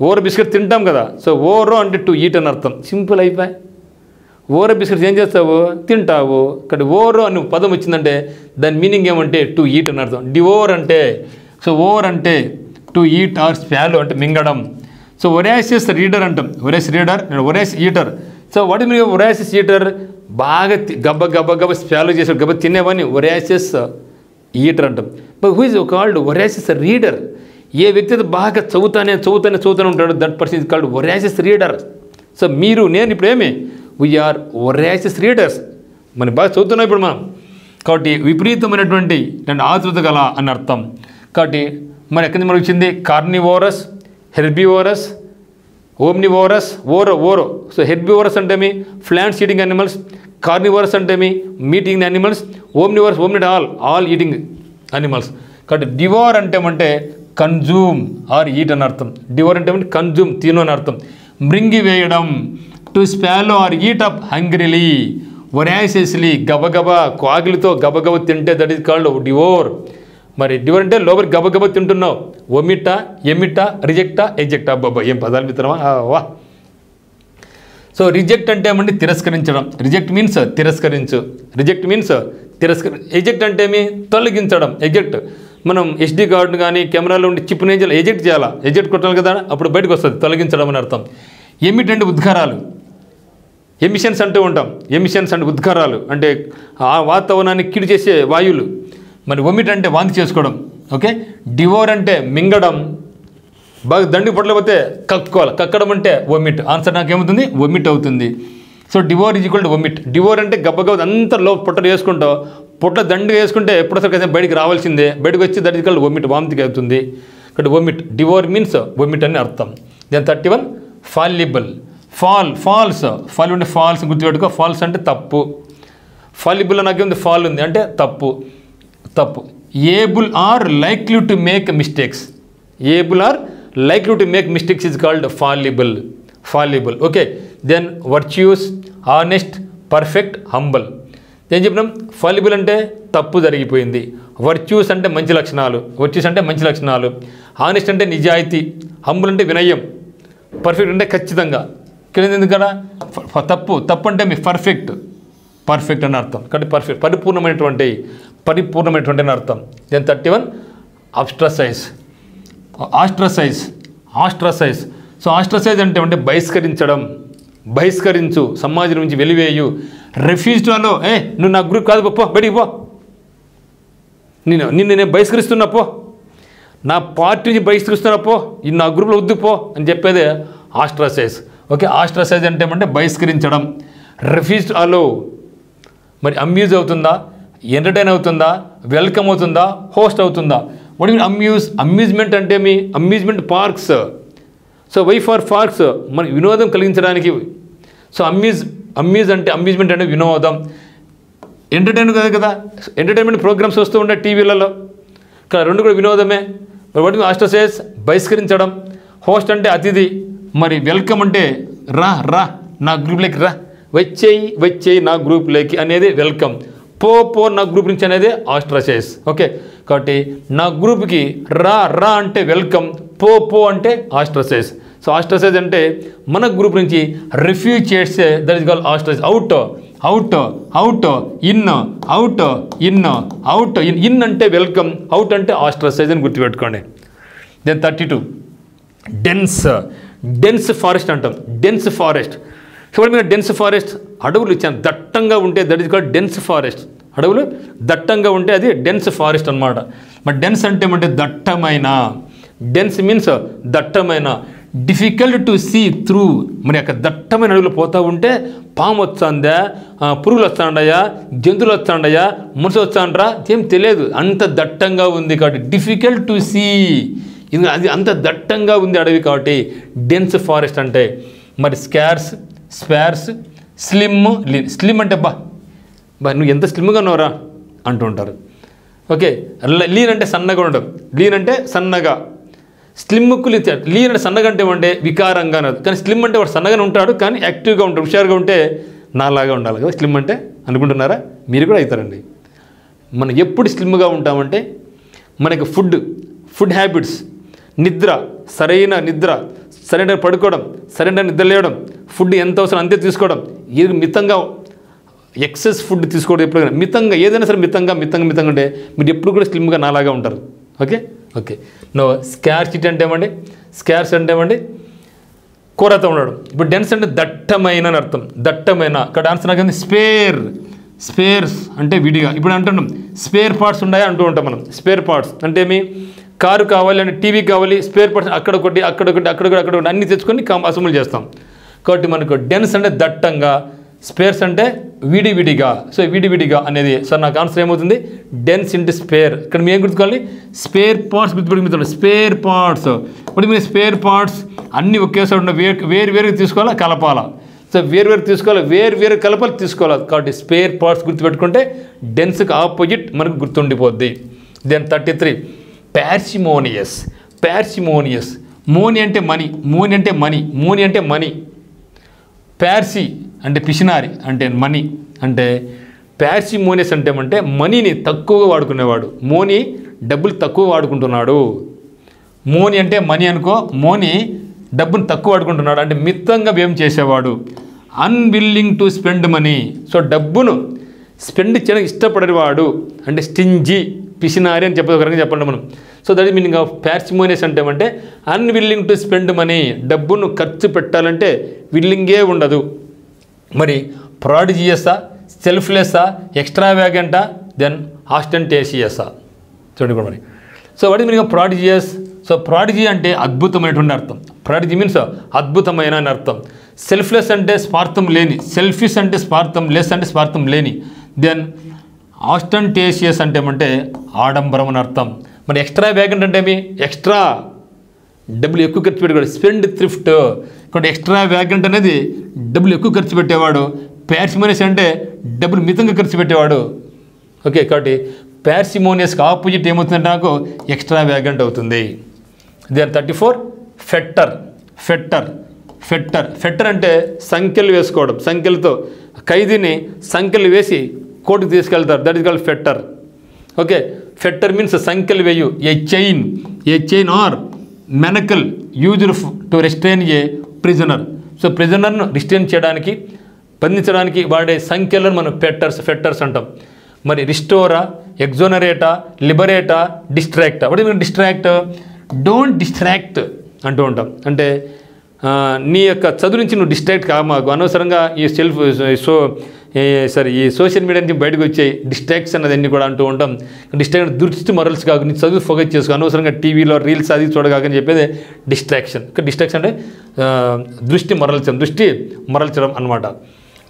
ఓరో బిస్కెట్ తింటాం కదా. సో ఓరో అంటే టు ఈట్ అని అర్థం. సింపుల్ అయిపోయి. ఓరో బిస్కెట్స్ ఏం చేస్తావు? తింటావు. ఇక్కడ ఓరో అని పదం వచ్చిందంటే దాని మీనింగ్ ఏమంటే టు ఈట్ అని అర్థం. డివోర్ అంటే సో ఓవర్ అంటే టు ఈట్ ఆర్ స్పాలో అంటే మింగడం. సో ఒరాసియస్ రీడర్ అంటాం. ఒరాసిస్ రీడర్, ఒరాసిస్ ఈటర్. సో వాటి మీరు ఒరాసిస్ ఈటర్ బాగా గబ్బ గబ్బ గబ్బ స్పాలో చేసాడు, గబ్బ తినేవాడిని ఒరాసిస్ ఈటర్ అంటాం. But who is called voracious reader? ఏ వ్యక్తి అయితే బాగా చదువుతానే ఉంటాడు, that person is called voracious reader. So మీరు నేను ఇప్పుడు ఏమి వీఆర్ ఒరాసిస్ రీడర్స్, మనం బాగా చదువుతున్నాం ఇప్పుడు మనం. కాబట్టి విపరీతమైనటువంటి ఆతృత గల అని అర్థం. కాబట్టి మరి ఎక్కడి నుంచి మనకు వచ్చింది? కార్నివోరస్, హెర్బివోరస్, ఓమ్నివోరస్, ఓరో. సో హెర్బివోరస్ అంటే మీ ప్లాంట్స్ ఈటింగ్ యానిమల్స్, కార్నివోరస్ అంటే మీ మీట్ ఈటింగ్ యానిమల్స్, ఓమ్నివోరస్ ఓమ్నిట్ ఆల్ ఈటింగ్ యానిమల్స్. కాబట్టి డివోర్ అంటే ఏమంటే కన్జ్యూమ్ ఆర్ ఈట్ అని అర్థం. డివోర్ అంటే ఏమంటే కన్జ్యూమ్ తిను అని అర్థం. మృంగి వేయడం, టు స్పాలో ఆర్ ఈట్ అప్ హంగ్రీలీ, ఒరాసియస్లీ గబగబా ఆకలితో గబగబ తింటే దట్ ఈస్ కాల్డ్ డివోర్. మరి డివోర్ అంటే లోపలికి గబగబ తింటున్నావు. ఒమిటా, ఎమిటా, రిజెక్టా, ఎజెక్టా. బాబా ఏం పదాలు మిత్రమా వా. సో రిజెక్ట్ అంటే ఏమంటే తిరస్కరించడం. రిజెక్ట్ మీన్స్ తిరస్కరించు. రిజెక్ట్ మీన్స్ ఎజెక్ట్ అంటే ఏమి? తొలగించడం. ఎజెక్ట్ మనం ఎస్డి కార్డును కానీ కెమెరాలో ఉండి చిప్ నుంచి ఎజెక్ట్ చేయాలా, ఎజెక్ట్ కొట్టాలి కదా, అప్పుడు బయటకు వస్తుంది. తొలగించడం అని అర్థం. ఎమిట్ అంటే ఉద్గారాలు. ఎమిషన్స్ అంటూ ఉంటాం. ఎమిషన్స్ అంటే ఉద్గారాలు అంటే ఆ వాతావరణాన్ని కిడి చేసే వాయువులు. మరి ఒమిట్ అంటే వాంతి చేసుకోవడం. ఓకే. డివోర్ అంటే మింగడం, బాగా దండి పొట్టలేకపోతే కక్కుకోవాలి. కక్కడం అంటే ఒమిట్. ఆన్సర్ నాకేమవుతుంది? ఒమిట్ అవుతుంది. So devour is equal to omit. Devour అంటే గబ్బగబ్బ అంతా పొట్టలు వేసుకుంటావు, పొట్ల దండిగా వేసుకుంటే ఎప్పుడోసారి బయటికి రావాల్సిందే, బయటకు వచ్చి దట్ ఈజ్ కాల్డ్ ఒమిట్, వాంతికి అవుతుంది. ఇక్కడ ఒమిట్. డివోర్ మీన్స్ ఒమిట్ అని అర్థం. Then 31 fallible. ఫాల్స్ అంటే ఫాల్స్ గుర్తుపెట్టుకో. ఫాల్స్ అంటే తప్పు. ఫాలిబుల్ నాకేముంది? ఫాల్ ఉంది అంటే తప్పు. Able or likely to make mistakes. Able or likely to make mistakes is called fallible. Okay. Then virtues, honest, perfect, humble. ఏం చెప్పినాం? ఫాలిబుల్ అంటే తప్పు జరిగిపోయింది. వర్చ్యూస్ అంటే మంచి లక్షణాలు. ఆనెస్ట్ అంటే నిజాయితీ. హంబుల్ అంటే వినయం. పర్ఫెక్ట్ అంటే ఖచ్చితంగా. ఎందుకన్నా తప్పు అంటే మీ పర్ఫెక్ట్ అని అర్థం. కాబట్టి పరిపూర్ణమైనటువంటి అని అర్థం. దెన్ 31 ఆస్ట్రసైజ్. సో ఆస్ట్రసైజ్ అంటే బహిష్కరించు, సమాజం నుంచి వెలివేయు. రెఫ్యూజ్లో నువ్వు నా గ్రూప్ కాదు పో, బయటికి పో, నిన్ను నేను బహిష్కరిస్తున్నా పో, నా పార్టీ నుంచి బహిష్కరిస్తున్నా పో, నా గ్రూప్లో వద్దు పో అని చెప్పేదే ఆస్ట్రసైజ్. ఓకే. ఆస్ట్రసైజ్ అంటే ఏమంటే బహిష్కరించడం. రెఫ్యూజ్డ్ అలో మరి అమ్యూజ్ అవుతుందా, ఎంటర్టైన్ అవుతుందా, వెల్కమ్ అవుతుందా, హోస్ట్ అవుతుందా? వాట్ మీన్ అమ్యూజ్మెంట్ అంటే మీ amusement parks. So why for parks మన వినోదం కలిగించడానికి. సో అమ్యూజ్ అంటే అమ్యూజ్మెంట్ అంటే వినోదం. ఎంటర్టైన్ కదా, ఎంటర్టైన్మెంట్ ప్రోగ్రామ్స్ వస్తూ ఉంటాయి టీవీలలో, ఇక్కడ రెండు కూడా వినోదమే. వాటి మీద ఆస్ట్రసైజ్ బహిష్కరించడం. హోస్ట్ అంటే అతిథి. మరి వెల్కమ్ అంటే రా నా గ్రూప్లోకి రా, వచ్చేయి నా గ్రూప్లోకి అనేది వెల్కమ్. పో నా గ్రూప్ నుంచి అనేది ఆస్ట్రసైజ్. ఓకే. కాబట్టి నా గ్రూప్కి రా అంటే వెల్కమ్, పో అంటే ఆస్ట్రసైజ్. సో ఆస్ట్రసైజ్ అంటే మన గ్రూప్ నుంచి రిఫ్యూజ్ చేస్తే that is called ostracise. Out in అంటే వెల్కమ్, అవుట్ అంటే ఆస్ట్రసైజ్ అని గుర్తుపెట్టుకోండి. దెన్ 32 డెన్స్ ఫారెస్ట్ అంటాం. డెన్స్ ఫారెస్ట్ అడవులు చాలా దట్టంగా ఉంటే that is called dense forest. అడవులు దట్టంగా ఉంటే అది డెన్స్ ఫారెస్ట్ అనమాట. మరి డెన్స్ అంటే ఏమంటే దట్టమైన. డెన్స్ మీన్స్ దట్టమైన. Difficult to see through. మరి అక్కడ దట్టమైన అడవిలో పోతూ ఉంటే పాము వస్తుందా, పురుగులు వస్తాండయా, జంతువులు వస్తాండయా, మనుషులు వస్తాండ్రా ఏం తెలియదు, అంత దట్టంగా ఉంది కాబట్టి డిఫికల్ట్ టు సీ. ఇది అది అంత దట్టంగా ఉంది అడవి కాబట్టి డెన్స్ ఫారెస్ట్ అంటే. మరి scars, sparse, slim, lean. Slim అంటే బా నువ్వు ఎంత స్లిమ్గా ఉన్నావురా అంటూ ఉంటారు. ఓకే, లీన్ అంటే సన్నగా ఉండడం, లీన్ అంటే సన్నగా. స్లిమ్కు లీన్ అంటే సన్నగా అంటే ఏమంటే వికారంగా అన్నది. కానీ స్లిమ్ అంటే వాడు సన్నగానే ఉంటాడు కానీ యాక్టివ్గా ఉంటాడు, హుషారుగా ఉంటే నాలాగా ఉండాలి కదా స్లిమ్ అంటే అనుకుంటున్నారా? మీరు కూడా అవుతారండి. మనం ఎప్పుడు స్లిమ్గా ఉంటామంటే మనకి ఫుడ్ హ్యాబిట్స్, నిద్ర, సరైన నిద్ర, సరైన పడుకోవడం, సరైన నిద్ర లేవడం, ఫుడ్ ఎంత అవసరం అంతే తీసుకోవడం, ఇది మితంగా ఎక్సెస్ ఫుడ్ తీసుకోవడం ఎప్పుడు మితంగా, ఏదైనా సరే మితంగా ఉంటే మీరు ఎప్పుడు కూడా స్లిమ్గా నాలాగా ఉంటారు. ఓకే నో స్కార్సిటీ అంటే ఏమండి? స్కార్స్ అంటే ఏమండి? కొరత ఉండడం. ఇప్పుడు డెన్స్ అంటే దట్టమైన అని అర్థం. దట్టమైన ఇక్కడ ఆన్సర్ నాకేంది? స్పేర్స్ అంటే విడిగా. ఇప్పుడు అంటున్నాం స్పేర్ పార్ట్స్ ఉన్నాయా అంటూ ఉంటాం మనం. స్పేర్ పార్ట్స్ అంటే ఏమి? కారు కావాలి అంటే టీవీ కావాలి, స్పేర్ పార్ట్స్ అక్కడొకటి అన్ని తెచ్చుకొని అసెంబ్లీ చేస్తాం. కాబట్టి మనకు డెన్స్ అంటే దట్టంగా, స్పేర్స్ అంటే విడివిడిగా. సో విడివిడిగా అనేది సార్ నాకు ఆన్సర్ ఏమవుతుంది? Dense into spare. ఇక్కడ మేము ఏం గుర్తుకోవాలి? స్పేర్ పార్ట్స్ గుర్తుపెట్టుకుంటాం. స్పేర్ పార్ట్స్ ఇప్పుడు మీరు స్పేర్ పార్ట్స్ అన్నీ ఒకేసారి ఉన్న వేరువేరుగా తీసుకోవాలా, కలపాలా. సో వేరువేరు తీసుకోవాలి, వేరు కలపాలి, తీసుకోవాలి. కాబట్టి స్పేర్ పార్ట్స్ గుర్తుపెట్టుకుంటే డెన్స్కి ఆపోజిట్ మనకు గుర్తుండిపోద్ది. దెన్ 33 పార్సిమోనియస్. మోని అంటే మనీ. పార్సి అంటే పిసినారి అంటే మనీ. అంటే పార్సిమోనియస్ అంటే మనీని తక్కువగా వాడుకునేవాడు. మోని డబ్బులు తక్కువ వాడుకుంటున్నాడు. మోని అంటే మనీ అనుకో, మోని డబ్బును తక్కువ వాడుకుంటున్నాడు అంటే మితంగా వ్యయం చేసేవాడు. Unwilling to spend money. So డబ్బును స్పెండ్ చేయడానికి ఇష్టపడేవాడు అంటే స్టింజీ, పిసినారి అని చెప్పేది ఒక రకంగా చెప్పండి మనం. So that is meaning of parsimonious అంటే అన్విల్లింగ్ టు స్పెండ్ మనీ. డబ్బును ఖర్చు పెట్టాలంటే విల్లింగే ఉండదు. మరి ప్రాడిజియసా, సెల్ఫ్లెస్సా, ఎక్స్ట్రావాగెంటా, దెన్ ఆస్టెంటేషియసా? చూడండి మరి. So what is meaning of prodigious? So prodigy అంటే అద్భుతమైనటువంటి అర్థం. ప్రాడిజీ మీన్స్ అద్భుతమైన అని అర్థం. సెల్ఫ్లెస్ అంటే స్వార్థం లేని, సెల్ఫిష్ అంటే స్వార్థం, లెస్ అంటే స్వార్థం లేని. దెన్ ఆస్టెంటేషియస్ అంటే ఆడంబరం అని అర్థం. మరి ఎక్స్ట్రా వ్యాగెంట్ అంటే ఏమి? ఎక్స్ట్రా డబ్బులు ఎక్కువ ఖర్చు పెట్టేవాడు, స్పెండ్ థ్రిఫ్ట్. ఇక్కడ ఎక్స్ట్రా వ్యాగెంట్ అనేది డబ్బులు ఎక్కువ ఖర్చు పెట్టేవాడు. పార్సిమోనియస్ అంటే డబ్బులు మితంగా ఖర్చు పెట్టేవాడు. ఓకే, కాబట్టి పార్సిమోనియస్కి ఆపోజిట్ ఏమవుతుందంటే నాకు ఎక్స్ట్రా వ్యాగెంట్ అవుతుంది. దెన్ 34 ఫెట్టర్ అంటే సంఖ్యలు వేసుకోవడం. సంఖ్యలతో ఖైదీని సంఖ్యలు వేసి కోర్టుకు తీసుకెళ్తారు. That is called fetter. Okay, fetter means సంఖ్యలు వేయు. A chain or manacle used to restrain a prisoner. So ప్రిజనర్ను రిస్ట్రైన్ చేయడానికి, బంధించడానికి వాడే సంఖ్యలను మనం ఫెట్టర్స్ అంటాం. మరి రిస్టోరా, ఎగ్జోనరేటా, లిబరేటా, డిస్ట్రాక్టా. What mean distract? Don't distract అంటూ ఉంటాం. అంటే నీ యొక్క చదువు నుంచి నువ్వు డిస్ట్రాక్ట్ కామాకు, అనవసరంగా ఈ ఈ సోషల్ మీడియా నుంచి బయటకు వచ్చే డిస్ట్రాక్ట్స్ అన్నది కూడా అంటూ ఉంటాం. డిస్ట్రాక్ట్ దృష్టి మరల్స్ కాకు, నీ చదువు ఫోకస్ చేసుకో, అనవసరంగా టీవీలో రీల్స్ అది చూడగాకని చెప్పేది డిస్ట్రాక్షన్. డిస్ట్రాక్షన్ అంటే దృష్టి మరల్చడం అనమాట.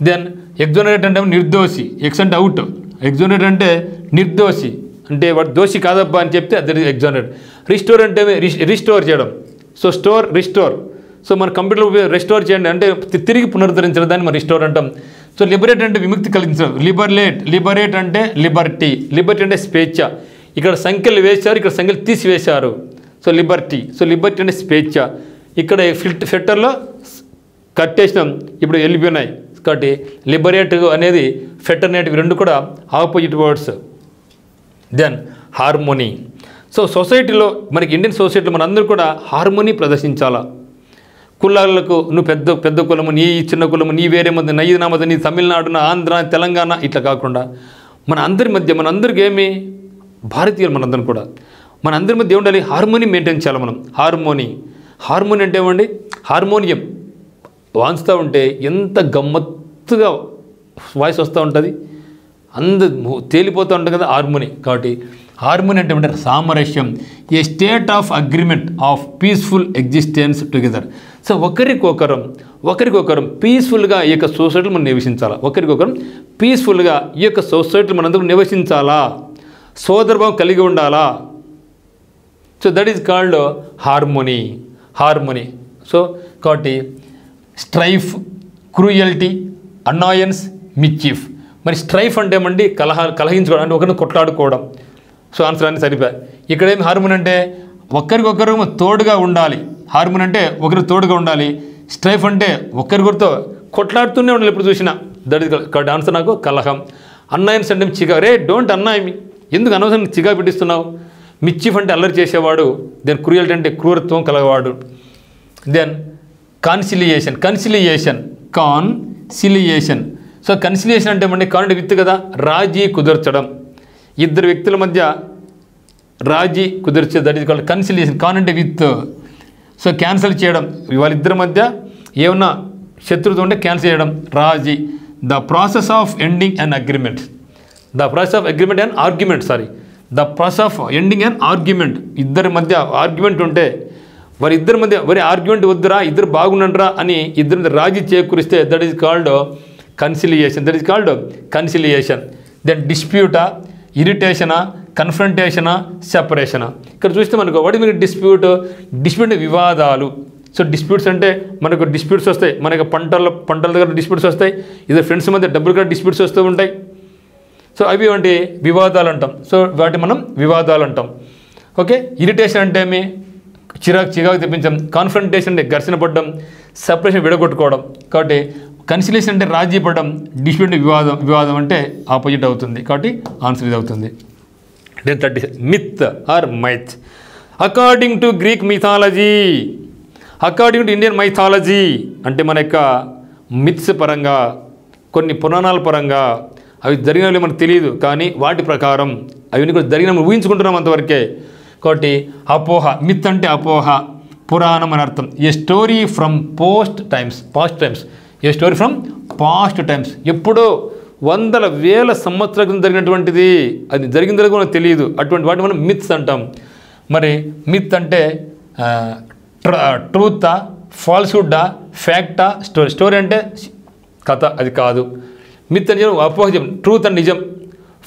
దెన్ ఎగ్జోనరేట్ అంటే నిర్దోషి. ఎక్స్ అంటే అవుట్, ఎగ్జోనరేట్ అంటే నిర్దోషి, అంటే వాడు దోషి కాదబ్బా అని చెప్తే అది ఎగ్జోనరేట్. రిస్టోర్ అంటే రిస్టోర్ చేయడం. So restore. సో మన కంప్యూటర్లో రెస్టోర్ చేయండి అంటే తిరిగి పునరుద్ధరించడం, దాన్ని మనం రిస్టోర్ అంటాం. సో లిబరేట్ అంటే విముక్తి కలిగించడం. లిబరేట్ అంటే లిబర్టీ అంటే స్వేచ్ఛ. ఇక్కడ సంఖ్యలు వేశారు, ఇక్కడ సంఖ్యలు తీసివేశారు. సో లిబర్టీ అంటే స్వేచ్ఛ. ఇక్కడ ఫెట్టర్లో కట్టేసినాం, ఇప్పుడు వెళ్ళిపోయినాయి. కాబట్టి లిబరేట్ అనేది ఫెట్టర్ అనేటివి రెండు కూడా ఆపోజిట్ వర్డ్స్. Then harmony. సో సొసైటీలో మనకి ఇండియన్ సొసైటీలో మనందరూ కూడా హార్మోనీ ప్రదర్శించాలా. కులాలకు నువ్వు పెద్ద కులము, నీ చిన్న కులము, నీ వేరే మధ్య, నయ్యి నా మధ్య, నీ తమిళనాడు, నా ఆంధ్ర, తెలంగాణ, ఇట్లా కాకుండా మన అందరి మధ్య, మనందరికి ఏమి భారతీయులు మనందరం కూడా మనందరి మధ్య ఉండాలి, హార్మోనీ మెయింటైన్ చేయాలి మనం. హార్మోనీ అంటే ఏమండి? హార్మోనియం వాంచుతూ ఉంటే ఎంత గమ్మత్తుగా వాయిస్ వస్తూ ఉంటుంది, తేలిపోతూ ఉంటుంది కదా హార్మోనీ. కాబట్టి హార్మోని అంటే ఏమంటారు? సామరస్యం, a state of agreement of peaceful existence together. So ఒకరికొకరం పీస్ఫుల్గా ఈ యొక్క సొసైటీలో మనం నివసించాలా, ఒకరికొకరం పీస్ఫుల్గా ఈ యొక్క సొసైటీలో మనందరం నివసించాలా, సోదరభావం కలిగి ఉండాలా. So that is called harmony. So కాబట్టి స్ట్రైఫ్, క్రూయల్టీ, అనాయన్స్, మిస్చీఫ్. మరి స్ట్రైఫ్ అంటే ఏమండి? కలహించుకోవడం, అంటే ఒకరిని కొట్లాడుకోవడం. సో ఆన్సర్ అన్ని సరిపోయి. ఇక్కడ ఏమి హార్మోని అంటే ఒకరికొకరు తోడుగా ఉండాలి. హార్మోని అంటే ఒకరు తోడుగా ఉండాలి. స్ట్రైఫ్ అంటే ఒకరికొకరితో కొట్లాడుతూనే ఉండాలి ఎప్పుడు చూసినా. దట్ ఈస్ కాబట్టి ఆన్సర్ నాకు కలహం. అన్నాయన్స్ అంటే చిగా, రే డోంట్ అన్నాయి, ఎందుకు అనవసరం చిగా పెట్టిస్తున్నావు. మిస్చీఫ్ అంటే అల్లరి చేసేవాడు. దెన్ క్రూయల్టీ అంటే క్రూరత్వం కలగవాడు. Then conciliation. సో కన్సిలియేషన్ అంటే ఏమంటే కాన్ అంటే విత్ కదా, రాజీ కుదర్చడం. ఇద్దరు వ్యక్తుల మధ్య రాజీ కుదిర్చే, దట్ ఈస్ కాల్డ్ కన్సిలియేషన్. కాన్ అంటే విత్. సో క్యాన్సిల్ చేయడం, వాళ్ళిద్దరి మధ్య ఏమన్నా శత్రుత్వం ఉంటే క్యాన్సిల్ చేయడం, రాజీ. The process of ending and agreement. The process of ending and argument. ఇద్దరి మధ్య ఆర్గ్యుమెంట్ ఉంటే వారిద్దరి మధ్య ఆర్గ్యుమెంట్ వద్దురా, ఇద్దరు బాగుండండిరా అని ఇద్దరి మధ్య రాజీ చేకూరిస్తే that is called conciliation. Then డిస్ప్యూటా, ఇరిటేషనా, కన్ఫ్రంటేషనా, సెపరేషనా. ఇక్కడ చూస్తే మనకు వాటి మీద డిస్ప్యూట్ వివాదాలు. సో డిస్ప్యూట్స్ అంటే మనకు డిస్ప్యూట్స్ వస్తాయి, మనకు పంటల దగ్గర డిస్ప్యూట్స్ వస్తాయి, ఇద్దరు ఫ్రెండ్స్ మధ్య డబ్బులు కూడా డిస్ప్యూట్స్ వస్తూ ఉంటాయి. సో అవి వంటి వివాదాలు అంటాం. సో వాటి మనం వివాదాలు అంటాం. ఓకే. ఇరిటేషన్ అంటే ఏమి? చిరాకు తెప్పించడం. కాన్ఫ్రంటేషన్ అంటే ఘర్షణ పడడం, సెపరేషన్ విడగొట్టుకోవడం. కాబట్టి కన్సిలేషన్ అంటే రాజీ పడడం, డిస్ప్యూట్ వివాదం అంటే ఆపోజిట్ అవుతుంది. కాబట్టి ఆన్సర్ ఇది అవుతుంది. Then 30 myth or myth. According to Greek mythology, according to Indian mythology అంటే మన యొక్క మిత్స్ పరంగా, కొన్ని పురాణాల పరంగా అవి జరిగినవి మనకు తెలియదు, కానీ వాటి ప్రకారం అవన్నీ కూడా జరిగిన ఊహించుకుంటున్నాం అంతవరకే. కాబట్టి అపోహ, మిత్ అంటే అపోహ, పురాణం అని అర్థం. A story from past times. A story from past times, ఎప్పుడో వందల వేల సంవత్సరాల క్రితం జరిగినటువంటిది, అది జరిగిందో కూడా మనకు తెలియదు. అటువంటి వాటి మనం మిత్స్ అంటాం. మరి మిత్ అంటే ట్రూతా, ఫాల్స్హుడ్డా, ఫ్యాక్టా, స్టోరీ అంటే కథ, అది కాదు. మిత్ అంటే అపోహ, ట్రూత్ అంటే నిజం,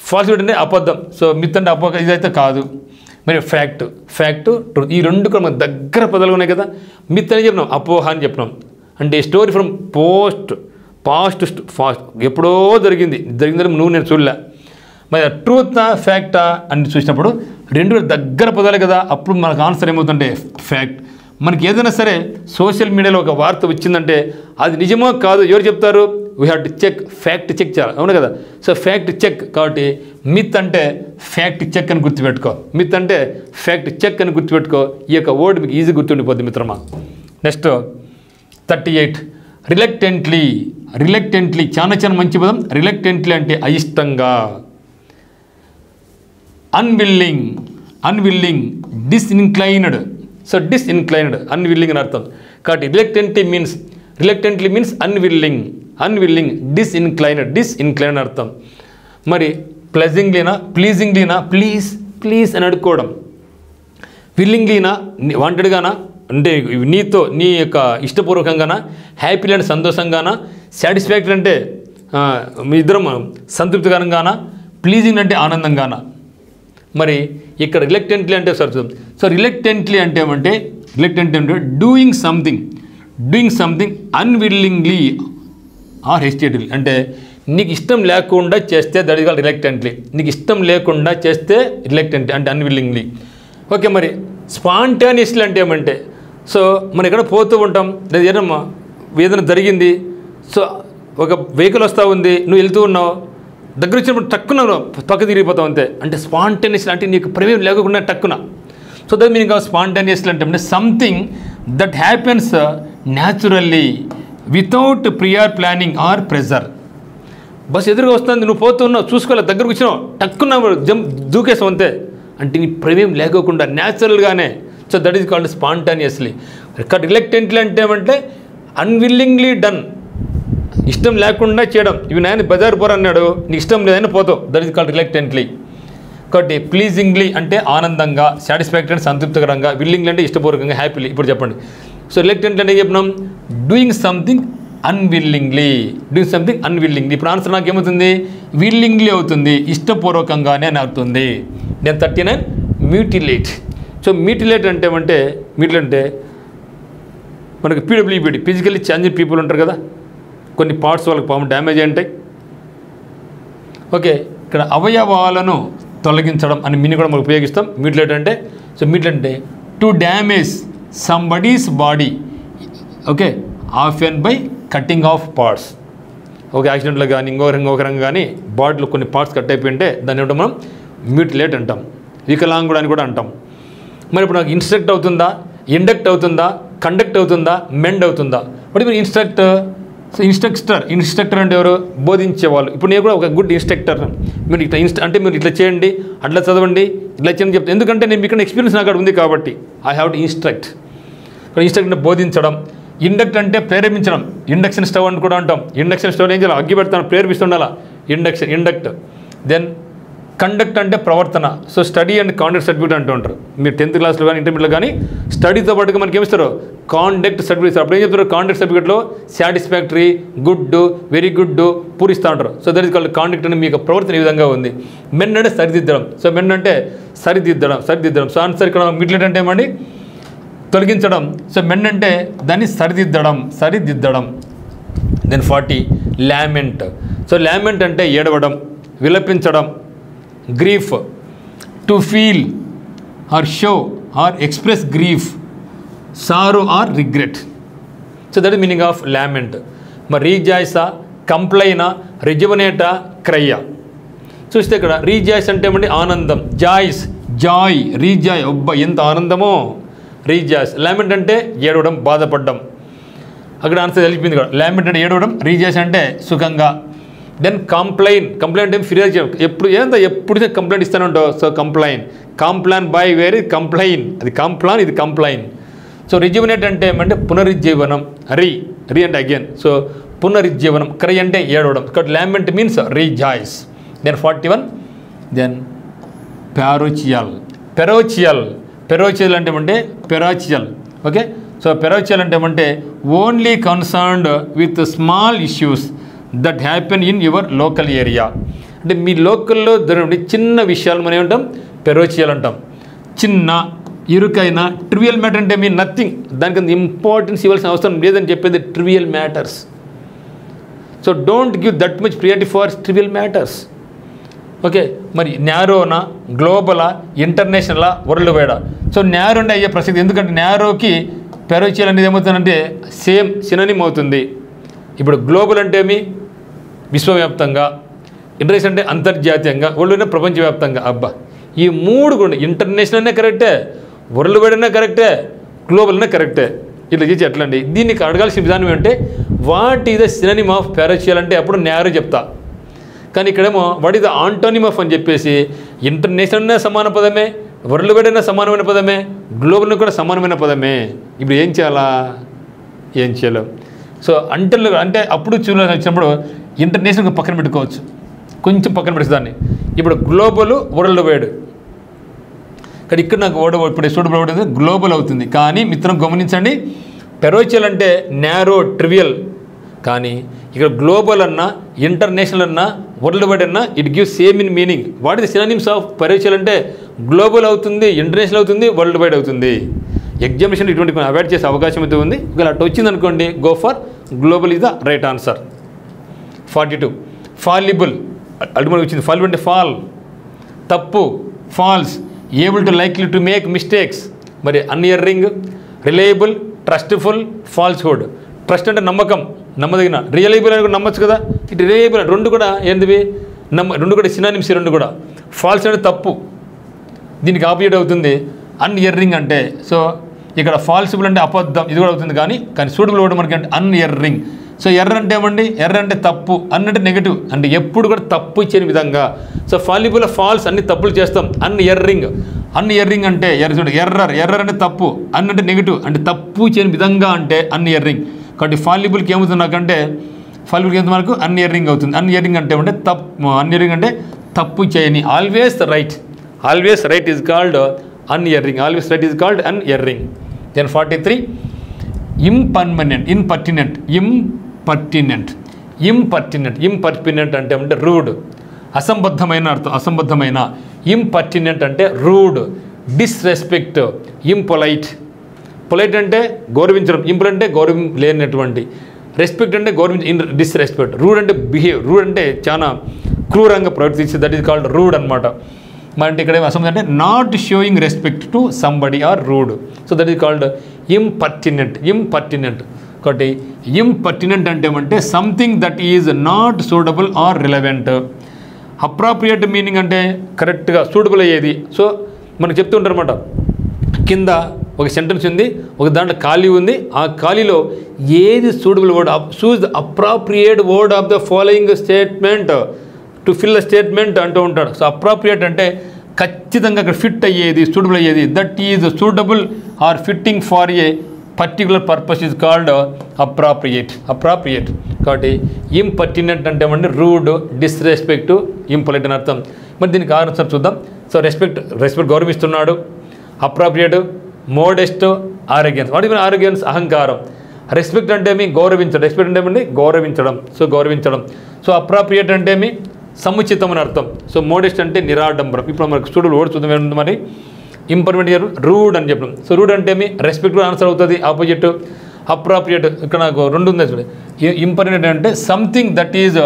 ఫాల్స్హుడ్ అంటే అబద్ధం. సో మిత్ అంటే అపోహ, ఇదైతే కాదు. మరి ఫ్యాక్ట్, ట్రూత్, ఈ రెండు కూడా మనకు దగ్గర పదాలు ఉన్నాయి కదా. మిత్ అని చెప్పినాం, అపోహ అని చెప్పినాం. అంటే స్టోరీ ఫ్రమ్ పాస్ట్ ఎప్పుడో జరిగిందని నేను చూడలే. మరి ట్రూతా, ఫ్యాక్టా అని చూసినప్పుడు రెండు దగ్గర పదాలు కదా. అప్పుడు మనకు ఆన్సర్ ఏమవుతుందంటే ఫ్యాక్ట్. మనకి ఏదైనా సరే సోషల్ మీడియాలో ఒక వార్త వచ్చిందంటే అది నిజమో కాదు ఎవరు చెప్తారు? We have to check, fact check చేయాలి, అవును కదా. So fact check. కాబట్టి మిత్ అంటే ఫ్యాక్ట్ చెక్ అని గుర్తుపెట్టుకో. ఈ యొక్క వర్డ్ మీకు ఈజీ గుర్తుండిపోద్ది మిత్రమా. నెక్స్ట్ 38 రిలక్టెంట్లీ చాలా మంచి పదం. రిలక్టెంట్లీ అంటే అయిష్టంగా. అన్విల్లింగ్, డిస్ఇన్క్లైన్డ్. సో డిస్ఇన్క్లైన్డ్, అన్విల్లింగ్ అని అర్థం. కాబట్టి రిలక్టెంట్లీ మీన్స్ అన్విల్లింగ్, డిస్ఇన్క్లైన్ అర్థం. మరి ప్లీజింగ్లీనా, ప్లీజ్ అని అడుక్కోవడం. విల్లింగ్లీనా, వాంటెడ్గానా అంటే నీతో నీ యొక్క ఇష్టపూర్వకంగానా, హ్యాపీలీ అంటే సంతోషంగానా, సాటిస్ఫాక్టరీ అంటే మీ ఇద్దరం సంతృప్తికరంగానా, ప్లీజింగ్ అంటే ఆనందంగానా. మరి ఇక్కడ రిలక్టెంట్లీ అంటే సరే. సో రిలక్టెంట్లీ అంటే ఏమంటే డూయింగ్ సంథింగ్ అన్విల్లింగ్లీ ఆర్ హెస్టేట్లీ. అంటే నీకు ఇష్టం లేకుండా చేస్తే దట్ ఈస్ కాల్డ్ రిలక్టెంట్లీ. నీకు ఇష్టం లేకుండా చేస్తే రిలక్టెంట్లీ అంటే అన్విల్లింగ్లీ. ఓకే. మరి స్పాంటానియస్లీ అంటే ఏమంటే, సో మనం ఎక్కడ పోతూ ఉంటాం, లేదా ఏదైనా జరిగింది, సో ఒక వెహికల్ వస్తూ ఉంది, నువ్వు వెళ్తూ ఉన్నావు, దగ్గర వచ్చినప్పుడు టక్కున పక్క తిరిగిపోతావు అంతే. అంటే స్పాంటేనియస్లీ అంటే నీకు ప్రమేయం లేకుండా టక్కున. So that meaning of spontaneously అంటే something that happens naturally without prior planning or pressure. Bus ఎదురుగా వస్తుంది, నువ్వు పోతున్నావు, చూసుకోవాలి, దగ్గరకు వచ్చినావు, టక్కున దూకేసావు అంతే. అంటే నీ ప్రమేయం లేకోకుండా న్యాచురల్గానే. So that is called spontaneously. Reluctantly అంటే ఏమంటే అన్విల్లింగ్లీ డన్, ఇష్టం లేకుండా చేయడం. ఇవి నాయన బజార్ పోరు అన్నాడు, నీకు ఇష్టం లేదని పోతావు, దట్ ఈస్ కాల్డ్ రిలక్టెంట్లీ. కాబట్టి ప్లీజింగ్లీ అంటే ఆనందంగా, సాటిస్ఫాక్టరీ అంటే సంతృప్తికరంగా, విల్లింగ్లీ అంటే ఇష్టపూర్వకంగా, హ్యాపీలీ. ఇప్పుడు చెప్పండి. సో రిలక్టెంట్లీ అంటే చెప్పినాం doing something unwillingly, doing something unwillingly. ఇప్పుడు ఆన్సర్ నాకు ఏమవుతుంది? విల్లింగ్లీ అవుతుంది, ఇష్టపూర్వకంగానే అని అవుతుంది. నేను 39 మ్యూటిలేట్. సో మ్యూటిలేట్ అంటే మ్యూటిలేట్ అంటే మనకి పీడబ్ల్యూపీడి, ఫిజికల్లీ ఛాలెంజ్డ్ పీపుల్ ఉంటారు కదా, కొన్ని పార్ట్స్ వాళ్ళకి పాపం డ్యామేజ్ అయి ఉంటాయి. ఓకే, ఇక్కడ అవయవాలను తొలగించడం అని మీని కూడా మనం ఉపయోగిస్తాం మ్యూటిలేట్ అంటే. సో మ్యూటిలేట్ అంటే to damage somebody's body, okay, often by cutting off parts. Okay, యాక్సిడెంట్లో కానీ ఇంకొక రంగా కానీ బాడీలో కొన్ని పార్ట్స్ కట్ అయిపోయి ఉంటే దాన్ని ఏమంటాం మనం? మ్యూటిలేట్ అంటాం. వికలాంగుడు అని కూడా అంటాం. మరి ఇప్పుడు నాకు ఇన్స్ట్రక్ట్ అవుతుందా, ఇండక్ట్ అవుతుందా, కండక్ట్ అవుతుందా, మెండ్ అవుతుందా? బట్ ఇప్పుడు ఇన్స్ట్రక్టర్ అంటే ఎవరు? బోధించేవాళ్ళు. ఇప్పుడు నేను కూడా ఒక గుడ్ ఇన్స్ట్రక్టర్. మీరు ఇట్లా అంటే మీరు ఇట్లా చేయండి, అట్లా చదవండి, ఇట్లా చేయండి చెప్తాను. ఎందుకంటే నేను ఇక్కడ ఎక్స్పీరియన్స్ నాకు అక్కడ ఉంది కాబట్టి I have to instruct. Instruct అంటే బోధించడం. ఇండక్ట్ అంటే ప్రేరేపించడం. ఇండక్షన్ స్టవ్ అని కూడా అంటాం. ఇండక్షన్ స్టవ్ ఏం చేయాలి? అగ్గి పెడతాను, ప్రేరేపిస్తుండాలా, ఇండక్ట్. దెన్ కండక్ట్ అంటే ప్రవర్తన. So study and conduct certificate అంటూ ఉంటారు. మీరు 10th క్లాస్లో కానీ ఇంటర్మీడియట్లో కానీ స్టడీతో పాటుగా మనకి ఏమిస్తారు? Conduct certificate. అప్పుడు ఏం చెప్తారు? కాండక్ట్ సర్టిఫికేట్లో సాటిస్ఫాక్టరీ, గుడ్, వెరీ గుడ్ పూరిస్తూ ఉంటారు. So that is called conduct అని. మీకు ప్రవర్తన ఈ విధంగా ఉంది. మెన్ అంటే సరిదిద్దడం. సో మెన్ అంటే సరిదిద్దడం. సో ఆన్సర్ ఇక్కడ మిడ్లెట్ అంటే ఏమండి? తొలగించడం. సో మెన్ అంటే దాన్ని సరిదిద్దడం. Then 40 lament. సో లామెంట్ అంటే ఏడవడం, విలపించడం. Grief to feel or show or express grief, sorrow or regret. So that is meaning of lament. మరి రీజాయిసా, కంప్లైనా, రిజువనేటా, క్రయ్యా. చూస్తే ఇక్కడ రీజాయిస్ అంటే ఏమంటే ఆనందం, జాయ్, రీజాయ్, అబ్బా ఎంత ఆనందమో, రీజాయిస్. లామెంట్ అంటే ఏడవడం, బాధపడడం. అక్కడ ఆన్సర్ తెలిపింది కూడా. లామెంట్ అంటే ఏడవడం, రీజాయిస్ అంటే సుఖంగా. దెన్ కంప్లైంట్ ఏం ఫిర్యాదు చేయడం. ఎప్పుడు కంప్లైంట్ ఇస్తూనే ఉంటావు. సో కంప్లైన్ బై వేరే కంప్లైన్, అది కంప్లాన్, ఇది కంప్లైన్. సో రిజ్యువనేట్ అంటే ఏమంటే పునరుజ్జీవనం. రీ అంటే అగైన్. సో పునరుజ్జీవనం. క్రై అంటే ఏడవడం. కాబట్టి lament means rejoice. Then 41 then parochial అంటే ఏమంటే పెరాచియల్. ఓకే, సో పెరాచియల్ అంటే ఏమంటే only concerned with small issues that happen in your local area. అంటే మీ లోకల్లో జరిగే చిన్న విషయాలు మనం ఏమంటాం? పెరోచియల్ అంటాం. చిన్న, ఇరుకైన, ట్రివియల్ మ్యాటర్ అంటే మీ నథింగ్, దానికి ఇంపార్టెన్స్ ఇవ్వాల్సిన అవసరం లేదని చెప్పేది trivial matters. So don't give that much priority for trivial matters. Okay, మరి న్యారోనా, గ్లోబలా, ఇంటర్నేషనలా, వరల్డ్ వైడా? సో న్యారో అంటే అయ్యే ప్రసక్తి. ఎందుకంటే న్యారోకి పెరోచియల్ అనేది ఏమవుతుందంటే సేమ్ సినోనిమ్ అవుతుంది. ఇప్పుడు గ్లోబల్ అంటే ఏమి? విశ్వవ్యాప్తంగా. ఇంటర్నేషనల్ అంటే అంతర్జాతీయంగా, వరల్డ్ అంటే ప్రపంచవ్యాప్తంగా. అబ్బా, ఈ మూడు కూడా ఇంటర్నేషనల్ అనే కరెక్టే, వరల్డ్ వైడ్ అనే కరెక్టే, గ్లోబల్ అనే కరెక్టే. ఇట్లా చేసి ఎట్లా అండి? దీనికి అడగాల్సిన విధానం ఏంటంటే what is the synonym of parochial అంటే అప్పుడు న్యారో చెప్తా. కానీ ఇక్కడేమో what is the antonym of అని చెప్పేసి ఇంటర్నేషనల్ అనే సమాన పదమే, వరల్డ్ వైడ్ అయినా సమానమైన పదమే, గ్లోబల్ కూడా సమానమైన పదమే. ఇప్పుడు ఏం చేయలేం. సో అంటే అప్పుడు వచ్చినప్పుడు ఇంటర్నేషనల్ పక్కన పెట్టుకోవచ్చు, కొంచెం పక్కన పెట్టేసి దాన్ని. ఇప్పుడు గ్లోబల్, వరల్డ్ వైడ్. కానీ ఇక్కడ నాకు ఇప్పుడు సూటబుల్ అవుతుంది, గ్లోబల్ అవుతుంది. కానీ మిత్రం గమనించండి, పెరోచియల్ అంటే నారో, ట్రివియల్. కానీ ఇక్కడ గ్లోబల్ అన్నా, ఇంటర్నేషనల్ అన్నా, వరల్డ్ వైడ్ అన్నా it gives same in meaning. What is the synonyms of parochial అంటే గ్లోబల్ అవుతుంది, ఇంటర్నేషనల్ అవుతుంది, వరల్డ్ వైడ్ అవుతుంది. ఎగ్జామినేషన్ ఇటువంటి అవాయిడ్ చేసే అవకాశం అయితే ఉంది. ఒకవేళ అటు వచ్చింది అనుకోండి, go for global is the right answer. 42 fallible. Ultimate వచ్చింది. ఫాలిబుల్ అంటే ఫాల్, తప్పు, false, able to likely to make mistakes. మరి unerring, reliable, trustful, falsehood. Trust అంటే నమ్మకం, నమ్మదగిన. రియలబుల్ అని కూడా నమ్మచ్చు కదా. ఇటు రియలబుల్ రెండు కూడా ఏంటివి? రెండు కూడా సినానిమ్స్. రెండు కూడా. ఫాల్స్ అంటే తప్పు, దీనికి ఆపోజిట్ అవుతుంది. అన్ఇయరింగ్ అంటే, సో ఇక్కడ ఫాల్సిబుల్ అంటే అబద్ధం, ఇది కూడా అవుతుంది. కానీ సూటబుల్ వర్డ్ మనకి అంటే అన్ఇయరింగ్. సో ఎర్ర అంటే ఏమండి? ఎర్ర అంటే తప్పు, అన్నంటే నెగిటివ్, అంటే ఎప్పుడు కూడా తప్పు ఇచ్చే విధంగా. సో ఫాలిబుల్, ఫాల్స్, అన్ని తప్పులు చేస్తాం. అన్ఇయరింగ్ అంటే ఎర్రర్ అంటే తప్పు, అన్నంటే నెగిటివ్, అంటే తప్పు చేయని విధంగా అంటే అన్ఇయరింగ్. కాబట్టి ఫాలిబుల్కి ఏమవుతుంది నాకంటే, ఫాలిబుల్కి ఏమవుతుంది మనకు? అన్ఇయరింగ్ అవుతుంది. అన్ఇయరింగ్ అంటే తప్పు, అన్ఇయరింగ్ అంటే తప్పు చేయని, always right. Always right is called unerring. Always right is called unerring. Then 43 impertinent అంటే రూడ్, అసంబద్ధమైన అర్థం, అసంబద్ధమైన. ఇంపర్టినెంట్ అంటే రూడ్, డిస్రెస్పెక్ట్, ఇంపొలైట్. పొలైట్ అంటే గౌరవించడం, ఇంపొలైట్ అంటే గౌరవం లేనటువంటి, రెస్పెక్ట్ అంటే డిస్రెస్పెక్ట్. రూడ్ అంటే బిహేవ్, రూడ్ అంటే చాలా క్రూరంగా ప్రవర్తించి, దట్ ఈజ్ కాల్డ్ రూడ్ అనమాట. అంటే ఇక్కడ అసంబద్ధం అంటే not showing respect to somebody or rude. So that is called impertinent. కాబట్టి ఇంపర్టినెంట్ అంటే ఏమంటే something that is not suitable or relevant. Appropriate meaning అంటే కరెక్ట్గా సూటబుల్ అయ్యేది. సో మనకు చెప్తుంటారు అనమాట, కింద ఒక సెంటెన్స్ ఉంది, ఒక దాంట్లో ఖాళీ ఉంది, ఆ ఖాళీలో ఏది suitable word, choose the appropriate word of the following statement to fill the statement అంటూ ఉంటాడు. సో అప్రాప్రియేట్ అంటే ఖచ్చితంగా అక్కడ ఫిట్ అయ్యేది, సూటబుల్ అయ్యేది. That is suitable or fitting for a particular purpose is called appropriate. కాబట్టి ఇంపర్టినెంట్ అంటే ఏమంటే రూడ్, డిస్రెస్పెక్ట్, ఇంపొలైట్ అని అర్థం. మరి దీనికి ఆన్సర్ చూద్దాం. సో రెస్పెక్ట్ గౌరవిస్తున్నాడు. Appropriate modest, arrogance. వాటి మీద ఆరోగ్యన్స్ అహంకారం. రెస్పెక్ట్ అంటే ఏమి గౌరవించడం, రెస్పెక్ట్ అంటే ఏమండి గౌరవించడం. సో అప్రాప్రియేట్ అంటే ఏమి సముచితం అని అర్థం. సో మోడెస్ట్ అంటే నిరాడంబరం. ఇప్పుడు మనకు స్టూడెంట్ ఓడి చూద్దాం ఏముంది మరి. ఇంపర్మెంట్ రూడ్ అని చెప్పడం. సో రూడ్ అంటే ఏమి రెస్పెక్ట్ ఆన్సర్ అవుతుంది, ఆపోజిట్. అప్రాప్రియేట్ ఇక్కడ నాకు రెండు ఉంది చూడండి. ఇంపర్మెంట్ అంటే something that is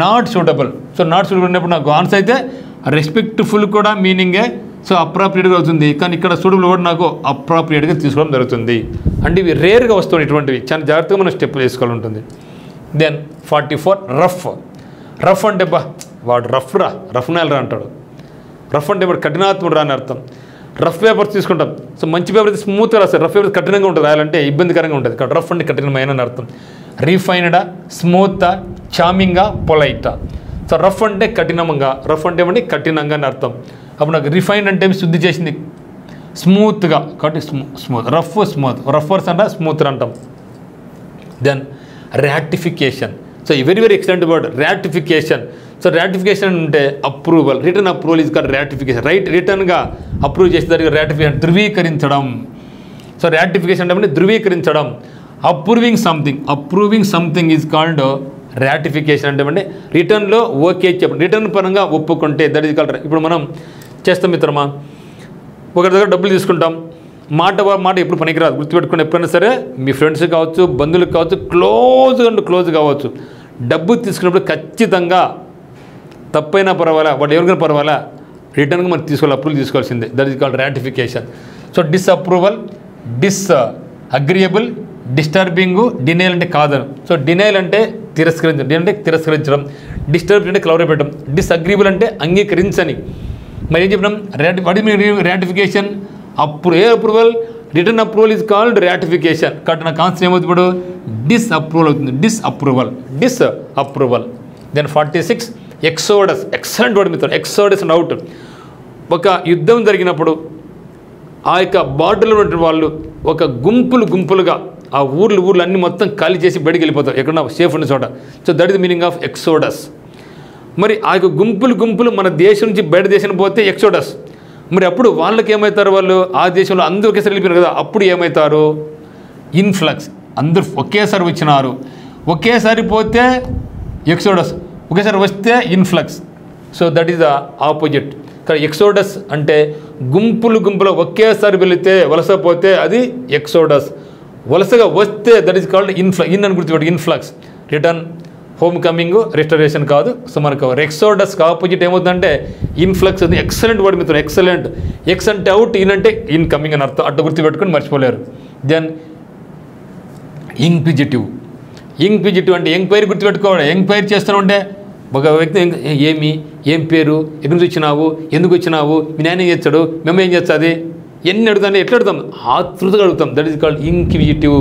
not suitable. So not suitable ఉన్నప్పుడు నాకు ఆన్సర్ అయితే రెస్పెక్ట్ఫుల్ కూడా మీనింగే, సో అప్రాప్రియేట్గా అవుతుంది. కానీ ఇక్కడ సూటబుల్ కూడా నాకు అప్రాప్రియేట్గా తీసుకోవడం జరుగుతుంది. అంటే ఇవి రేర్గా వస్తాయి ఇటువంటివి, చాలా జాగ్రత్తగా మనం స్టెప్ తీసుకోవాలి ఉంటుంది. దెన్ 44 రఫ్ అంటే వాడు రఫ్ నేలరా అంటాడు. రఫ్ అంటే వాడు కఠినాత్ముడు రా అని అర్థం. రఫ్ పేపర్స్ తీసుకుంటాం. సో మంచి పేపర్ అయితే స్మూత్గా రాస్తారు, రఫ్ పేపర్ కఠినంగా ఉంటుంది, రాయాలంటే ఇబ్బందికరంగా ఉంటుంది. కాబట్టి రఫ్ అంటే కఠినమైన అని అర్థం. రిఫైన్డా, స్మూతా, చామింగా, పొలైటా. సో రఫ్ అంటే కఠినంగా, రఫ్ అంటే ఏమంటే కఠినంగా అని అర్థం. అప్పుడు నాకు రిఫైన్డ్ అంటే శుద్ధి చేసింది, స్మూత్గా, కాబట్టి స్మూత్. రఫర్స్ అంటే స్మూత్ అంటాం. Then ratification. So very excellent word ratification. So ratification అంటే approval, return approval is called ratification. రిటర్న్గా అప్రూవ్ చేసే దానికి రాటిఫికేషన్, ధృవీకరించడం. సో రాటిఫికేషన్ అంటే ధృవీకరించడం. Approving something is called ratification. అంటే రిటర్న్లో ఓకే చెప్పండి, రిటర్న్ పరంగా ఒప్పుకుంటే దట్ ఈజ్ కాల్డ్. ఇప్పుడు మనం చేస్తాం మిత్రమా, ఒకరి దగ్గర డబ్బులు తీసుకుంటాం, మాట ఎప్పుడు పనికిరాదు, గుర్తుపెట్టుకుని. ఎప్పుడైనా సరే మీ ఫ్రెండ్స్ కావచ్చు, బంధువులకు కావచ్చు, క్లోజ్ కావచ్చు, డబ్బు తీసుకున్నప్పుడు ఖచ్చితంగా తప్పైనా పర్వాలా, వాడు ఎవరికైనా పర్వాలా, రిటర్న్గా మనం తీసుకోవాలి, అప్రూవల్ తీసుకోవాల్సిందే. That is called ratification. So disapproval, agreeable, disturbing, denial అంటే కాదను. సో డినైల్ అంటే తిరస్కరించడం, డిస్టర్బ్ అంటే క్లవర్ పెట్టడం, డిస్అగ్రియబుల్ అంటే అంగీకరించని. మరి ఏం చెప్పడం, ratification approval, return approval is called ratification. కాబట్టి నాకు ఆన్సర్ ఏమవుతుంది ఇప్పుడు డిస్అప్రూవల్ అవుతుంది. Disapproval. Then 46 exodus. Excellent word మిత్రులు, ఎక్సోడస్ అండ్ అవుట్. ఒక యుద్ధం జరిగినప్పుడు ఆ యొక్క బార్డర్లో ఉన్న వాళ్ళు ఒక గుంపులుగా ఆ ఊర్లు అన్నీ మొత్తం ఖాళీ చేసి బయటికి వెళ్ళిపోతారు, ఎక్కడన్నా సేఫ్ ఉన్న చోట. So that is the meaning of exodus. మరి ఆ యొక్క గుంపులు మన దేశం నుంచి బయట దేశం పోతే ఎక్సోడస్. మరి అప్పుడు వాళ్ళకి ఏమవుతారు, వాళ్ళు ఆ దేశంలో అందరూ ఒకేసారి వెళ్ళిపోయారు కదా, అప్పుడు ఏమవుతారు, ఇన్ఫ్లక్స్. అందరూ ఒకేసారి వచ్చినారు, ఒకేసారి పోతే ఎక్సోడస్, ఒకేసారి వస్తే influx. So that is the opposite. కానీ ఎక్సోడస్ అంటే గుంపులు ఒకేసారి వెళితే, వలస పోతే అది ఎక్సోడస్. వలసగా వస్తే దట్ ఈస్ కాల్డ్ ఇన్ అని గుర్తుపెట్టి, influx. Return, home coming, restoration కాదు. సో మనకు ఎక్సోడస్ ఆపోజిట్ ఏమవుతుందంటే ఇన్ఫ్లక్స్. అది ఎక్సలెంట్ వర్డ్ మిత్రులు, ఎక్సలెంట్. ఎక్స్ అంటే అవుట్, ఇన్ అంటే ఇన్ కమింగ్ అని అర్థం. అట్లా గుర్తుపెట్టుకొని మర్చిపోలేరు. దెన్ ఇంక్విజిటివ్ అంటే ఎంక్వైరీ గుర్తుపెట్టుకోవాలి. ఎంక్వైరీ చేస్తూ ఉంటే ఒక వ్యక్తి ఏం పేరు, ఎక్కడి నుంచి వచ్చినావు, ఎందుకు వచ్చినావు, మీ నాయన ఏం చేస్తాడు, మేము ఏం చేస్తుంది, ఎన్ని అడుగుతాం, ఎట్లా అడుగుతాం, ఆతృతగా అడుగుతాం. That is called inquisitive.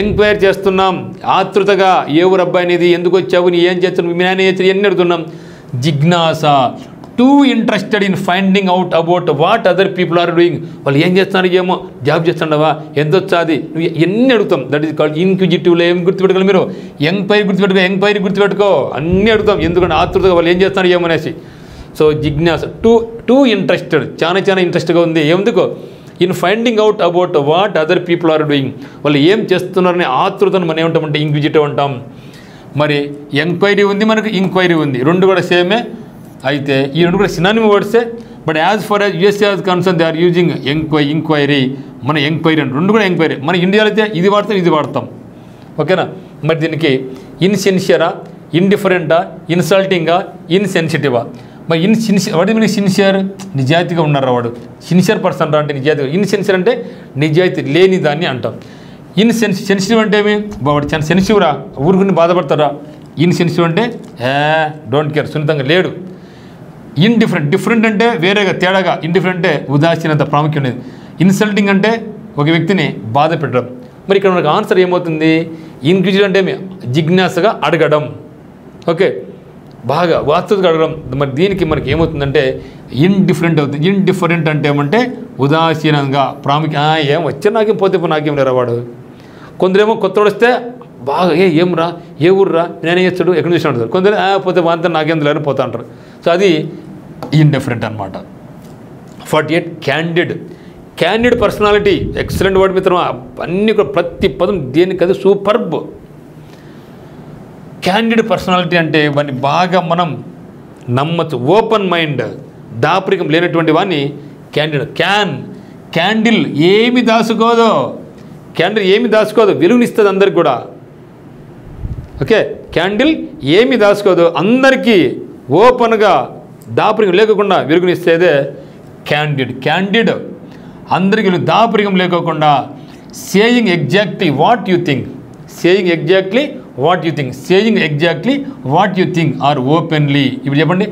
Enquiry చేస్తున్నాం ఆతృతగా, ఏ ఊరు అబ్బాయి అనేది, ఎందుకు వచ్చావు, నీ ఏం చేస్తావు, మీ నాయన ఏం చేస్తాడు, ఎన్ని అడుగుతున్నాం. జిజ్ఞాస, too interested in finding out about what other people are doing. వాళ్ళు ఏం చేస్తున్నారు, ఏమో జాబ్ చేస్తుండవా, ఎంత వచ్చాది, నువ్వు ఎన్ని అడుగుతాం. దట్ ఈస్ కాల్డ్ ఇన్క్విజిటివ్లో. ఏం గుర్తుపెట్టుకోవాలి మీరు, ఎంక్వైరీ గుర్తుపెట్టుకో, అన్నీ అడుగుతాం. ఎందుకంటే ఆతృతగా వాళ్ళు ఏం చేస్తున్నారు ఏమనేసి. సో జిజ్ఞాస టూ ఇంట్రెస్టెడ్, చాలా ఇంట్రెస్ట్గా ఉంది. ఎందుకో in finding out about what other people are doing, వాళ్ళు ఏం చేస్తున్నారనే ఆతృతను మనం ఏమంటామంటే ఇంక్విజిటివ్ అంటాం. మరి ఎంక్వైరీ ఉంది, మనకు ఇంక్వైరీ ఉంది, రెండు కూడా సేమే. అయితే ఈ రెండు కూడా సినానిమ్ వర్డ్సే. But as far as USA as concern they are using enquiry, మన ఎంక్వైరీ అని రెండు కూడా ఎంక్వైరీ. మన ఇండియాలో అయితే ఇది వాడతాం, ఇది వాడతాం. ఓకేనా? మరి దీనికి ఇన్సిన్సియరా, ఇండిఫరెంటా, ఇన్సల్టింగా, ఇన్సెన్సిటివా? మరి వాడి మీనింగ్ సిన్సియర్, నిజాయితీగా ఉన్నారా వాడు, సిన్సియర్ పర్సన్ రా అంటే నిజాయితీగా. ఇన్సిన్సియర్ అంటే నిజాయితీ లేని దాన్ని అంటాం. సెన్సిటివ్ అంటే ఏమి, వాడు చాలా సెన్సిటివ్ రా, ఊరుకుని బాధపడతారా. ఇన్సెన్సిటివ్ అంటే డోంట్ కేర్, సున్నితంగా లేడు. డిఫరెంట్ అంటే వేరేగా, తేడాగా. ఇండిఫరెంట్ అంటే ఉదాసీనత, ప్రాముఖ్యం ఉండేది. ఇన్సల్టింగ్ అంటే ఒక వ్యక్తిని బాధ పెట్టడం. మరి ఇక్కడ మనకు ఆన్సర్ ఏమవుతుంది? ఇంక్విజిటివ్ అంటే జిజ్ఞాసగా అడగడం. ఓకే, బాగా వాస్తవికంగా అడగడం. మరి దీనికి మనకి ఏమవుతుందంటే ఇండిఫరెంట్ అవుతుంది. ఇండిఫరెంట్ అంటే ఏమంటే ఉదాసీనంగా, ఏం వచ్చే నాకేం పోతే నాకేం లేరా వాడు. కొందరేమో కొత్తవాడు వస్తే బాగా ఏం రా, ఏ ఊర్రా, నేనే చేస్తాడు, ఎక్కడ చూసి అంటారు. కొందరు పోతే అంతా నాకేం లేని పోతా అంటారు. సో అది ఇండిఫరెంట్ అనమాట. 48 క్యాండిడ్ పర్సనాలిటీ. ఎక్సలెంట్ వర్డ్ మిత్రం. అన్నీ కూడా ప్రతి పదం దేనికి అది సూపర్బ్. క్యాండిడ్ పర్సనాలిటీ అంటే వాడిని బాగా మనం నమ్మచ్చు. ఓపెన్ మైండ్, దాపరికం లేనటువంటి వాడిని క్యాండిడ్. క్యాండిల్ ఏమి దాచుకోదు, వెలుగునిస్తుంది అందరికి కూడా. ఓకే, క్యాండిల్ ఏమి దాచుకోదు, అందరికీ ఓపెన్గా దాపరికం లేకుండా వెలుగునిస్తేదే క్యాండిడ్. అందరికీ దాపరికం లేకోకుండా saying exactly what you think or openly. ఇప్పుడు చెప్పండి,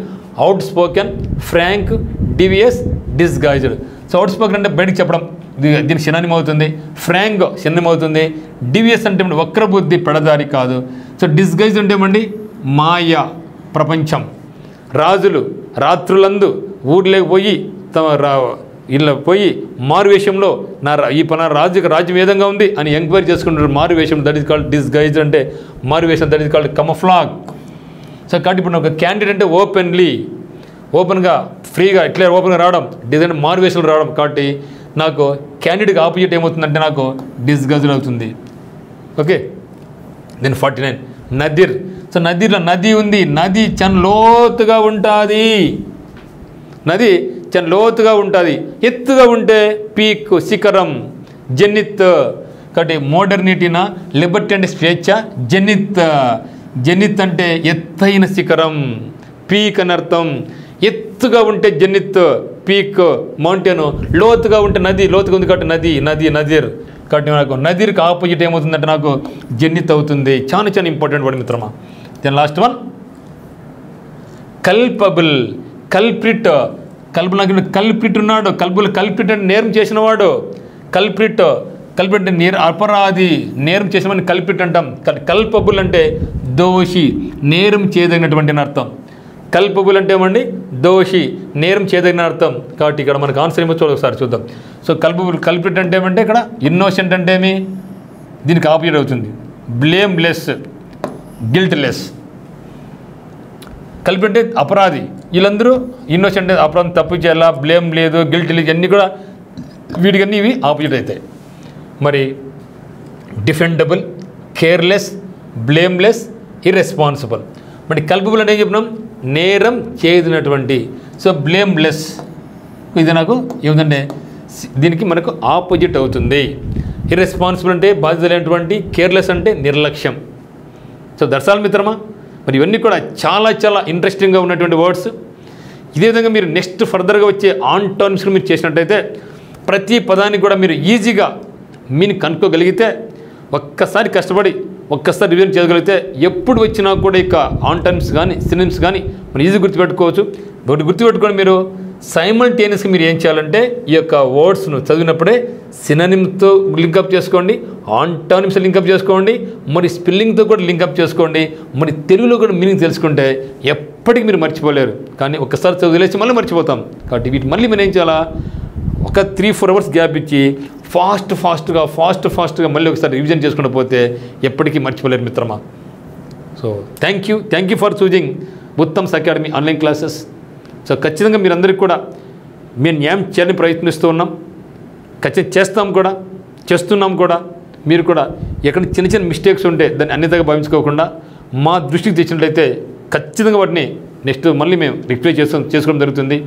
outspoken, frank, devious, disguised. So outspoken అంటే బయటకు చెప్పడం, దీనికి సినానిమ్ అవుతుంది. ఫ్రాంక్ సినానిమ్ అవుతుంది. డివియస్ అంటే వక్రబుద్ధి, పెడదారి కాదు. సో డిస్గైజ్డ్ అంటే ఏమండి, మాయ, ప్రపంచం. రాత్రులందు ఊర్లోకి పోయి ఇలా పోయి మారువేషంలో ఈ రాజ్యం ఏదంగా ఉంది అని ఎంక్వైరీ చేసుకుంటారు. మారువేషం, దట్ ఈస్ కాల్డ్ డిస్గైజ్డ్. అంటే మారువేషం, దట్ ఈస్ కాల్డ్ కమఫ్లాగ్. సో కాబట్టి ఇప్పుడు ఒక క్యాండిడేట్ అంటే ఓపెన్గా ఫ్రీగా ఇట్లా ఓపెన్గా రావడం, డిజైన్ మారువేషంలో రావడం. కాబట్టి నాకు క్యాండిడేట్కి ఆపోజిట్ ఏమవుతుందంటే నాకు డిస్గైజ్డ్ అవుతుంది. Okay, then 49 Nadir. సో నదిలో నది ఉంది. నది చాలా లోతుగా ఉంటుంది. ఎత్తుగా ఉంటే పీక్, శిఖరం, జనిత్. కాబట్టి మోడర్నిటీనా, లిబర్టీ అంటే స్వేచ్ఛ, జనిత్ అంటే ఎత్తైన శిఖరం, పీక్ అని అర్థం. ఎత్తుగా ఉంటే జనిత్, పీక్, మౌంటైన్. లోతుగా ఉంటే నది, లోతుగా ఉంది కాబట్టి నదిర్. కాబట్టి నాకు నదిర్కి ఆపోజిట్ ఏమవుతుందంటే నాకు జనిత్ అవుతుంది. చాలా ఇంపార్టెంట్ వర్డ్ మిత్రమా. Then last one culprit. Culprit ఉన్నాడు. కల్ప్రిట్ అంటే నేరం చేసినవాడు. కల్ప్రిట్ అంటే అపరాధి, నేరం చేసినవాడిని కల్ప్రిట్ అంటాం. కల్పబుల్ అంటే దోషి, నేరం చేయదగినటువంటి అర్థం. కల్పబుల్ అంటే ఏమండి, దోషి, నేరం చేయదగిన అర్థం. కాబట్టి ఇక్కడ మనకు ఆన్సర్ ఏమో ఒకసారి చూద్దాం. సో కల్ప్రిట్ అంటే ఏమంటే ఇక్కడ ఇన్నోసెంట్ అంటే ఏమి, దీనికి ఆపోజిట్ అవుతుంది. బ్లేమ్లెస్, గిల్ట్లెస్. కల్ప్రిట్ అంటే అపరాధి. వీళ్ళందరూ ఇన్నోసెంట్, అపరాధం, తప్పు చేయాలా, బ్లేమ్ లేదు, గిల్ట్ లేదు, అన్నీ కూడా వీటికన్నీ ఇవి ఆపోజిట్ అవుతాయి. మరి డిఫెండబుల్, కేర్లెస్, బ్లేమ్లెస్, ఇర్రెస్పాన్సిబుల్. మరి కల్పబుల్ అంటే ఏం చెప్పినాం, నేరం చేయనటువంటి. సో బ్లేమ్లెస్ ఇది నాకు ఏమిటంటే దీనికి మనకు ఆపోజిట్ అవుతుంది. ఇర్రెస్పాన్సిబుల్ అంటే బాధ్యత లేనటువంటి, కేర్లెస్ అంటే నిర్లక్ష్యం. సో దర్శాల మిత్రమా, మరి ఇవన్నీ కూడా చాలా ఇంట్రెస్టింగ్గా ఉన్నటువంటి వర్డ్స్. ఇదే విధంగా మీరు నెక్స్ట్ ఫర్దర్గా వచ్చే ఆంటానిమ్స్ మీరు చేసినట్టయితే ప్రతి పదానికి కూడా మీరు ఈజీగా మీని కనుక్కోగలిగితే, ఒక్కసారి కష్టపడి ఒక్కసారి రివిజన్ చేయగలిగితే ఎప్పుడు వచ్చినా కూడా ఇక ఆంటానిమ్స్ కానీ సినోనిమ్స్ కానీ మనం ఈజీ గుర్తుపెట్టుకోవచ్చు. ఒకటి గుర్తుపెట్టుకొని మీరు సైమల్టేనియస్గా మీరు ఏం చేయాలంటే ఈ యొక్క వర్డ్స్ను చదివినప్పుడే సినోనిమ్తో లింకప్ చేసుకోండి, ఆంటానిమ్స్ లింకప్ చేసుకోండి, మరి స్పెల్లింగ్తో కూడా లింకప్ చేసుకోండి. మరి తెలుగులో కూడా మీనింగ్ తెలుసుకుంటే ఎప్పటికీ మీరు మర్చిపోలేరు. కానీ ఒక్కసారి చదివేసి మళ్ళీ మర్చిపోతాం. కాబట్టి వీటి మళ్ళీ మీరు ఏం చేయాలా, ఒక 3-4 అవర్స్ గ్యాప్ ఇచ్చి ఫాస్ట్గా మళ్ళీ ఒకసారి రివిజన్ చేసుకుంటూ పోతే ఎప్పటికీ మర్చిపోలేరు మిత్రమా. So thank you for choosing Uttam's academy online classes. So ఖచ్చితంగా మీరందరికీ కూడా మేము న్యాయం చేయాలని ప్రయత్నిస్తూ ఉన్నాం, ఖచ్చితంగా చేస్తున్నాం కూడా. మీరు కూడా ఎక్కడ చిన్న చిన్న మిస్టేక్స్ ఉంటే దాన్ని అన్నితగా భావించుకోకుండా మా దృష్టికి తెచ్చినట్లయితే ఖచ్చితంగా వాటిని నెక్స్ట్ మళ్ళీ మేము రిప్లై చేసుకోవడం జరుగుతుంది.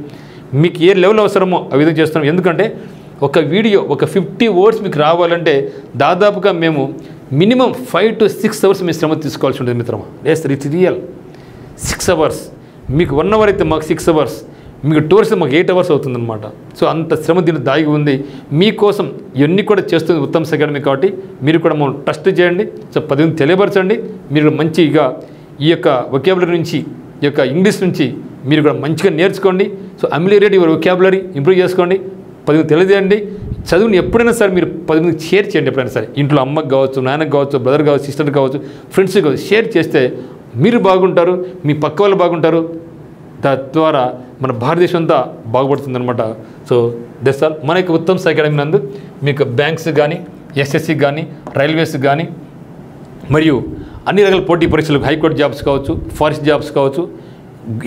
మీకు ఏ లెవెల్ అవసరమో ఆ విధంగా చేస్తున్నాం. ఎందుకంటే ఒక వీడియో ఒక 50 words మీకు రావాలంటే దాదాపుగా మేము మినిమం 5 to 6 hours మీ శ్రమ తీసుకోవాల్సి ఉంటుంది మిత్రమా. Yes, it's real. 6 hours మీకు 1 hour అయితే మాకు 6 hours, మీకు 2 hours మాకు 8 hours అవుతుందన్నమాట. సో అంత శ్రమ దీన్ని దాగి ఉంది. మీకోసం ఇవన్నీ కూడా చేస్తుంది ఉత్తమ్ అకాడమీ కాబట్టి మీరు కూడా మనం ట్రస్ట్ చేయండి. సో 10 మంది తెలియపరచండి. మీరు మంచిగా ఈ యొక్క వొకాబులరీ నుంచి, ఈ యొక్క ఇంగ్లీష్ నుంచి మీరు కూడా మంచిగా నేర్చుకోండి. సో అమిలియేట్ యువర్ వొకాబులరీ ఇంప్రూవ్ చేసుకోండి. 10 మంది తెలియజేయండి. చదువుని ఎప్పుడైనా సరే మీరు 10 మందికి షేర్ చేయండి. ఎప్పుడైనా సరే ఇంట్లో అమ్మకి కావచ్చు, నాన్నకి కావచ్చు, బ్రదర్ కావచ్చు, సిస్టర్ కావచ్చు, ఫ్రెండ్స్కి కావచ్చు, షేర్ చేస్తే మీరు బాగుంటారు, మీ పక్క వాళ్ళు బాగుంటారు. తద్వారా మన భారతదేశం అంతా బాగుపడుతుందన్నమాట. So that's all. మన యొక్క ఉత్తమ్ అకాడమీ నందు మీకు బ్యాంక్స్ కానీ, ఎస్ఎస్సి కానీ, రైల్వేస్ కానీ, మరియు అన్ని రకాల పోటీ పరీక్షలకు హైకోర్టు జాబ్స్ కావచ్చు, ఫారెస్ట్ జాబ్స్ కావచ్చు,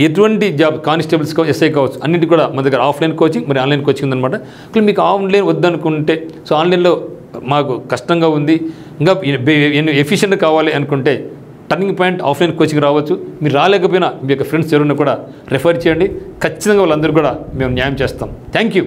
ఎటువంటి జాబ్ కానిస్టేబుల్స్ కావచ్చు, ఎస్ఐ కావచ్చు, అన్నింటి కూడా మన దగ్గర ఆఫ్లైన్ కోచింగ్ మరి ఆన్లైన్ కోచింగ్ ఉందన్నమాట. ఇక్కడ మీకు ఆన్లైన్ వద్దనుకుంటే, సో ఆన్లైన్లో మాకు కష్టంగా ఉంది, ఇంకా ఎఫిషియెంట్ కావాలి అనుకుంటే టర్నింగ్ పాయింట్ ఆఫ్లైన్ కోచింగ్ రావచ్చు. మీరు రాలేకపోయినా మీ యొక్క ఫ్రెండ్స్ ఎవరైనా కూడా రెఫర్ చేయండి. ఖచ్చితంగా వాళ్ళందరూ కూడా మేము న్యాయం చేస్తాం. Thank you.